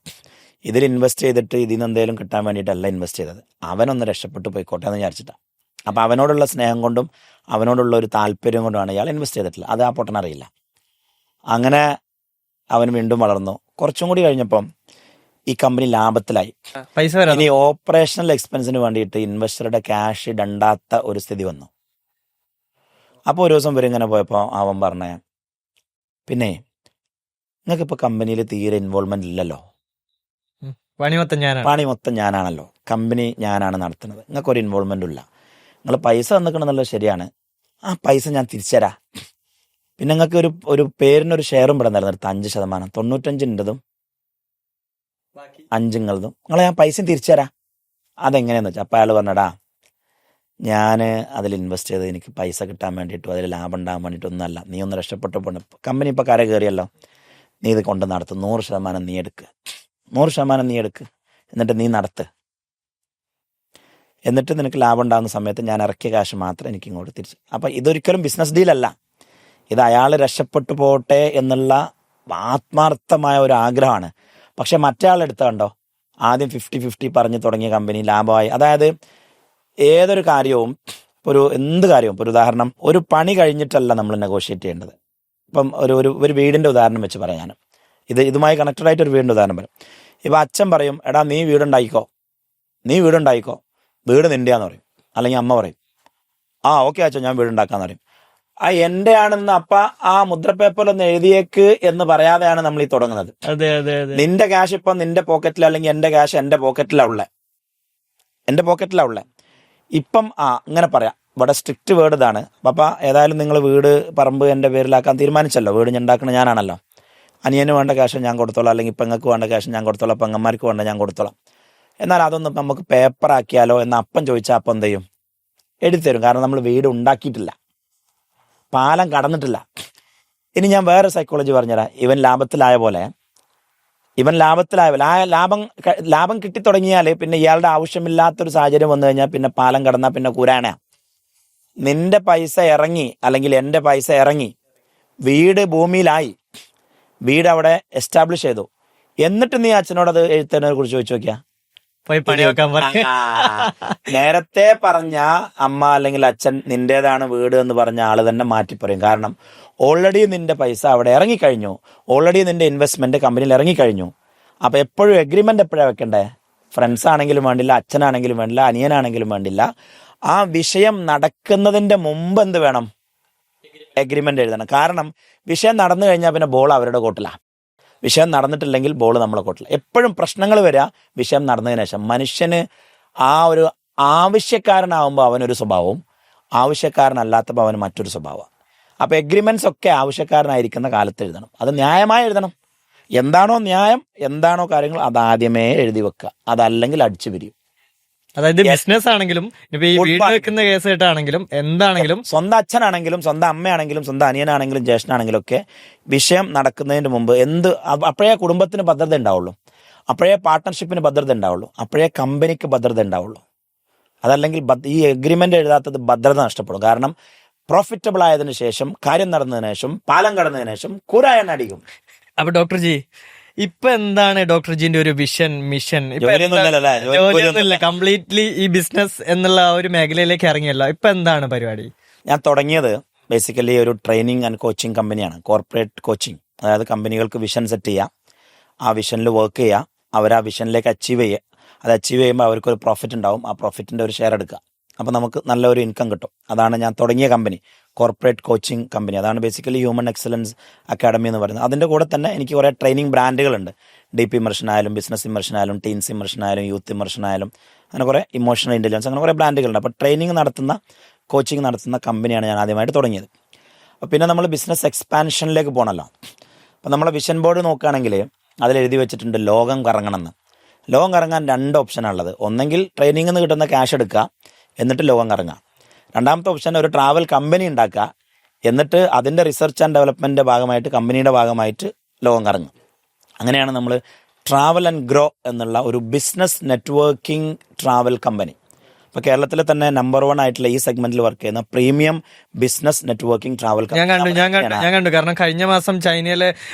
ഇതിൽ ഇൻവെസ്റ്റ് ചെയ്തിട്ട് ഇതിൽ നിന്ന് എന്തെങ്കിലും കിട്ടാൻ വേണ്ടിയിട്ടല്ല ഇൻവെസ്റ്റ് ചെയ്തത്, അവനൊന്ന് രക്ഷപ്പെട്ടു പോയിക്കോട്ടെ എന്ന് വിചാരിച്ചിട്ടാണ്. അപ്പം അവനോടുള്ള സ്നേഹം കൊണ്ടും അവനോടുള്ള ഒരു താല്പര്യം കൊണ്ടുമാണ് ഇയാൾ ഇൻവെസ്റ്റ് ചെയ്തിട്ടില്ല. അത് ആ പൊട്ടനറിയില്ല. അങ്ങനെ അവൻ വീണ്ടും വളർന്നു. കുറച്ചും കൂടി കഴിഞ്ഞപ്പം ഈ കമ്പനി ലാഭത്തിലായി. ഇനി ഓപ്പറേഷണൽ എക്സ്പെൻസിന് വേണ്ടിയിട്ട് ഇൻവെസ്റ്ററുടെ ക്യാഷ് ഇടണ്ടാത്ത ഒരു സ്ഥിതി വന്നു. അപ്പോൾ ഒരു ദിവസം ഇവരിങ്ങനെ പോയപ്പോൾ അവൻ പറഞ്ഞേ, പിന്നെ നിങ്ങൾക്കിപ്പോൾ കമ്പനിയിൽ തീരെ ഇൻവോൾവ്മെന്റ് ഇല്ലല്ലോ, പണി മൊത്തം ഞാനാണല്ലോ, കമ്പനി ഞാനാണ് നടത്തുന്നത്, നിങ്ങൾക്കൊരു ഇൻവോൾവ്മെന്റും ഇല്ല, നിങ്ങൾ പൈസ തന്നിക്കണമെന്നുള്ളത് ശരിയാണ്, ആ പൈസ ഞാൻ തിരിച്ചുതരാം. പിന്നെ നിങ്ങൾക്ക് ഒരു പേരിനൊരു ഷെയറും ഇവിടെ നിലനിർത്താം, 5%, 95 5 നിങ്ങളതും, നിങ്ങളെ ഞാൻ പൈസ തിരിച്ചു തരാം. അതെങ്ങനെയാന്ന് വെച്ചാൽ അപ്പം അയാൾ പറഞ്ഞടാ, ഞാൻ അതിൽ ഇൻവെസ്റ്റ് ചെയ്ത് എനിക്ക് പൈസ കിട്ടാൻ വേണ്ടിയിട്ടും അതിൽ ലാഭം ഉണ്ടാകാൻ വേണ്ടിയിട്ടൊന്നുമല്ല, നീ ഒന്ന് രക്ഷപ്പെട്ടു പോകണം. കമ്പനി ഇപ്പോൾ കര കയറിയല്ലോ, നീ ഇത് കൊണ്ട് നടത്തും, 100% നീ എടുക്ക്, 100% നീ എടുക്ക്, എന്നിട്ട് നീ നടത്ത്, എന്നിട്ട് നിനക്ക് ലാഭം ഉണ്ടാകുന്ന സമയത്ത് ഞാൻ ഇറക്കിയ കാശ് മാത്രം എനിക്ക് ഇങ്ങോട്ട് തിരിച്ചു. അപ്പം ഇതൊരിക്കലും ബിസിനസ് ഡീലല്ല, ഇത് അയാൾ രക്ഷപ്പെട്ടു പോട്ടെ എന്നുള്ള ആത്മാർത്ഥമായ ഒരു ആഗ്രഹമാണ്. പക്ഷെ മറ്റേ ആളെടുത്ത കണ്ടോ, ആദ്യം 50-50 പറഞ്ഞു തുടങ്ങിയ കമ്പനി ലാഭമായി. അതായത് ഏതൊരു കാര്യവും, എന്ത് കാര്യവും, ഇപ്പോൾ ഒരു ഉദാഹരണം, ഒരു പണി കഴിഞ്ഞിട്ടല്ല നമ്മൾ നെഗോഷിയേറ്റ് ചെയ്യേണ്ടത്. ഇപ്പം ഒരു വീടിൻ്റെ ഉദാഹരണം വെച്ച് പറയാം. ഞാൻ ഇതുമായി കണക്റ്റഡ് ആയിട്ട് ഒരു വീടിൻ്റെ ഉദാഹരണം പറയും. ഇപ്പം അച്ഛൻ പറയും, എടാ നീ വീടുണ്ടായിക്കോ, വീട് നിൻ്റെയാന്ന് പറയും. അല്ലെങ്കിൽ അമ്മ പറയും, ആ ഓക്കെ അച്ഛൻ ഞാൻ വീടുണ്ടാക്കാന്ന് പറയും. ആ എൻ്റെ ആണെന്ന് അപ്പ ആ മുദ്രപ്പേപ്പറിലൊന്ന് എഴുതിയേക്ക് എന്ന് പറയാതെയാണ് നമ്മൾ ഈ തുടങ്ങുന്നത്. നിന്റെ ക്യാഷ് ഇപ്പം നിന്റെ പോക്കറ്റിൽ, അല്ലെങ്കിൽ എൻ്റെ ക്യാഷ് എൻ്റെ പോക്കറ്റിലാണ് ഉള്ളത്. ഇപ്പം ഇങ്ങനെ പറയാം. ഇവിടെ സ്ട്രിക്റ്റ് വേർഡ് ഇതാണ്, പപ്പ ഏതായാലും നിങ്ങൾ വീട് പറമ്പ് എൻ്റെ പേരിലാക്കാൻ തീരുമാനിച്ചല്ലോ, വീട് ഞാൻ ഉണ്ടാക്കണ ഞാനാണല്ലോ, അനിയന് വേണ്ട ക്യാഷ് ഞാൻ കൊടുത്തോളാം, അല്ലെങ്കിൽ പെങ്ങൾക്ക് വേണ്ട ക്യാഷ് ഞാൻ കൊടുത്തോളാം, പെങ്ങന്മാർക്ക് വേണ്ട ഞാൻ കൊടുത്തോളാം. എന്നാൽ അതൊന്നും നമുക്ക് പേപ്പറാക്കിയാലോ എന്ന് അപ്പം ചോദിച്ചാൽ അപ്പം എന്ത് ചെയ്യും? എഴുതി തരും. കാരണം നമ്മൾ വീട് ഉണ്ടാക്കിയിട്ടില്ല, പാലം കടന്നിട്ടില്ല. ഇനി ഞാൻ വേറെ സൈക്കോളജി പറഞ്ഞുതരാം. ഇവൻ ലാഭത്തിലായ ആ ലാഭം കിട്ടിത്തുടങ്ങിയാൽ പിന്നെ ഇയാളുടെ ആവശ്യമില്ലാത്തൊരു സാഹചര്യം വന്നു കഴിഞ്ഞാൽ പിന്നെ പാലം കടന്നാൽ പിന്നെ കുരാന. നിന്റെ പൈസ ഇറങ്ങി, അല്ലെങ്കിൽ എൻ്റെ പൈസ ഇറങ്ങി, വീട് ഭൂമിയിലായി, വീട് അവിടെ എസ്റ്റാബ്ലിഷ് ചെയ്തു, എന്നിട്ട് നീ അച്ഛനോട് അത് എഴുത്തുന്നതിനെ കുറിച്ച് ചോദിച്ചു നോക്കിയാ പോയി പണി വെക്കാൻ പറഞ്ഞു. നേരത്തെ പറഞ്ഞ അമ്മ അല്ലെങ്കിൽ അച്ഛൻ നിന്റേതാണ് വീട് എന്ന് പറഞ്ഞ ആള് തന്നെ മാറ്റി പറയും. കാരണം ഓൾറെഡി നിന്റെ പൈസ അവിടെ ഇറങ്ങിക്കഴിഞ്ഞു, ഓൾറെഡി നിന്റെ ഇൻവെസ്റ്റ്മെന്റ് കമ്പനിയിൽ ഇറങ്ങിക്കഴിഞ്ഞു. അപ്പൊ എപ്പോഴും എഗ്രിമെന്റ് എപ്പോഴാണ് വെക്കണ്ടേ? ഫ്രണ്ട്സ് ആണെങ്കിലും വേണ്ടില്ല, അച്ഛനാണെങ്കിലും വേണ്ടില്ല, അനിയനാണെങ്കിലും വേണ്ടില്ല, ആ വിഷയം നടക്കുന്നതിന്റെ മുമ്പ് എന്ത് വേണം? എഗ്രിമെന്റ് എഴുതണം. കാരണം വിഷയം നടന്നു കഴിഞ്ഞാൽ പിന്നെ ബോൾ അവരുടെ കോട്ടിലാണ്. വിഷയം നടന്നിട്ടില്ലെങ്കിൽ ബോൾ നമ്മളെ കോട്ടില്ല. എപ്പോഴും പ്രശ്നങ്ങൾ വരിക വിഷയം നടന്നതിന് ശേഷം. മനുഷ്യന് ആ ഒരു ആവശ്യക്കാരനാവുമ്പോൾ അവനൊരു സ്വഭാവവും ആവശ്യക്കാരനല്ലാത്തപ്പോൾ അവന് മറ്റൊരു സ്വഭാവം. അപ്പൊ എഗ്രിമെന്റ്സ് ഒക്കെ ആവശ്യക്കാരനായിരിക്കുന്ന കാലത്ത് എഴുതണം. അത് ന്യായമായി എഴുതണം. എന്താണോ ന്യായം, എന്താണോ കാര്യങ്ങൾ, അത് ആദ്യമേ എഴുതി വെക്കുക. അതല്ലെങ്കിൽ അടിച്ചു പിരിയും. അതായത് ബിസിനസ് ആണെങ്കിലും ഇപ്പൊ ഈ വീട് വെക്കുന്ന കേസ് കേട്ടാണെങ്കിലും എന്താണെങ്കിലും, സ്വന്തം അച്ഛനാണെങ്കിലും സ്വന്തം അമ്മയാണെങ്കിലും സ്വന്തം അനിയനാണെങ്കിലും ജ്യേഷ്ഠനാണെങ്കിലും ഒക്കെ വിഷയം നടക്കുന്നതിന് മുമ്പ് അപ്പോഴേ കുടുംബത്തിന് ഭദ്രത ഉണ്ടാവുള്ളൂ, അപ്പോഴേ പാർട്ട്ണർഷിപ്പിന് ഭദ്രത ഉണ്ടാവുള്ളൂ, അപ്പോഴേ കമ്പനിക്ക് ഭദ്രത ഉണ്ടാവുള്ളൂ. അതല്ലെങ്കിൽ ഈ എഗ്രിമെന്റ് എഴുതാത്തത് ഭദ്രത നഷ്ടപ്പെടും. കാരണം പ്രോഫിറ്റബിൾ ആയതിനു ശേഷം, കാര്യം നടന്നതിന് ശേഷം, പാലം കടന്നതിന് ശേഷം കൂരായണ്ണ അടിക്കും. അപ്പൊ ഡോക്ടർ ജി, ഇപ്പൊ എന്താണ് ഡോക്ടർ ജിന്റെ ഒരു വിഷൻ, മിഷൻ? ജോലിയൊന്നുമില്ല, കംപ്ലീറ്റ്ലി ഈ ബിസിനസ് എന്നുള്ള ഒരു മേഖലയിലേക്ക് ഇറങ്ങിയല്ലോ. ഇപ്പൊ എന്താണ് പരിപാടി? ഞാൻ തുടങ്ങിയത് ബേസിക്കലി ഒരു ട്രെയിനിങ് ആൻഡ് കോച്ചിങ് കമ്പനിയാണ്, കോർപ്പറേറ്റ് കോച്ചിങ്. അതായത് കമ്പനികൾക്ക് വിഷൻ സെറ്റ് ചെയ്യുക, ആ വിഷനിൽ വർക്ക് ചെയ്യുക, അവർ ആ വിഷനിലേക്ക് അച്ചീവ് ചെയ്യുക. അത് അച്ചീവ് ചെയ്യുമ്പോൾ അവർക്കൊരു പ്രോഫിറ്റ് ഉണ്ടാവും, ആ പ്രോഫിറ്റിന്റെ ഒരു ഷെയർ എടുക്കുക. അപ്പോൾ നമുക്ക് നല്ലൊരു ഇൻകം കിട്ടും. അതാണ് ഞാൻ തുടങ്ങിയ കമ്പനി, കോർപ്പറേറ്റ് കോച്ചിങ് കമ്പനി. അതാണ് ബേസിക്കലി ഹ്യൂമൻ എക്സലൻസ് അക്കാഡമി എന്ന് പറയുന്നത്. അതിൻ്റെ കൂടെ തന്നെ എനിക്ക് കുറേ ട്രെയിനിങ് ബ്രാൻഡുകളുണ്ട്. ഡീപ്പ് ഇമർഷൻ ആയാലും, ബിസിനസ് ഇമർഷൻ ആയാലും, ടീൻസ് ഇമർഷൻ ആയാലും, യൂത്ത് ഇമർഷൻ ആയാലും, അങ്ങനെ കുറേ ഇമോഷണൽ ഇൻ്റലിജൻസ്, അങ്ങനെ കുറേ ബ്രാൻഡുകളുണ്ട്. അപ്പോൾ ട്രെയിനിങ് നടത്തുന്ന, കോച്ചിങ് നടത്തുന്ന കമ്പനിയാണ് ഞാൻ ആദ്യമായിട്ട് തുടങ്ങിയത്. അപ്പോൾ പിന്നെ നമ്മൾ ബിസിനസ് എക്സ്പാൻഷനിലേക്ക് പോകണമല്ലോ. അപ്പോൾ നമ്മളെ വിഷൻ ബോർഡ് നോക്കുകയാണെങ്കിൽ അതിലെഴുതി വെച്ചിട്ടുണ്ട് ലോകം കറങ്ങണമെന്ന്. ലോകം കറങ്ങാൻ 2 ഓപ്ഷനാണുള്ളത്. ഒന്നെങ്കിൽ ട്രെയിനിങ്ങിൽ നിന്ന് കിട്ടുന്ന ക്യാഷ് എടുക്കുക, എന്നിട്ട് ലോകം കറങ്ങുക. രണ്ടാമത്തെ ഓപ്ഷൻ ഒരു ട്രാവൽ കമ്പനി ഉണ്ടാക്കുക, എന്നിട്ട് അതിൻ്റെ റിസർച്ച് ആൻഡ് ഡെവലപ്മെൻറ്റിൻ്റെ ഭാഗമായിട്ട്, കമ്പനിയുടെ ഭാഗമായിട്ട് ലോകം കറങ്ങുക. അങ്ങനെയാണ് നമ്മൾ ട്രാവൽ ആൻഡ് ഗ്രോ എന്നുള്ള ഒരു ബിസിനസ് നെറ്റ്വർക്കിംഗ് ട്രാവൽ കമ്പനി. ഇപ്പോൾ കേരളത്തിലെ തന്നെ നമ്പർ 1 ആയിട്ടുള്ള ഈ സെഗ്മെന്റിൽ വർക്ക് ചെയ്യുന്ന premium business networking travel company ഞാൻ കണ്ടു. കാരണം കഴിഞ്ഞ മാസം ചൈനയിലെ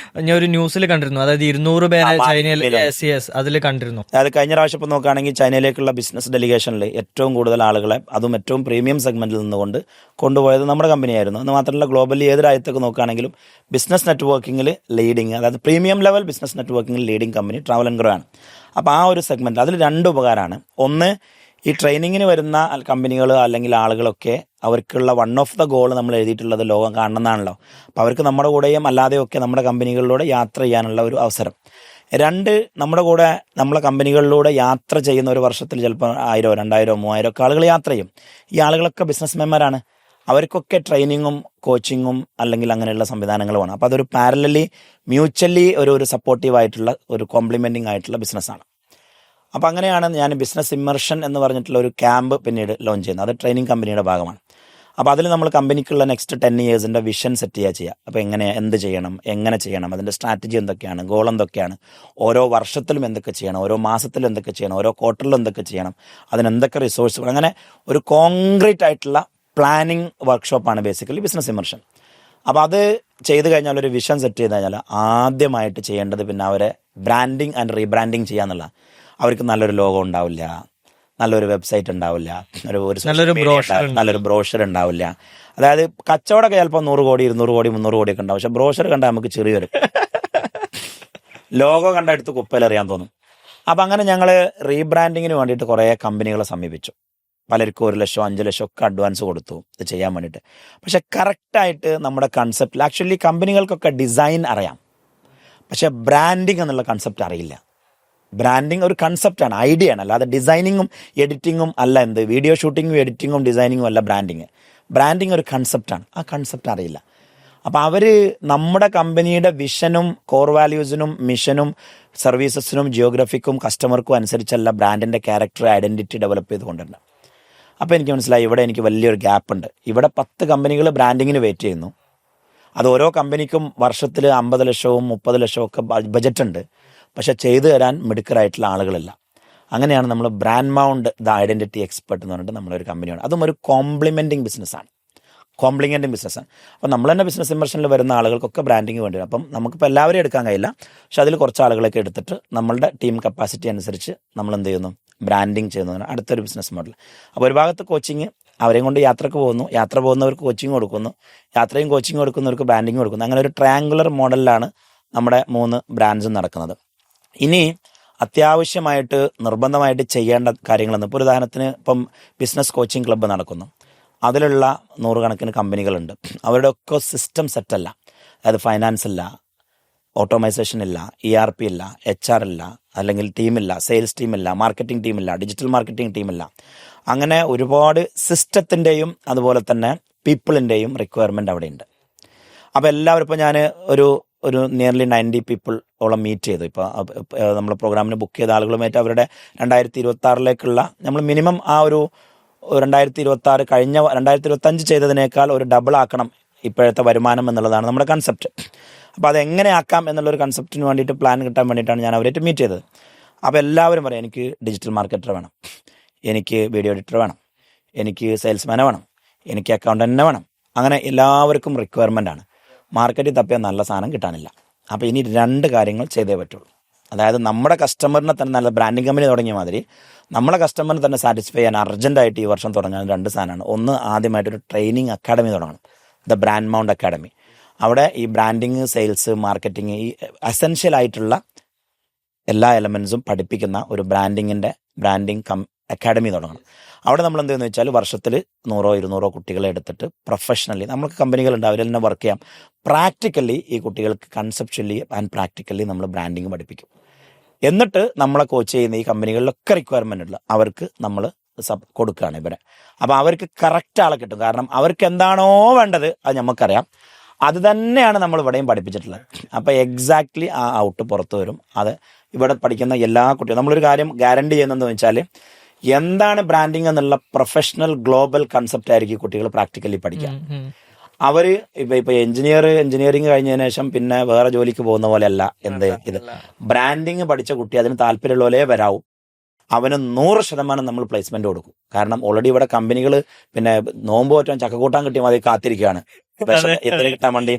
ഞാൻ ഒരു ന്യൂസിൽ കണ്ടിരുന്നു. അതായത് 200 പേരെ ചൈനയിൽ അതിൽ കണ്ടിരുന്നു. അതായത് കഴിഞ്ഞ പ്രാവശ്യം ഇപ്പോൾ നോക്കുകയാണെങ്കിൽ ചൈനയിലേക്കുള്ള ബിസിനസ് ഡെലിഗേഷനിൽ ഏറ്റവും കൂടുതൽ ആളുകളെ, അതും ഏറ്റവും പ്രീമിയം സെഗ്മെന്റിൽ നിന്നുകൊണ്ട് കൊണ്ടുപോയത് നമ്മുടെ കമ്പനിയായിരുന്നു. എന്ന് മാത്രമല്ല ഗ്ലോബലി ഏത് രാജ്യത്തൊക്കെ നോക്കുകയാണെങ്കിലും ബിസിനസ് നെറ്റ്വർക്കിംഗിൽ ലീഡിങ്, അതായത് പ്രീമിയം ലെവൽ ബിസിനസ് നെറ്റ്വർക്കിംഗിൽ leading company travel and grow ആണ്. അപ്പോൾ ആ ഒരു സെഗ്മെന്റ് അതിൽ 2 ഉപകാരമാണ്. ഒന്ന്, ഈ ട്രെയിനിങ്ങിന് വരുന്ന കമ്പനികൾ അല്ലെങ്കിൽ ആളുകളൊക്കെ അവർക്കുള്ള വൺ ഓഫ് ദ ഗോൾ നമ്മൾ എഴുതിയിട്ടുള്ളത് ലോകം കാണണമെന്നാണല്ലോ. അപ്പോൾ അവർക്ക് നമ്മുടെ കൂടെയും അല്ലാതെയൊക്കെ നമ്മുടെ കമ്പനികളിലൂടെ യാത്ര ചെയ്യാനുള്ള ഒരു അവസരം. 2, നമ്മുടെ കൂടെ നമ്മളെ കമ്പനികളിലൂടെ യാത്ര ചെയ്യുന്ന ഒരു വർഷത്തിൽ ചിലപ്പോൾ 1000, 2000, 3000 ഒക്കെ ആളുകൾ യാത്ര ചെയ്യും. ഈ ആളുകളൊക്കെ ബിസിനസ്മാൻമാരാണ്. അവർക്കൊക്കെ ട്രെയിനിങ്ങും കോച്ചിങ്ങും അല്ലെങ്കിൽ അങ്ങനെയുള്ള സംവിധാനങ്ങളുമാണ്. അപ്പോൾ അതൊരു പാരലലി മ്യൂച്വലി ഒരു സപ്പോർട്ടീവ് ആയിട്ടുള്ള, ഒരു കോംപ്ലിമെന്റിങ് ആയിട്ടുള്ള ബിസിനസ്സാണ്. അപ്പോൾ അങ്ങനെയാണ് ഞാൻ ബിസിനസ് ഇമ്മർഷൻ എന്ന് പറഞ്ഞിട്ടുള്ള ഒരു ക്യാമ്പ് പിന്നീട് ലോഞ്ച് ചെയ്യുന്നത്. അത് ട്രെയിനിങ് കമ്പനിയുടെ ഭാഗമാണ്. അപ്പോൾ അതിൽ നമ്മൾ കമ്പനിക്കുള്ള നെക്സ്റ്റ് 10 ഇയേഴ്സിൻ്റെ വിഷൻ സെറ്റ് ചെയ്യുക. അപ്പോൾ എന്ത് ചെയ്യണം, എങ്ങനെ ചെയ്യണം, അതിൻ്റെ സ്ട്രാറ്റജി എന്തൊക്കെയാണ്, ഗോൾ എന്തൊക്കെയാണ്, ഓരോ വർഷത്തിലും എന്തൊക്കെ ചെയ്യണം, ഓരോ മാസത്തിലും എന്തൊക്കെ ചെയ്യണം, ഓരോ ക്വാർട്ടറിലും എന്തൊക്കെ ചെയ്യണം, അതിനെന്തൊക്കെ റിസോഴ്സുകൾ, അങ്ങനെ ഒരു കോൺക്രീറ്റ് ആയിട്ടുള്ള പ്ലാനിങ് വർക്ക്ഷോപ്പാണ് ബേസിക്കലി ബിസിനസ് ഇമ്മർഷൻ. അപ്പോൾ അത് ചെയ്ത് കഴിഞ്ഞാൽ, ഒരു വിഷൻ സെറ്റ് ചെയ്ത് കഴിഞ്ഞാൽ ആദ്യമായിട്ട് ചെയ്യേണ്ടത് പിന്നെ അവരെ ബ്രാൻഡിങ് ആൻഡ് റീബ്രാൻഡിങ് ചെയ്യാന്നുള്ള. അവർക്ക് നല്ലൊരു ലോഗോ ഉണ്ടാവില്ല, നല്ലൊരു വെബ്സൈറ്റ് ഉണ്ടാവില്ല, നല്ലൊരു ബ്രോഷർ ഉണ്ടാവില്ല. അതായത് കച്ചവടമൊക്കെ ചിലപ്പോൾ 100 കോടി 200 കോടി 300 കോടിയൊക്കെ ഉണ്ടാവും. പക്ഷെ ബ്രോഷർ കണ്ടാൽ നമുക്ക് ചെറിയൊരു ലോഗോ കണ്ട എടുത്ത് കുപ്പയിലെറിയാൻ തോന്നും. അപ്പം അങ്ങനെ ഞങ്ങൾ റീബ്രാൻഡിങ്ങിന് വേണ്ടിയിട്ട് കുറേ കമ്പനികളെ സമീപിച്ചു. പലർക്കും 1 ലക്ഷം 5 ലക്ഷം ഒക്കെ അഡ്വാൻസ് കൊടുത്തു ഇത് ചെയ്യാൻ വേണ്ടിയിട്ട്. പക്ഷെ കറക്റ്റായിട്ട് നമ്മുടെ കൺസെപ്റ്റിൽ, ആക്ച്വലി കമ്പനികൾക്കൊക്കെ ഡിസൈൻ അറിയാം, പക്ഷെ ബ്രാൻഡിങ് എന്നുള്ള കൺസെപ്റ്റ് അറിയില്ല. ബ്രാൻഡിങ് ഒരു കൺസെപ്റ്റാണ്, ഐഡിയ ആണ്, അല്ലാതെ ഡിസൈനിങ്ങും എഡിറ്റിങ്ങും അല്ല. വീഡിയോ ഷൂട്ടിങ്ങും എഡിറ്റിങ്ങും ഡിസൈനിങ്ങും അല്ല ബ്രാൻഡിങ്. ബ്രാൻഡിങ് ഒരു കൺസെപ്റ്റാണ്, ആ കൺസെപ്റ്റ് അറിയില്ല. അപ്പോൾ അവർ നമ്മുടെ കമ്പനിയുടെ വിഷനും കോർ വാല്യൂസിനും മിഷനും സർവീസസിനും ജിയോഗ്രഫിക്കും കസ്റ്റമർക്കും അനുസരിച്ചല്ല ബ്രാൻഡിൻ്റെ ക്യാരക്ടർ ഐഡൻറ്റിറ്റി ഡെവലപ്പ് ചെയ്തുകൊണ്ടുണ്ട്. അപ്പോൾ എനിക്ക് മനസ്സിലായി ഇവിടെ എനിക്ക് വലിയൊരു ഗ്യാപ്പ് ഉണ്ട്. ഇവിടെ 10 കമ്പനികൾ ബ്രാൻഡിങ്ങിന് വെയിറ്റ് ചെയ്യുന്നു. അത് ഓരോ കമ്പനിക്കും വർഷത്തിൽ 50 ലക്ഷവും 30 ലക്ഷവും ഒക്കെ ബജറ്റ് ഉണ്ട്. പക്ഷെ ചെയ്തു തരാൻ മിടുക്കരായിട്ടുള്ള ആളുകളില്ല. അങ്ങനെയാണ് നമ്മൾ brand mount the identity expert എന്ന് പറഞ്ഞിട്ട് നമ്മളൊരു കമ്പനിയാണ്. അതും ഒരു കോംപ്ലിമെൻറ്റിങ് ബിസിനസ്സാണ്, കോംപ്ലിമെൻറ്റിങ് ബിസിനസ്സാണ്. അപ്പം നമ്മൾ തന്നെ ബിസിനസ് ഇമ്മർഷനിൽ വരുന്ന ആളുകൾക്കൊക്കെ ബ്രാൻഡിങ് വേണ്ടി വരും. അപ്പം നമുക്കിപ്പോൾ എല്ലാവരെയും എടുക്കാൻ കഴിയില്ല, പക്ഷെ അതിൽ കുറച്ച് ആളുകളൊക്കെ എടുത്തിട്ട് നമ്മളുടെ ടീം കപ്പാസിറ്റി അനുസരിച്ച് നമ്മൾ എന്ത് ചെയ്യുന്നു, ബ്രാൻഡിങ് ചെയ്യുന്നതാണ് അടുത്തൊരു ബിസിനസ് മോഡൽ. അപ്പോൾ ഒരു ഭാഗത്ത് കോച്ചിങ്, അവരെയും കൊണ്ട് യാത്രക്ക് പോകുന്നു, യാത്ര പോകുന്നവർക്ക് കോച്ചിങ് കൊടുക്കുന്നു, യാത്രയും കോച്ചിങ് കൊടുക്കുന്നവർക്ക് ബ്രാൻഡിങ് കൊടുക്കുന്നു. അങ്ങനെ ഒരു ട്രയാങ്കുലർ മോഡലിലാണ് നമ്മുടെ 3 ബ്രാൻഡ്സും നടക്കുന്നത്. ഇനി അത്യാവശ്യമായിട്ട് നിർബന്ധമായിട്ട് ചെയ്യേണ്ട കാര്യങ്ങളെന്ന്, ഇപ്പോൾ ഒരു ഉദാഹരണത്തിന് ഇപ്പം ബിസിനസ് കോച്ചിങ് ക്ലബ്ബ് നടക്കുന്നു, അതിലുള്ള 100 കണക്കിന് കമ്പനികളുണ്ട്. അവരുടെ ഒക്കെ സിസ്റ്റം സെറ്റല്ല. അതായത് ഫൈനാൻസ് ഇല്ല, ഓട്ടോമൈസേഷൻ ഇല്ല, ERP ഇല്ല, HR ഇല്ല, അല്ലെങ്കിൽ ടീമില്ല, സെയിൽസ് ടീമില്ല, മാർക്കറ്റിംഗ് ടീമില്ല, ഡിജിറ്റൽ മാർക്കറ്റിംഗ് ടീമില്ല. അങ്ങനെ ഒരുപാട് സിസ്റ്റത്തിൻ്റെയും അതുപോലെ തന്നെ പീപ്പിളിൻ്റെയും റിക്വയർമെൻ്റ് അവിടെയുണ്ട്. അപ്പോൾ എല്ലാവരും ഇപ്പോൾ ഞാൻ ഒരു നിയർലി 90 പീപ്പിൾ ഓളം മീറ്റ് ചെയ്തു. ഇപ്പോൾ നമ്മൾ പ്രോഗ്രാമിന് ബുക്ക് ചെയ്ത ആളുകളുമായിട്ട് അവരുടെ 2026 നമ്മൾ മിനിമം ആ ഒരു 2026 കഴിഞ്ഞ 2025 ചെയ്തതിനേക്കാൾ ഒരു ഡബിൾ ആക്കണം ഇപ്പോഴത്തെ വരുമാനം എന്നുള്ളതാണ് നമ്മുടെ കൺസെപ്റ്റ്. അപ്പോൾ അതെങ്ങനെ ആക്കാം എന്നുള്ളൊരു കൺസെപ്റ്റിന് വേണ്ടിയിട്ട് പ്ലാൻ കിട്ടാൻ വേണ്ടിയിട്ടാണ് ഞാൻ അവരായിട്ട് മീറ്റ് ചെയ്തത്. അപ്പോൾ എല്ലാവരും പറയും എനിക്ക് ഡിജിറ്റൽ മാർക്കറ്റർ വേണം, എനിക്ക് വീഡിയോ എഡിറ്റർ വേണം, എനിക്ക് സെയിൽസ്മാനെ വേണം, എനിക്ക് അക്കൗണ്ടൻറ്റിനെ വേണം. അങ്ങനെ എല്ലാവർക്കും റിക്വയർമെൻ്റ് ആണ്. മാർക്കറ്റിൽ തപ്പിയാൽ നല്ല സാധനം കിട്ടാനില്ല. അപ്പോൾ ഇനി 2 കാര്യങ്ങൾ ചെയ്തേ പറ്റുള്ളൂ. അതായത് നമ്മുടെ കസ്റ്റമറിനെ തന്നെ, നല്ല ബ്രാൻഡിങ് കമ്പനി തുടങ്ങിയ മാതിരി നമ്മളെ കസ്റ്റമറിനെ തന്നെ സാറ്റിസ്ഫൈ ചെയ്യാൻ അർജൻറ്റായിട്ട് ഈ വർഷം തുടങ്ങാൻ 2 സാധനമാണ്. ഒന്ന്, ആദ്യമായിട്ടൊരു ട്രെയിനിങ് അക്കാഡമി തുടങ്ങണം, ദ ബ്രാൻഡ് മൗണ്ട് അക്കാഡമി. അവിടെ ഈ ബ്രാൻഡിങ്, സെയിൽസ്, മാർക്കറ്റിംഗ്, ഈ അസെൻഷ്യൽ ആയിട്ടുള്ള എല്ലാ എലമെൻസും പഠിപ്പിക്കുന്ന ഒരു ബ്രാൻഡിങ് അക്കാഡമി തുടങ്ങണം. അവിടെ നമ്മൾ എന്തെന്ന് വെച്ചാൽ വർഷത്തിൽ 100-200 കുട്ടികളെ എടുത്തിട്ട് പ്രൊഫഷണലി, നമുക്ക് കമ്പനികളുണ്ട്, അവരിൽ തന്നെ വർക്ക് ചെയ്യാം. പ്രാക്ടിക്കലി ഈ കുട്ടികൾക്ക് കൺസെപ്ച്വലി ആൻഡ് പ്രാക്ടിക്കലി നമ്മൾ ബ്രാൻഡിങ് പഠിപ്പിക്കും. എന്നിട്ട് നമ്മളെ കോച്ച് ചെയ്യുന്ന ഈ കമ്പനികളിലൊക്കെ റിക്വയർമെൻ്റ് ഉള്ള അവർക്ക് നമ്മൾ കൊടുക്കുകയാണ് ഇവരെ. അപ്പോൾ അവർക്ക് കറക്റ്റ് ആളെ കിട്ടും. കാരണം അവർക്ക് എന്താണോ വേണ്ടത് അത് നമുക്കറിയാം. അത് തന്നെയാണ് നമ്മൾ ഇവിടെയും പഠിപ്പിച്ചിട്ടുള്ളത്. അപ്പോൾ എക്സാക്ട്ലി ആ ഔട്ട് പുറത്തു വരും. അത് ഇവിടെ പഠിക്കുന്ന എല്ലാ കുട്ടികളും നമ്മളൊരു കാര്യം ഗ്യാരണ്ടി ചെയ്യുന്നതെന്ന് വെച്ചാൽ, എന്താണ് ബ്രാൻഡിങ് എന്നുള്ള പ്രൊഫഷണൽ ഗ്ലോബൽ കൺസെപ്റ്റ് ആയിരിക്കും കുട്ടികൾ പ്രാക്ടിക്കലി പഠിക്കാം. അവർ ഇപ്പൊ എഞ്ചിനീയറിംഗ് കഴിഞ്ഞതിന് ശേഷം പിന്നെ വേറെ ജോലിക്ക് പോകുന്ന പോലെയല്ല. ഇത് ബ്രാൻഡിങ് പഠിച്ച കുട്ടി അതിന് താല്പര്യമുള്ള പോലെ വരാവും. അവന് 100% നമ്മൾ പ്ലേസ്മെന്റ് കൊടുക്കും. കാരണം ഓൾറെഡി ഇവിടെ കമ്പനികൾ പിന്നെ നോമ്പ് പറ്റാൻ ചക്കക്കൂട്ടാൻ കിട്ടിയ മതി കാത്തിരിക്കുകയാണ് എത്ര കിട്ടാൻ വേണ്ടി,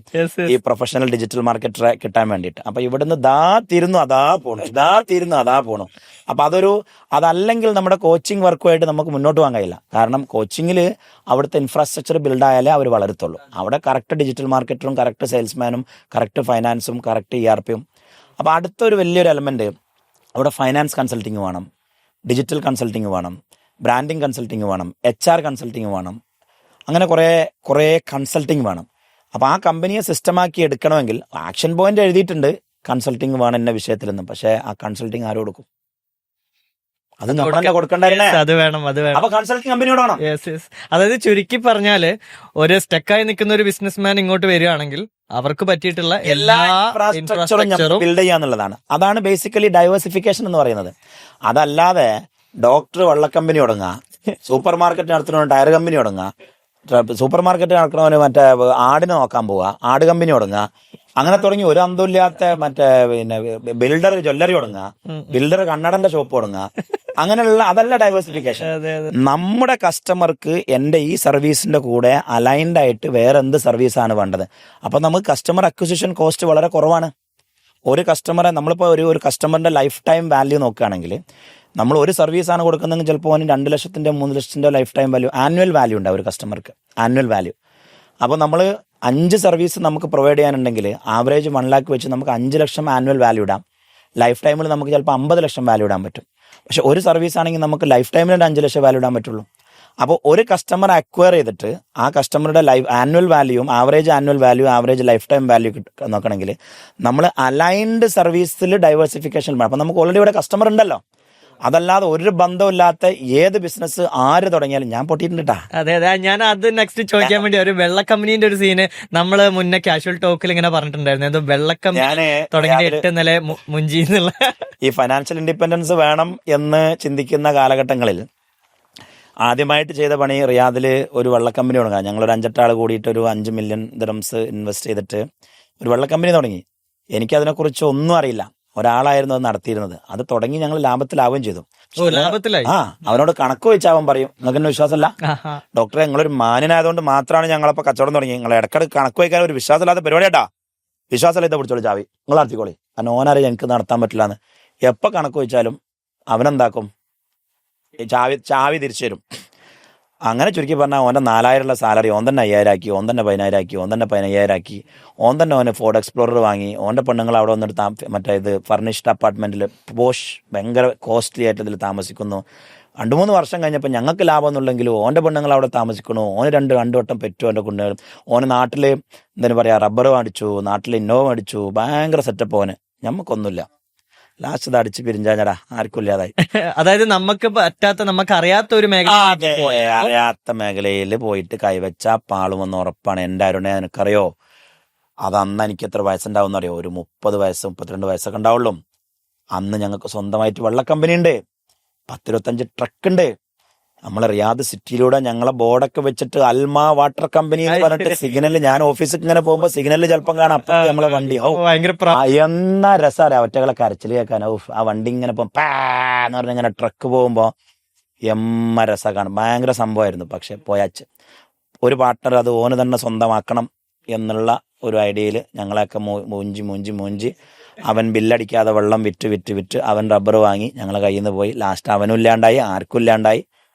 ഈ പ്രൊഫഷണൽ ഡിജിറ്റൽ മാർക്കറ്ററെ കിട്ടാൻ വേണ്ടിയിട്ട്. അപ്പൊ ഇവിടുന്ന് അതാ പോണു. അപ്പൊ അതല്ലെങ്കിൽ നമ്മുടെ കോച്ചിങ് വർക്കുമായിട്ട് നമുക്ക് മുന്നോട്ട് പോകാൻ കഴിയില്ല. കാരണം കോച്ചിങ്ങിൽ അവിടുത്തെ ഇൻഫ്രാസ്ട്രക്ചർ ബിൽഡ് ആയാലേ അവർ വളരത്തുള്ളൂ. അവിടെ കറക്റ്റ് ഡിജിറ്റൽ മാർക്കറ്ററും കറക്റ്റ് സെയിൽസ്മാനും കറക്റ്റ് ഫൈനാൻസും കറക്റ്റ് ERPയും. അപ്പൊ അടുത്തൊരു വലിയൊരു എലമെന്റ്, അവിടെ ഫൈനാൻസ് കൺസൾട്ടിങ് വേണം, ഡിജിറ്റൽ കൺസൾട്ടിങ് വേണം, ബ്രാൻഡിങ് കൺസൾട്ടിങ് വേണം, HR കൺസൾട്ടിങ് വേണം. അങ്ങനെ കുറേ കൺസൾട്ടിങ് വേണം. അപ്പോൾ ആ കമ്പനിയെ സിസ്റ്റമാക്കി എടുക്കണമെങ്കിൽ ആക്ഷൻ പോയിന്റ് എഴുതിയിട്ടുണ്ട്, കൺസൾട്ടിങ് വേണം എന്ന വിഷയത്തിൽ നിന്നും. പക്ഷേ ആ കൺസൾട്ടിങ് ആരോ കൊടുക്കും? അത് നമ്മളല്ല കൊടുക്കണ്ടേ. അത് വേണം. അപ്പൊ കൺസൾട്ടിങ് കമ്പനിയോട് വേണം. അതായത് ചുരുക്കി പറഞ്ഞാല്, ഒരു സ്റ്റക്കായി നിൽക്കുന്ന ഒരു ബിസിനസ്മാൻ ഇങ്ങോട്ട് വരികയാണെങ്കിൽ അവർക്ക് പറ്റിയിട്ടുള്ള എല്ലാ ഇൻഫ്രാസ്ട്രക്ചറും ബിൽഡ് ചെയ്യാന്നുള്ളതാണ്. അതാണ് ബേസിക്കലി ഡൈവേഴ്സിഫിക്കേഷൻ എന്ന് പറയുന്നത്. അതല്ലാതെ ഡോക്ടർ വള്ളക്കമ്പനി തുടങ്ങുക, സൂപ്പർ മാർക്കറ്റ് നടത്തുന്ന ടയർ കമ്പനി തുടങ്ങുക, സൂപ്പർ മാർക്കറ്റ് നടക്കണവന് മറ്റേ ആടിനെ നോക്കാൻ പോവുക, ആട് കമ്പനി തുടങ്ങുക, അങ്ങനെ തുടങ്ങി ഒരു അന്തമില്ലാത്ത പിന്നെ ബിൽഡർ ജ്വല്ലറി തുടങ്ങുക, ബിൽഡർ കണ്ണടന്റെ ഷോപ്പ് തുടങ്ങുക, അങ്ങനെയുള്ള അതല്ല ഡൈവേഴ്സിഫിക്കേഷൻ. നമ്മുടെ കസ്റ്റമർക്ക് എൻ്റെ ഈ സർവീസിന്റെ കൂടെ അലൈൻഡ് ആയിട്ട് വേറെ എന്ത് സർവീസാണ് വേണ്ടത്? അപ്പൊ നമുക്ക് കസ്റ്റമർ അക്വിസിഷൻ കോസ്റ്റ് വളരെ കുറവാണ്. ഒരു കസ്റ്റമറെ നമ്മളിപ്പോൾ ഒരു കസ്റ്റമറിന്റെ ലൈഫ് ടൈം വാല്യൂ നോക്കുകയാണെങ്കിൽ, നമ്മൾ ഒരു സർവീസാണ് കൊടുക്കുന്നതെങ്കിൽ ചിലപ്പോൾ 2 ലക്ഷത്തിൻ്റെ 3 ലക്ഷത്തിൻ്റെ life time value, annual value ഉണ്ടാവും ഒരു കസ്റ്റമർക്ക്, ആനുവൽ വാല്യൂ. അപ്പോൾ നമ്മൾ 5 സർവീസ് നമുക്ക് പ്രൊവൈഡ് ചെയ്യാനുണ്ടെങ്കിൽ ആവറേജ് 1 lakh വെച്ച് നമുക്ക് 5 ലക്ഷം ആനുവൽ വാല്യൂ ഇടാം. ലൈഫ് ടൈമിൽ നമുക്ക് ചിലപ്പോൾ 50 ലക്ഷം വാല്യൂ ഇടാൻ പറ്റും. പക്ഷെ ഒരു സർവീസ് ആണെങ്കിൽ നമുക്ക് ലൈഫ് ടൈമിൽ 5 ലക്ഷം വാല്യൂ ഇടാൻ പറ്റുള്ളൂ. അപ്പോൾ ഒരു കസ്റ്റമർ അക്വയർ ചെയ്തിട്ട് ആ കസ്റ്റമറുടെ ആനുവൽ വാല്യൂയും average annual value, average lifetime value നോക്കണമെങ്കിൽ നമ്മൾ അലൈൻഡ് സർവീസിൽ ഡൈവേഴ്സിഫിക്കേഷൻ വേണം. അപ്പം നമുക്ക് ഓൾറെഡി ഇവിടെ കസ്റ്റമർ ഉണ്ടല്ലോ. അതല്ലാതെ ഒരു ബന്ധമില്ലാത്ത ഏത് ബിസിനസ് ആര് തുടങ്ങിയാലും ഞാൻ പൊട്ടിയിട്ടുണ്ടാ. അതെ, ഞാൻ അത് നെക്സ്റ്റ് ചോദിക്കാൻ വേണ്ടി, ഒരു വെള്ള കമ്പനീന്റെ ഒരു സീന് നമ്മള് മുന്നേ കാഷ്വൽ ടോക്കിൽ ഇങ്ങനെ പറഞ്ഞിട്ടുണ്ടായിരുന്നു. എന്തോ വെള്ളക്കമ്പനി തുടങ്ങിയ 8 നില മുഞ്ചി എന്നുള്ള. ഈ ഫൈനാൻഷ്യൽ ഇൻഡിപെൻഡൻസ് വേണം എന്ന് ചിന്തിക്കുന്ന കാലഘട്ടങ്ങളിൽ ആദ്യമായിട്ട് ചെയ്ത പണി റിയാദിൽ ഒരു വെള്ളക്കമ്പനി തുടങ്ങാം. ഞങ്ങളൊരു 5-8 ആൾ കൂടിയിട്ട് ഒരു 5 million dirhams ഇൻവെസ്റ്റ് ചെയ്തിട്ട് ഒരു വെള്ളക്കമ്പനി തുടങ്ങി. എനിക്കതിനെക്കുറിച്ച് ഒന്നും അറിയില്ല. ഒരാളായിരുന്നു അത് നടത്തിയിരുന്നത്. അത് തുടങ്ങി ഞങ്ങൾ ലാഭത്തിലാവുകയും ചെയ്തു. അവനോട് കണക്ക് വെച്ച് അവൻ പറയും, നിങ്ങൾക്ക് എന്നെ വിശ്വാസമല്ല ഡോക്ടറെ, നിങ്ങളൊരു മാന്യനായതുകൊണ്ട് മാത്രമാണ് ഞങ്ങളപ്പോ കച്ചവടം തുടങ്ങി. നിങ്ങൾ ഇടക്കിടക്ക് കണക്ക് വയ്ക്കാൻ ഒരു വിശ്വാസമില്ലാത്ത പരിപാടിയാട്ടാ. വിശ്വാസമില്ലാത്ത പിടിച്ചോളൂ ചാവി, നിങ്ങൾ നടത്തിക്കോളി. കാരണം ഓനറിയാം എനിക്ക് നടത്താൻ പറ്റില്ലാന്ന്. എപ്പോൾ കണക്ക് വെച്ചാലും അവനെന്താക്കും? ചാവി തിരിച്ചു തരും. അങ്ങനെ ചുരുക്കി പറഞ്ഞാൽ ഓൻ്റെ 4000 സാലറി ഓൻ തന്നെ 5000 ആക്കി, ഓൻ തന്നെ 10000 ആക്കി, ഓൻ തന്നെ 15000 ആക്കി, ഓൻ തന്നെ ഓന് ഫോർഡ് എക്സ്പ്ലോറർ വാങ്ങി, ഓൻ്റെ പെണ്ണുങ്ങൾ അവിടെ വന്നിട്ട് മറ്റേ ഇത് ഫർണിഷ്ഡ് അപ്പാർട്ട്മെൻറ്റിൽ പോഷ് ഭയങ്കര കോസ്റ്റ്ലി ആയിട്ട് ഇതിൽ താമസിക്കുന്നു. 2-3 വർഷം കഴിഞ്ഞപ്പോൾ ഞങ്ങൾക്ക് ലാഭമൊന്നുമില്ലെങ്കിലും ഓൻ്റെ പെണ്ണുങ്ങൾ അവിടെ താമസിക്കണു. ഓന് രണ്ട് വട്ടം പെറ്റു ഓൻ്റെ കുഞ്ഞുങ്ങൾ. ഓന് നാട്ടിൽ എന്താണ് പറയുക, റബ്ബർ മേടിച്ചു, നാട്ടിൽ ഇന്നോവ മേടിച്ചു, ഭയങ്കര സെറ്റപ്പ് ഓന്. ഞമ്മക്കൊന്നുമില്ല. ലാസ്റ്റ് ഇത് അടിച്ച് പിരിഞ്ഞാടാ ആർക്കും ഇല്ലാതായി. അതായത് നമുക്ക് പറ്റാത്ത, നമുക്ക് അറിയാത്ത ഒരു മേഖല, അറിയാത്ത മേഖലയിൽ പോയിട്ട് കൈവച്ച പാളുമെന്ന് ഉറപ്പാണ്. എൻ്റെ അരുണെ നിനക്കറിയോ, അത് അന്ന് എനിക്ക് എത്ര വയസ്സുണ്ടാവും അറിയോ? ഒരു 30 വയസ്സ് 32 വയസ്സൊക്കെ ഉണ്ടാവുള്ളൂ. അന്ന് ഞങ്ങൾക്ക് സ്വന്തമായിട്ട് വെള്ള കമ്പനി ഉണ്ട്, 10-25 ട്രക്ക് ഉണ്ട്. നമ്മളെ റിയാദ് സിറ്റിയിലൂടെ ഞങ്ങളെ ബോർഡൊക്കെ വെച്ചിട്ട് അൽമ വാട്ടർ കമ്പനി എന്ന് പറഞ്ഞിട്ട് സിഗ്നലിൽ, ഞാൻ ഓഫീസിൽ ഇങ്ങനെ പോകുമ്പോൾ സിഗ്നലിൽ ചിലപ്പം കാണാം അപ്പം നമ്മളെ വണ്ടി. എന്നാ രസാണ് ഒറ്റകളെ കരച്ചിൽ കേൾക്കാൻ. ആ വണ്ടി ഇങ്ങനെ പോകും പാന്ന് പറഞ്ഞ ഇങ്ങനെ ട്രക്ക് പോകുമ്പോൾ രസ കാണും. ഭയങ്കര സംഭവമായിരുന്നു. പക്ഷെ പോയാച്ച് ഒരു പാർട്ട്ണർ അത് ഓന് തന്നെ സ്വന്തമാക്കണം എന്നുള്ള ഒരു ഐഡിയയിൽ ഞങ്ങളെയൊക്കെ മൂഞ്ചി അവൻ ബില്ലടിക്കാതെ വെള്ളം വിറ്റ് അവൻ റബ്ബർ വാങ്ങി ഞങ്ങളെ കയ്യിൽ നിന്ന് പോയി. ലാസ്റ്റ് അവനും ഇല്ലാണ്ടായി, ആർക്കും ഇല്ലാണ്ടായി.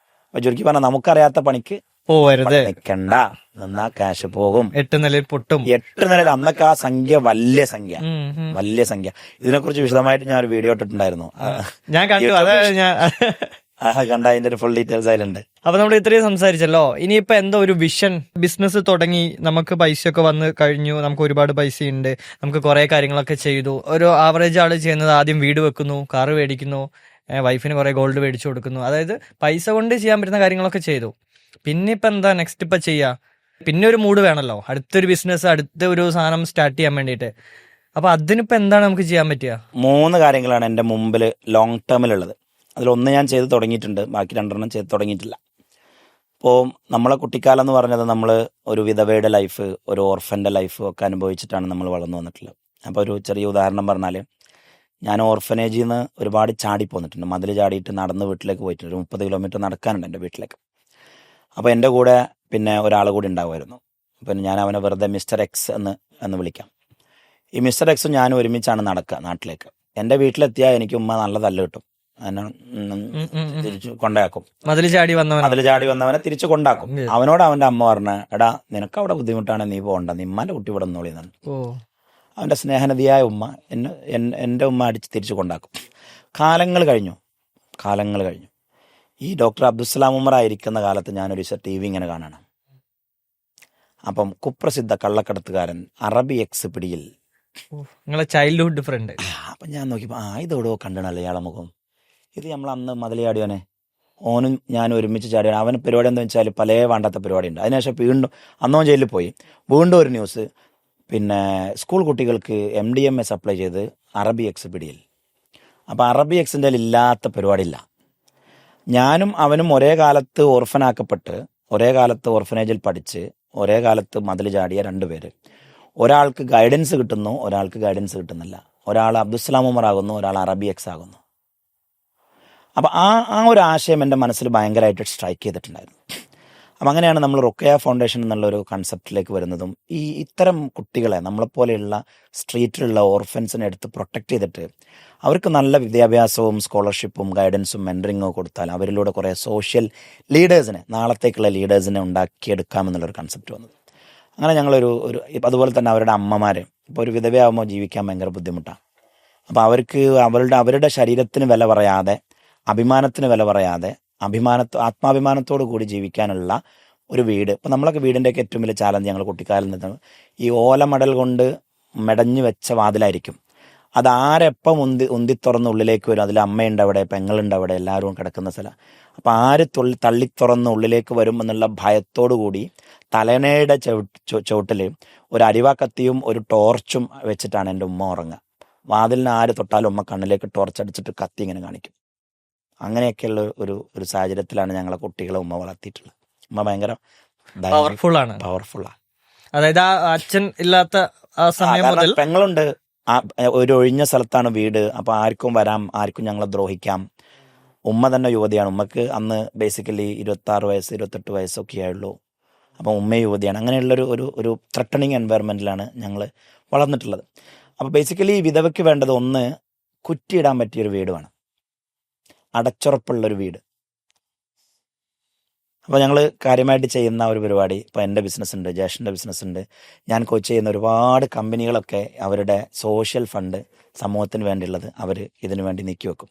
അപ്പൊ ചുരുക്കി പറഞ്ഞാൽ നമുക്കറിയാത്ത പണിക്ക് പോവരുത്, നിൽക്കണ്ട, നിന്നാ ക്യാഷ് പോകും. 8 നിലയിൽ പൊട്ടും. 8 നിലയിൽ അന്നൊക്കെ ആ സംഖ്യ വലിയ സംഖ്യ. ഇതിനെക്കുറിച്ച് വിശദമായിട്ട് ഞാൻ ഒരു വീഡിയോ ഇട്ടിട്ടുണ്ടായിരുന്നു. ഞാൻ കണ്ടു, കണ്ട അതിന്റെ ഒരു ഫുൾ ഡീറ്റെയിൽസ് അതിലുണ്ട്. അപ്പൊ നമ്മൾ ഇത്രയും സംസാരിച്ചല്ലോ. ഇനിയിപ്പോ എന്തോ ഒരു വിഷൻ, ബിസിനസ് തുടങ്ങി, നമുക്ക് പൈസയൊക്കെ വന്ന് കഴിഞ്ഞു, നമുക്ക് ഒരുപാട് പൈസയുണ്ട്, നമുക്ക് കുറെ കാര്യങ്ങളൊക്കെ ചെയ്തു. ഒരു ആവറേജ് ആള് ചെയ്യുന്നത് ആദ്യം വീട് വെക്കുന്നു, കാറ് മേടിക്കുന്നു, വൈഫിന് കുറെ ഗോൾഡ് മേടിച്ചു കൊടുക്കുന്നു. അതായത് പൈസ കൊണ്ട് ചെയ്യാൻ പറ്റുന്ന കാര്യങ്ങളൊക്കെ ചെയ്തു. പിന്നെ ഇപ്പൊ എന്താ നെക്സ്റ്റ് ഇപ്പൊ ചെയ്യാ? പിന്നെ ഒരു മൂഡ് വേണമല്ലോ, അടുത്തൊരു ബിസിനസ്, അടുത്ത ഒരു സാധനം സ്റ്റാർട്ട് ചെയ്യാൻ വേണ്ടിയിട്ട്. അപ്പൊ അതിനിപ്പോ എന്താണ് നമുക്ക് ചെയ്യാൻ പറ്റുക? 3 കാര്യങ്ങളാണ് എൻ്റെ മുമ്പിൽ ലോങ് ടേമിലുള്ളത്. അതിലൊന്ന് ഞാൻ ചെയ്ത് തുടങ്ങിയിട്ടുണ്ട്, ബാക്കി 2 ചെയ്ത് തുടങ്ങിയിട്ടില്ല. ഇപ്പോൾ നമ്മളെ കുട്ടിക്കാലം എന്ന് പറഞ്ഞത് നമ്മൾ ഒരു വിധവയുടെ ലൈഫ്, ഒരു ഓർഫൻ്റെ ലൈഫ് ഒക്കെ അനുഭവിച്ചിട്ടാണ് നമ്മൾ വളർന്നു വന്നിട്ടുള്ളത്. അപ്പോൾ ഒരു ചെറിയ ഉദാഹരണം പറഞ്ഞാൽ, ഞാൻ ഓർഫനേജിൽ നിന്ന് ഒരുപാട് ചാടി പോന്നിട്ടുണ്ട്. മതിൽ ചാടിയിട്ട് നടന്ന് വീട്ടിലേക്ക് പോയിട്ടുണ്ട്. ഒരു 30 കിലോമീറ്റർ നടക്കാനുണ്ട് എൻ്റെ വീട്ടിലേക്ക്. അപ്പോൾ എൻ്റെ കൂടെ പിന്നെ ഒരാൾ കൂടി ഉണ്ടാവുമായിരുന്നു. പിന്നെ ഞാൻ അവനെ വെറുതെ മിസ്റ്റർ എക്സ് എന്ന് വിളിക്കാം. ഈ മിസ്റ്റർ എക്സും ഞാനും ഒരുമിച്ചാണ് നടക്കുക നാട്ടിലേക്ക്. എൻ്റെ വീട്ടിലെത്തിയാൽ എനിക്ക് ഉമ്മ നല്ല തല്ല് കിട്ടും, എന്നെ തിരിച്ചു കൊണ്ടാക്കും. മതിൽ ചാടി വന്നവനെ തിരിച്ചു കൊണ്ടാക്കും. അവനോട് അവൻ്റെ അമ്മ പറഞ്ഞ, എടാ നിനക്ക് അവിടെ ബുദ്ധിമുട്ടാണ്, നീ പോകണ്ട, നിമ്മാൻ്റെ കുട്ടി ഇവിടെ നിന്നോളിന്നാണ്. അവൻ്റെ സ്നേഹനദിയായ ഉമ്മ എൻ്റെ ഉമ്മ അടിച്ച് തിരിച്ചു കൊണ്ടാക്കും. കാലങ്ങൾ കഴിഞ്ഞു. ഈ ഡോക്ടർ അബ്ദുസ്സലാം ഉമർ ആയിരിക്കുന്ന കാലത്ത് ഞാനൊരു TV ഇങ്ങനെ കാണാണ്. അപ്പം കുപ്രസിദ്ധ കള്ളക്കടത്തുകാരൻ അറബി എക്സ് പിടിയിൽ. നിങ്ങളെ ചൈൽഡ്ഹുഡ് ഫ്രണ്ട്. അപ്പം ഞാൻ നോക്കിയപ്പോൾ ഇതെവിടെയോ കണ്ടണല്ലേ ഇയാളെ മുഖം. ഇത് നമ്മൾ അന്ന് മതിലയാടിയോനെ, ഓനും ഞാനും ഒരുമിച്ച് ചാടിയാണ്. അവന് പരിപാടി എന്താ വെച്ചാൽ പല വേണ്ടാത്ത പരിപാടി ഉണ്ട്. അതിനുശേഷം വീണ്ടും അന്നോ ജയിലിൽ പോയി. വീണ്ടും ഒരു ന്യൂസ്, പിന്നെ സ്കൂൾ കുട്ടികൾക്ക് MDMA സപ്ലൈ ചെയ്ത് അറബി എക്സ് പിടിയിൽ. അപ്പോൾ അറബി എക്സിൻ്റെ ഇല്ലാത്ത പരിപാടിയില്ല. ഞാനും അവനും ഒരേ കാലത്ത് ഓർഫനാക്കപ്പെട്ട്, ഒരേ കാലത്ത് ഓർഫനേജിൽ പഠിച്ച്, ഒരേ കാലത്ത് മതിൽ ചാടിയ 2 പേര്. ഒരാൾക്ക് ഗൈഡൻസ് കിട്ടുന്നു, ഒരാൾക്ക് ഗൈഡൻസ് കിട്ടുന്നില്ല. ഒരാൾ അബ്ദുസ്സലാം ഉമർ ആകുന്നു, ഒരാൾ അറബി എക്സ് ആകുന്നു. അപ്പം ആ ഒരു ആശയം എൻ്റെ മനസ്സിൽ ഭയങ്കരമായിട്ട് സ്ട്രൈക്ക് ചെയ്തിട്ടുണ്ടായിരുന്നു. അപ്പം അങ്ങനെയാണ് നമ്മൾ റുഖയ ഫൗണ്ടേഷൻ എന്നുള്ളൊരു കൺസെപ്റ്റിലേക്ക് വരുന്നതും. ഇത്തരം കുട്ടികളെ, നമ്മളെപ്പോലെയുള്ള സ്ട്രീറ്റിലുള്ള ഓർഫൻസിനെ എടുത്ത് പ്രൊട്ടക്റ്റ് ചെയ്തിട്ട് അവർക്ക് നല്ല വിദ്യാഭ്യാസവും സ്കോളർഷിപ്പും ഗൈഡൻസും മെൻറ്ററിങ്ങും കൊടുത്താൽ അവരിലൂടെ കുറേ സോഷ്യൽ ലീഡേഴ്സിനെ, നാളത്തേക്കുള്ള ലീഡേഴ്സിനെ ഉണ്ടാക്കിയെടുക്കാമെന്നുള്ളൊരു കൺസെപ്റ്റ് വന്നത്. അങ്ങനെ ഞങ്ങളൊരു അതുപോലെ തന്നെ അവരുടെ അമ്മമാർ, ഇപ്പോൾ ഒരു വിധവയാകുമ്പോൾ ജീവിക്കാൻ ഭയങ്കര ബുദ്ധിമുട്ടാണ്. അപ്പോൾ അവർക്ക് അവരുടെ ശരീരത്തിന് വില പറയാതെ, അഭിമാനത്തിന് വില പറയാതെ, ആത്മാഭിമാനത്തോടു കൂടി ജീവിക്കാനുള്ള ഒരു വീട്. ഇപ്പം നമ്മളൊക്കെ വീടിൻ്റെയൊക്കെ ഏറ്റവും വലിയ ചാലഞ്ച് ഞങ്ങൾ കുട്ടിക്കാലം നിന്ന് ഈ ഓലമടൽ കൊണ്ട് മെടഞ്ഞു വെച്ച വാതിലായിരിക്കും. അത് ആരെപ്പം ഉന്തി തുറന്ന് ഉള്ളിലേക്ക് വരും. അതിൽ അമ്മയുണ്ട് അവിടെ, പെങ്ങളുണ്ട് അവിടെ, എല്ലാവരും കിടക്കുന്ന സ്ഥലം. അപ്പം ആര് തള്ളിത്തുറന്ന് ഉള്ളിലേക്ക് വരും എന്നുള്ള ഭയത്തോടു കൂടി തലനയുടെ ചുവട്ടിൽ ഒരു അരിവാക്കത്തിയും ഒരു ടോർച്ചും വെച്ചിട്ടാണ് എൻ്റെ ഉമ്മ ഉറങ്ങുക. വാതിലിന് ആര് തൊട്ടാലും ഉമ്മ കണ്ണിലേക്ക് ടോർച്ച് അടിച്ചിട്ട് കത്തി ഇങ്ങനെ കാണിക്കും. അങ്ങനെയൊക്കെയുള്ള ഒരു സാഹചര്യത്തിലാണ് ഞങ്ങളെ കുട്ടികളെ ഉമ്മ വളർത്തിയിട്ടുള്ളത്. ഉമ്മ ഭയങ്കര പവർഫുള്ളാണ്. അതായത് അച്ഛൻ ഇല്ലാത്ത ആ സമയം മുതൽ പെങ്ങളുണ്ട്. ഒരു ഒഴിഞ്ഞ സ്ഥലത്താണ് വീട്. അപ്പോൾ ആർക്കും വരാം, ആർക്കും ഞങ്ങളെ ദ്രോഹിക്കാം. ഉമ്മ തന്നെ യുവതിയാണ്. ഉമ്മക്ക് അന്ന് ബേസിക്കലി 26 വയസ്സ് 28 വയസ്സൊക്കെ ആയുള്ളൂ. അപ്പം ഉമ്മ യുവതിയാണ്. അങ്ങനെയുള്ളൊരു ഒരു ത്രട്ടണിങ് എൻവയറമെൻറ്റിലാണ് ഞങ്ങൾ വളർന്നിട്ടുള്ളത്. അപ്പോൾ ബേസിക്കലി വിധവയ്ക്ക് വേണ്ടത്, ഒന്ന് കുറ്റിയിടാൻ പറ്റിയൊരു വീട് വേണം, അടച്ചുറപ്പുള്ളൊരു വീട്. അപ്പോൾ ഞങ്ങൾ കാര്യമായിട്ട് ചെയ്യുന്ന ഒരു പരിപാടി, ഇപ്പോൾ എൻ്റെ ബിസിനസ് ഉണ്ട്, ജേഷൻ്റെ ബിസിനസ് ഉണ്ട്, ഞാൻ കോച്ച് ചെയ്യുന്ന ഒരുപാട് കമ്പനികളൊക്കെ അവരുടെ സോഷ്യൽ ഫണ്ട് സമൂഹത്തിന് വേണ്ടിയുള്ളത് അവർ ഇതിനു വേണ്ടി നീക്കി വെക്കും.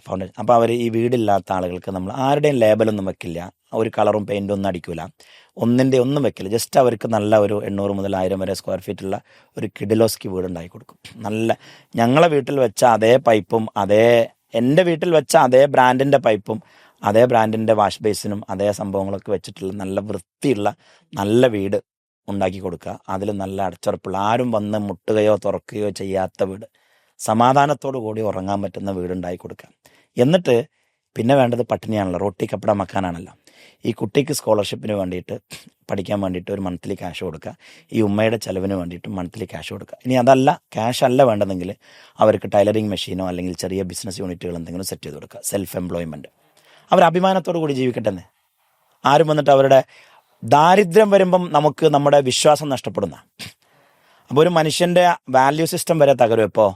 ഫൗണ്ടേഷൻ. അപ്പോൾ അവർ ഈ വീടില്ലാത്ത ആളുകൾക്ക് നമ്മൾ ആരുടെയും ലേബലൊന്നും വെക്കില്ല, ഒരു കളറും പെയിൻറ്റും ഒന്നും അടിക്കില്ല, ഒന്നും വെക്കില്ല. ജസ്റ്റ് അവർക്ക് നല്ല ഒരു 800 മുതൽ 1000 വരെ സ്ക്വയർ ഫീറ്റുള്ള ഒരു കിഡിലോസ്കി വീടുണ്ടാക്കി കൊടുക്കും. നല്ല ഞങ്ങളെ വീട്ടിൽ വെച്ച അതേ പൈപ്പും എൻ്റെ വീട്ടിൽ വെച്ച അതേ ബ്രാൻഡിൻ്റെ പൈപ്പും അതേ ബ്രാൻഡിൻ്റെ വാഷ് ബേസിനും അതേ സംഭവങ്ങളൊക്കെ വെച്ചിട്ടുള്ള നല്ല വൃത്തിയുള്ള നല്ല വീട് ഉണ്ടാക്കി കൊടുക്കുക. അതിൽ നല്ല അടച്ചുറപ്പുള്ള, ആരും വന്ന് മുട്ടുകയോ തുറക്കുകയോ ചെയ്യാത്ത വീട്, സമാധാനത്തോടു കൂടി ഉറങ്ങാൻ പറ്റുന്ന വീടുണ്ടാക്കി കൊടുക്കുക. എന്നിട്ട് പിന്നെ വേണ്ടത് പട്ടിണിയാണല്ലോ, റൊട്ടി കപ്പട മക്കാനാണല്ലോ. ഈ കുട്ടിക്ക് സ്കോളർഷിപ്പിന് വേണ്ടിയിട്ട്, പഠിക്കാൻ വേണ്ടിയിട്ട് ഒരു മന്ത്ലി ക്യാഷ് കൊടുക്കുക, ഈ ഉമ്മയുടെ ചെലവിന് വേണ്ടിയിട്ട് മന്ത്ലി ക്യാഷ് കൊടുക്കുക. ഇനി അതല്ല, ക്യാഷ് അല്ല വേണ്ടതെങ്കിൽ അവർക്ക് ടൈലറിങ് മെഷീനോ അല്ലെങ്കിൽ ചെറിയ ബിസിനസ് യൂണിറ്റുകൾ എന്തെങ്കിലും സെറ്റ് ചെയ്ത് കൊടുക്കുക. Self employment. അവർ അഭിമാനത്തോടു കൂടി ജീവിക്കട്ടെന്ന്. ആരും വന്നിട്ട് അവരുടെ ദാരിദ്ര്യം വരുമ്പം നമുക്ക് നമ്മുടെ വിശ്വാസം നഷ്ടപ്പെടുന്ന. അപ്പോൾ ഒരു മനുഷ്യൻ്റെ വാല്യൂ സിസ്റ്റം വരെ തകരും എപ്പോൾ?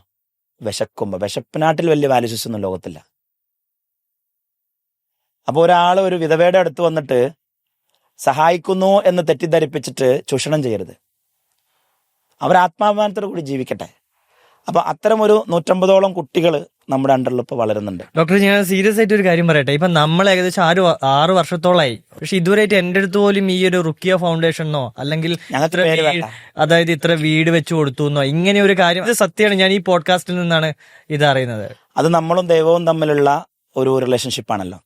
വിശക്കുമ്പോൾ. വിശപ്പിനാട്ടിൽ വലിയ വാല്യൂ സിസ്റ്റം ഒന്നും ലോകത്തില്ല. അപ്പോൾ ഒരാൾ ഒരു വിധവയുടെ അടുത്ത് വന്നിട്ട് സഹായിക്കുന്നു എന്ന് തെറ്റിദ്ധരിപ്പിച്ചിട്ട് ചൂഷണം ചെയ്യരുത്. അവർ ആത്മാഭിമാനത്തോടു കൂടി ജീവിക്കട്ടെ. അപ്പോൾ അത്തരം ഒരു 150ഓളം കുട്ടികൾ നമ്മുടെ അണ്ടറിൽ ഇപ്പോൾ വളരുന്നുണ്ട്. ഡോക്ടർ, ഞാൻ സീരിയസ് ആയിട്ട് ഒരു കാര്യം പറയട്ടെ. ഇപ്പൊ നമ്മൾ ഏകദേശം 6 വർഷത്തോളായി, പക്ഷെ ഇതുവരെയായിട്ട് എൻ്റെ അടുത്ത് പോലും ഈ ഒരു റുക്കിയ ഫൗണ്ടേഷനോ അല്ലെങ്കിൽ അതായത് ഇത്ര വീട് വെച്ച് കൊടുത്തു എന്നോ ഇങ്ങനെ ഒരു കാര്യം, ഇത് സത്യമാണ്. ഞാൻ ഈ പോഡ്കാസ്റ്റിൽ നിന്നാണ് ഇത് അറിയുന്നത്. അത് നമ്മളും ദൈവവും തമ്മിലുള്ള ഒരു റിലേഷൻഷിപ്പാണല്ലോ.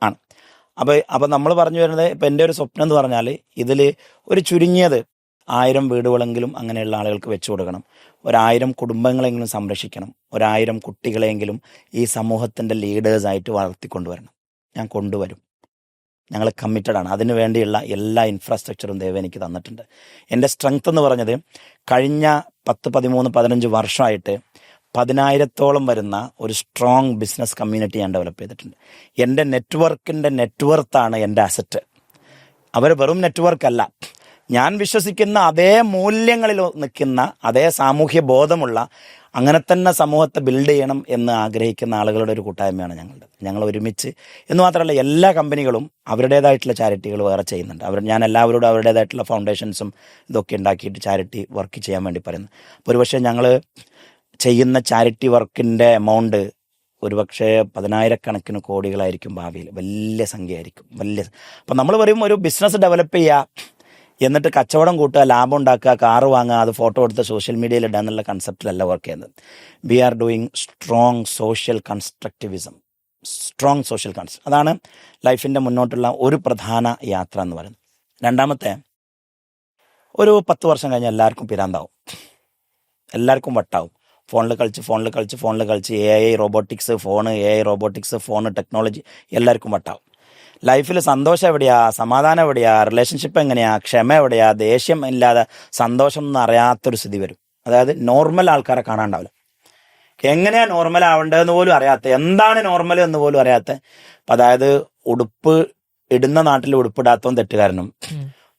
ആണ്. അപ്പോൾ നമ്മൾ പറഞ്ഞു വരുന്നത്, ഇപ്പം എൻ്റെ ഒരു സ്വപ്നം എന്ന് പറഞ്ഞാൽ ഇതിൽ ഒരു ചുരുങ്ങിയത് 1000 വീടുകളെങ്കിലും അങ്ങനെയുള്ള ആളുകൾക്ക് വെച്ചു കൊടുക്കണം. 1000 കുടുംബങ്ങളെങ്കിലും സംരക്ഷിക്കണം. 1000 കുട്ടികളെങ്കിലും ഈ സമൂഹത്തിൻ്റെ ലീഡേഴ്സായിട്ട് വളർത്തിക്കൊണ്ടുവരണം. ഞാൻ കൊണ്ടുവരും. ഞങ്ങൾ കമ്മിറ്റഡ് ആണ്. അതിനു വേണ്ടിയുള്ള എല്ലാ ഇൻഫ്രാസ്ട്രക്ചറും ദൈവം എനിക്ക് തന്നിട്ടുണ്ട്. എൻ്റെ സ്ട്രെങ്ത് എന്ന് പറഞ്ഞത് കഴിഞ്ഞ 10, 13, 15 വർഷമായിട്ട് 10,000-ഓളം വരുന്ന ഒരു സ്ട്രോങ് ബിസിനസ് കമ്മ്യൂണിറ്റി ഞാൻ ഡെവലപ്പ് ചെയ്തിട്ടുണ്ട്. എൻ്റെ നെറ്റ്വർക്കിൻ്റെ നെറ്റ്വർത്താണ് എൻ്റെ അസറ്റ്. അവർ വെറും നെറ്റ്വർക്കല്ല, ഞാൻ വിശ്വസിക്കുന്ന അതേ മൂല്യങ്ങളിൽ നിൽക്കുന്ന, അതേ സാമൂഹ്യ ബോധമുള്ള, അങ്ങനെ തന്നെ സമൂഹത്തെ ബിൽഡ് ചെയ്യണം എന്ന് ആഗ്രഹിക്കുന്ന ആളുകളുടെ ഒരു കൂട്ടായ്മയാണ് ഞങ്ങളുടെ. ഞങ്ങൾ ഒരുമിച്ച് എന്ന് മാത്രമല്ല, എല്ലാ കമ്പനികളും അവരുടേതായിട്ടുള്ള ചാരിറ്റികൾ വേറെ ചെയ്യുന്നുണ്ട്. ഞാൻ എല്ലാവരോടും അവരുടേതായിട്ടുള്ള ഫൗണ്ടേഷൻസും ഇതൊക്കെ ഉണ്ടാക്കിയിട്ട് ചാരിറ്റി വർക്ക് ചെയ്യാൻ വേണ്ടി പറയുന്നു. അപ്പോൾ ഒരുപക്ഷെ ഞങ്ങൾ ചെയ്യുന്ന ചാരിറ്റി വർക്കിൻ്റെ എമൗണ്ട് ഒരുപക്ഷെ 10,000-കണക്കിന് കോടികളായിരിക്കും ഭാവിയിൽ. വലിയ സംഖ്യയായിരിക്കും, വലിയ. അപ്പം നമ്മൾ പറയും ഒരു ബിസിനസ് ഡെവലപ്പ് ചെയ്യുക, എന്നിട്ട് കച്ചവടം കൂട്ടുക, ലാഭം ഉണ്ടാക്കുക, കാറ് വാങ്ങുക, അത് ഫോട്ടോ എടുത്ത് സോഷ്യൽ മീഡിയയിൽ ഇടുക എന്നുള്ള കൺസെപ്റ്റിലല്ല വർക്ക് ചെയ്യുന്നത്. We are doing strong social constructivism, strong social construct. അതാണ് ലൈഫിൻ്റെ മുന്നോട്ടുള്ള ഒരു പ്രധാന യാത്ര എന്ന് പറയുന്നത്. രണ്ടാമത്തെ, ഒരു 10 വർഷം കഴിഞ്ഞ് എല്ലാവർക്കും പിരാന്താവും, എല്ലാവർക്കും വട്ടാവും. ഫോണിൽ കളിച്ച് AI റോബോട്ടിക്സ്, ഫോണ്, ടെക്നോളജി, എല്ലാവർക്കും വട്ടാവും. ലൈഫിൽ സന്തോഷം എവിടെയാ, സമാധാനം എവിടെയാ, റിലേഷൻഷിപ്പ് എങ്ങനെയാ, ക്ഷമ എവിടെയാ, ദേഷ്യം ഇല്ലാതെ സന്തോഷം എന്ന് അറിയാത്തൊരു സ്ഥിതി വരും. അതായത് നോർമൽ ആൾക്കാരെ കാണാണ്ടാവില്ല. എങ്ങനെയാ നോർമൽ ആവേണ്ടതെന്ന് പോലും അറിയാത്ത, എന്താണ് നോർമൽ എന്ന് പോലും അറിയാത്ത. അതായത് ഉടുപ്പ് ഇടുന്ന നാട്ടിൽ ഉടുപ്പിടാത്തവൻ തെറ്റുകാരനും,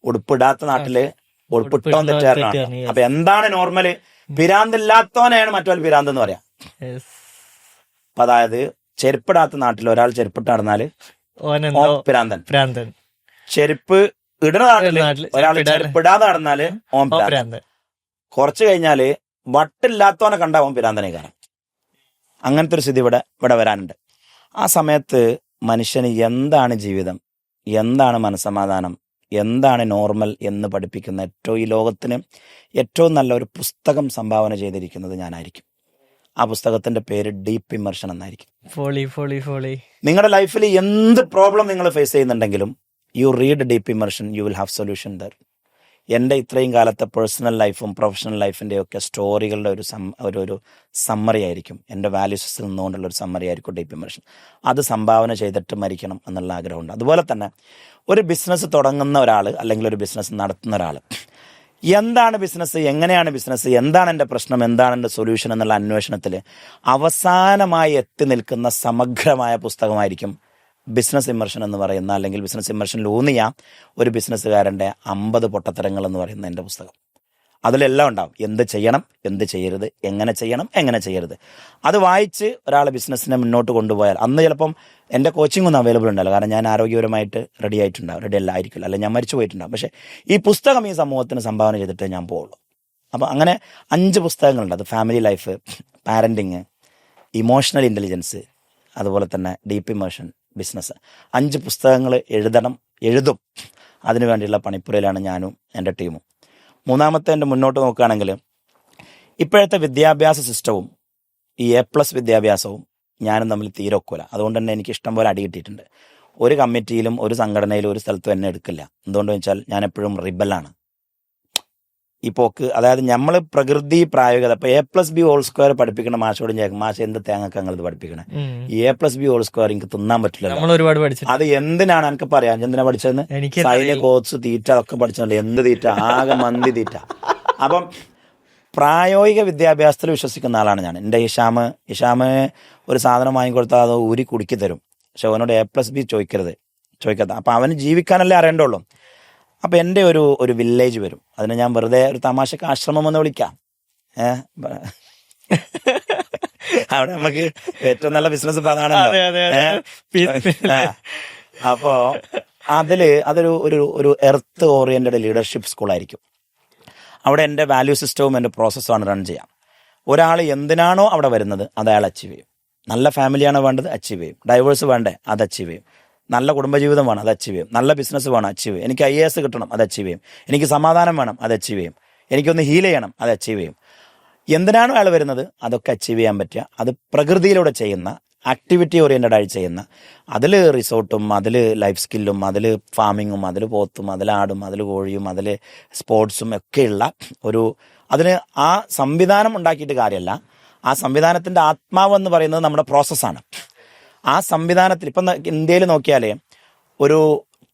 ഉടുപ്പിടാത്ത നാട്ടില് ഉടുപ്പിട്ടവൻ തെറ്റുകാരനാണ്. അപ്പൊ എന്താണ് നോർമല്? പിരാന്തില്ലാത്തവനെയാണ് മറ്റൊരു പിരാന്ത് എന്ന് പറയാം. അതായത് ചെരുപ്പിടാത്ത നാട്ടിൽ ഒരാൾ ചെരുപ്പിട്ട് നടന്നാല് പിരാന്തൻ, ചെരുപ്പ് ഇടുന്ന നാട്ടില് ഒരാൾ ചെരുപ്പിടാതെ നടന്നാല് ഓൻ പിരാന്തൻ. കുറച്ച് കഴിഞ്ഞാല് വട്ടില്ലാത്തവനെ കണ്ടാവും പിരാന്തനെ കാണാം. അങ്ങനത്തെ ഒരു സ്ഥിതി ഇവിടെ വരാനുണ്ട്. ആ സമയത്ത് മനുഷ്യന് എന്താണ് ജീവിതം, എന്താണ് മനസ്സമാധാനം, എന്താണ് നോർമൽ എന്ന് പഠിപ്പിക്കുന്ന ഈ ലോകത്തിന് ഏറ്റവും നല്ല ഒരു പുസ്തകം സംഭാവന ചെയ്തിരിക്കുന്നത് ഞാനായിരിക്കും. ആ പുസ്തകത്തിന്റെ പേര് ഡീപ്പ് ഇമർഷൻ എന്നായിരിക്കും. നിങ്ങളുടെ ലൈഫിൽ എന്ത് പ്രോബ്ലം നിങ്ങൾ ഫേസ് ചെയ്യുന്നുണ്ടെങ്കിലും you read deep immersion, you will have solution there. എൻ്റെ ഇത്രയും കാലത്തെ പേഴ്സണൽ ലൈഫും പ്രൊഫഷണൽ ലൈഫിൻ്റെ ഒക്കെ സ്റ്റോറികളുടെ ഒരു സമ്മറി ആയിരിക്കും. എൻ്റെ വാല്യൂസിൽ നിന്നുകൊണ്ടുള്ള ഒരു സമ്മറി ആയിരിക്കും ഡീപ്പ് ഇമർഷൻ. അത് സംഭാവന ചെയ്തിട്ട് മരിക്കണം എന്നുള്ള ആഗ്രഹമുണ്ട്. അതുപോലെ തന്നെ ഒരു ബിസിനസ് തുടങ്ങുന്ന ഒരാൾ അല്ലെങ്കിൽ ഒരു ബിസിനസ് നടത്തുന്ന ഒരാൾ, എന്താണ് ബിസിനസ്, എങ്ങനെയാണ് ബിസിനസ്, എന്താണ് എൻ്റെ പ്രശ്നം, എന്താണ് എൻ്റെ സൊല്യൂഷൻ എന്നുള്ള അന്വേഷണത്തിൽ അവസാനമായി എത്തി നിൽക്കുന്ന സമഗ്രമായ പുസ്തകമായിരിക്കും ബിസിനസ് ഇമർഷൻ എന്ന് പറയുന്ന, അല്ലെങ്കിൽ ബിസിനസ് ഇമർഷനിൽ ഊന്നിയ ഒരു ബിസിനസ്സുകാരൻ്റെ 50 പൊട്ടത്തരങ്ങൾ എന്ന് പറയുന്ന എൻ്റെ പുസ്തകം. അതിലെല്ലാം ഉണ്ടാവും എന്ത് ചെയ്യണം, എന്ത് ചെയ്യരുത്, എങ്ങനെ ചെയ്യണം, എങ്ങനെ ചെയ്യരുത്. അത് വായിച്ച് ഒരാളെ ബിസിനസ്സിനെ മുന്നോട്ട് കൊണ്ടുപോയാൽ അന്ന് ചിലപ്പം എൻ്റെ കോച്ചിങ് ഒന്നും അവൈലബിൾ ഉണ്ടല്ലോ, കാരണം ഞാൻ ആരോഗ്യപരമായിട്ട് റെഡി ആയിട്ടുണ്ടാവും, റെഡി അല്ല ആയിരിക്കില്ല, അല്ലെങ്കിൽ ഞാൻ മരിച്ചു പോയിട്ടുണ്ടാവും. പക്ഷേ ഈ പുസ്തകം ഈ സമൂഹത്തിന് സംഭാവന ചെയ്തിട്ടേ ഞാൻ പോവുള്ളൂ. അപ്പം അങ്ങനെ 5 പുസ്തകങ്ങളുണ്ട്. അത് family life, parenting, emotional intelligence, അതുപോലെ തന്നെ ഡീപ്പ് ഇമേഷൻ, ബിസിനസ്. 5 പുസ്തകങ്ങൾ എഴുതും. അതിനു വേണ്ടിയുള്ള പണിപ്പുരയിലാണ് ഞാനും എൻ്റെ ടീമും. മൂന്നാമത്തെ എൻ്റെ മുന്നോട്ട് നോക്കുകയാണെങ്കിൽ ഇപ്പോഴത്തെ വിദ്യാഭ്യാസ സിസ്റ്റവും ഈ A+ വിദ്യാഭ്യാസവും ഞാനും തമ്മിൽ തീരെ ഒക്കില്ല. അതുകൊണ്ട് തന്നെ എനിക്ക് ഇഷ്ടം പോലെ അടി കിട്ടിയിട്ടുണ്ട്. ഒരു കമ്മിറ്റിയിലും ഒരു സംഘടനയിലും ഒരു സ്ഥലത്തും എന്നെ എടുക്കില്ല. എന്തുകൊണ്ടെന്ന് വെച്ചാൽ ഞാൻ എപ്പോഴും റിബലാണ്. ഈ പോക്ക്, അതായത് നമ്മൾ പ്രകൃതി പ്രായോഗികത. ഇപ്പൊ A+B² പഠിപ്പിക്കുന്ന മാഷോട് ചോദിക്കും, മാഷ് എന്ത് തേങ്ങക്ക് ഞങ്ങൾ ഇത് പഠിപ്പിക്കണേ? ഈ A+B² എനിക്ക് തിന്നാൻ പറ്റില്ല. ഒരുപാട് പഠിച്ചു. അത് എന്തിനാണ് എനിക്ക് പറയാം, എന്തിനാ പഠിച്ചതെന്ന്? സൈന്യ കോച്ച് തീറ്റ അതൊക്കെ പഠിച്ചിട്ടുണ്ട്. എന്ത് തീറ്റ? ആകെ മന്തി തീറ്റ. അപ്പം പ്രായോഗിക വിദ്യാഭ്യാസത്തിൽ വിശ്വസിക്കുന്ന ആളാണ് ഞാൻ. എൻ്റെ ഇഷാമ് ഒരു സാധനം വാങ്ങിക്കൊടുത്താൽ അത് ഊരി കുടുക്കി തരും. പക്ഷെ അവനോട് A+B ചോദിക്കാത്ത. അപ്പം അവന് ജീവിക്കാനല്ലേ അറിയണ്ടുള്ളൂ. അപ്പം എൻ്റെ ഒരു വില്ലേജ് വരും. അതിനെ ഞാൻ വെറുതെ ഒരു തമാശക്ക് ആശ്രമം എന്ന് വിളിക്കാം. അവിടെ നമുക്ക് ഏറ്റവും നല്ല ബിസിനസ് ഇപ്പം അതാണല്ലോ. അപ്പോൾ അതൊരു എർത്ത് ഓറിയന്റഡ് ലീഡർഷിപ്പ് സ്കൂളായിരിക്കും. അവിടെ എൻ്റെ വാല്യൂ സിസ്റ്റവും എൻ്റെ പ്രോസസ്സുമാണ് റൺ ചെയ്യാം. ഒരാൾ എന്തിനാണോ അവിടെ വരുന്നത് അത് അയാൾ അച്ചീവ് ചെയ്യും. നല്ല ഫാമിലിയാണോ വേണ്ടത്, അച്ചീവ് ചെയ്യും. ഡൈവേഴ്സ് വേണ്ടേ, അത് അച്ചീവ് ചെയ്യും. നല്ല കുടുംബജീവിതം വേണം, അത് അച്ചീവ് ചെയ്യും. നല്ല ബിസിനസ് വേണം, അച്ചീവ് ചെയ്യും. എനിക്ക് IAS കിട്ടണം, അത് അച്ചീവ് ചെയ്യും. എനിക്ക് സമാധാനം വേണം, അത് അച്ചീവ് ചെയ്യും. എനിക്കൊന്ന് ഹീൽ ചെയ്യണം, അത് അച്ചീവ് ചെയ്യും. എന്തിനാണോ അയാൾ വരുന്നത് അതൊക്കെ അച്ചീവ് ചെയ്യാൻ പറ്റുക. അത് പ്രകൃതിയിലൂടെ ചെയ്യുന്ന, ആക്ടിവിറ്റി ഓറിയൻറ്റഡ് ആയി ചെയ്യുന്ന, അതിൽ റിസോർട്ടും, അതിൽ ലൈഫ് സ്കില്ലും, അതിൽ ഫാമിങ്ങും, അതിൽ പോത്തും, അതിൽ ആടും, അതിൽ കോഴിയും, അതിൽ സ്പോർട്സും ഒക്കെയുള്ള അതിന് ആ സംവിധാനം ഉണ്ടാക്കിയിട്ട് കാര്യമല്ല. ആ സംവിധാനത്തിൻ്റെ ആത്മാവെന്ന് പറയുന്നത് നമ്മുടെ പ്രോസസ്സാണ്. ആ സംവിധാനത്തിൽ ഇപ്പം ഇന്ത്യയിൽ നോക്കിയാൽ ഒരു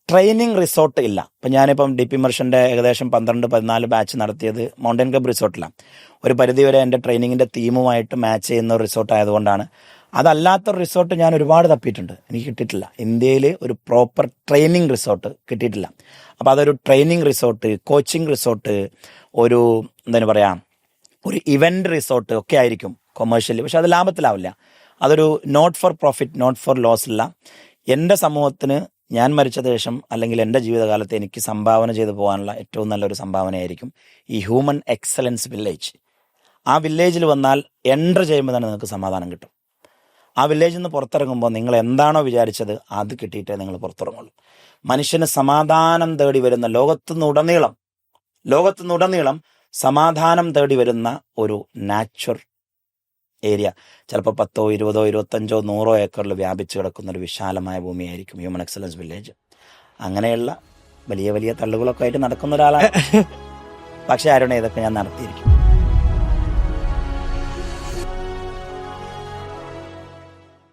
ട്രെയിനിങ് റിസോർട്ട് ഇല്ല. ഇപ്പം ഞാനിപ്പം ഡീപ്പ് ഇമർഷൻ്റെ ഏകദേശം 12-14 ബാച്ച് നടത്തിയത് മൗണ്ടൻ ക്ലബ് റിസോർട്ടിലാണ്. ഒരു പരിധിവരെ എൻ്റെ ട്രെയിനിങ്ങിൻ്റെ തീമുമായിട്ട് മാച്ച് ചെയ്യുന്ന ഒരു റിസോർട്ട് ആയതുകൊണ്ടാണ്. അതല്ലാത്തൊരു റിസോർട്ട് ഞാൻ ഒരുപാട് തപ്പിയിട്ടുണ്ട്, എനിക്ക് കിട്ടിയിട്ടില്ല. ഇന്ത്യയിൽ ഒരു പ്രോപ്പർ ട്രെയിനിങ് റിസോർട്ട് കിട്ടിയിട്ടില്ല. അപ്പോൾ അതൊരു ട്രെയിനിങ് റിസോർട്ട്, കോച്ചിങ് റിസോർട്ട്, ഒരു ഒരു ഇവൻ്റ് റിസോർട്ട് ഒക്കെ ആയിരിക്കും കൊമേഴ്ഷ്യലി. പക്ഷെ അത് ലാഭത്തിലാവില്ല. അതൊരു not for profit, not for loss അല്ല. എൻ്റെ സമൂഹത്തിന് ഞാൻ മരിച്ച ശേഷം അല്ലെങ്കിൽ എൻ്റെ ജീവിതകാലത്ത് എനിക്ക് സംഭാവന ചെയ്തു പോകാനുള്ള ഏറ്റവും നല്ലൊരു സംഭാവനയായിരിക്കും ഈ ഹ്യൂമൻ എക്സലൻസ് വില്ലേജ്. ആ വില്ലേജിൽ വന്നാൽ എൻ്റർ ചെയ്യുമ്പോൾ തന്നെ നിങ്ങൾക്ക് സമാധാനം കിട്ടും. ആ വില്ലേജിൽ നിന്ന് പുറത്തിറങ്ങുമ്പോൾ നിങ്ങൾ എന്താണോ വിചാരിച്ചത് അത് കിട്ടിയിട്ടേ നിങ്ങൾ പുറത്തിറങ്ങുള്ളൂ. മനുഷ്യന് സമാധാനം തേടി വരുന്ന ലോകത്തുനിന്നുടനീളം സമാധാനം തേടി വരുന്ന ഒരു നാച്ചുറൽ ഏരിയ, ചിലപ്പോൾ 10, 20, 25, 100 ഏക്കറിൽ വ്യാപിച്ചു കിടക്കുന്ന ഒരു വിശാലമായ ഭൂമിയായിരിക്കും ഹ്യൂമൻ എക്സലൻസ് വില്ലേജ്. അങ്ങനെയുള്ള വലിയ വലിയ തള്ളുകളൊക്കെ ആയിട്ട് നടക്കുന്ന ഒരാളാണ്. പക്ഷെ ആരുടെ ഇതൊക്കെ ഞാൻ നടത്തിയിരിക്കും.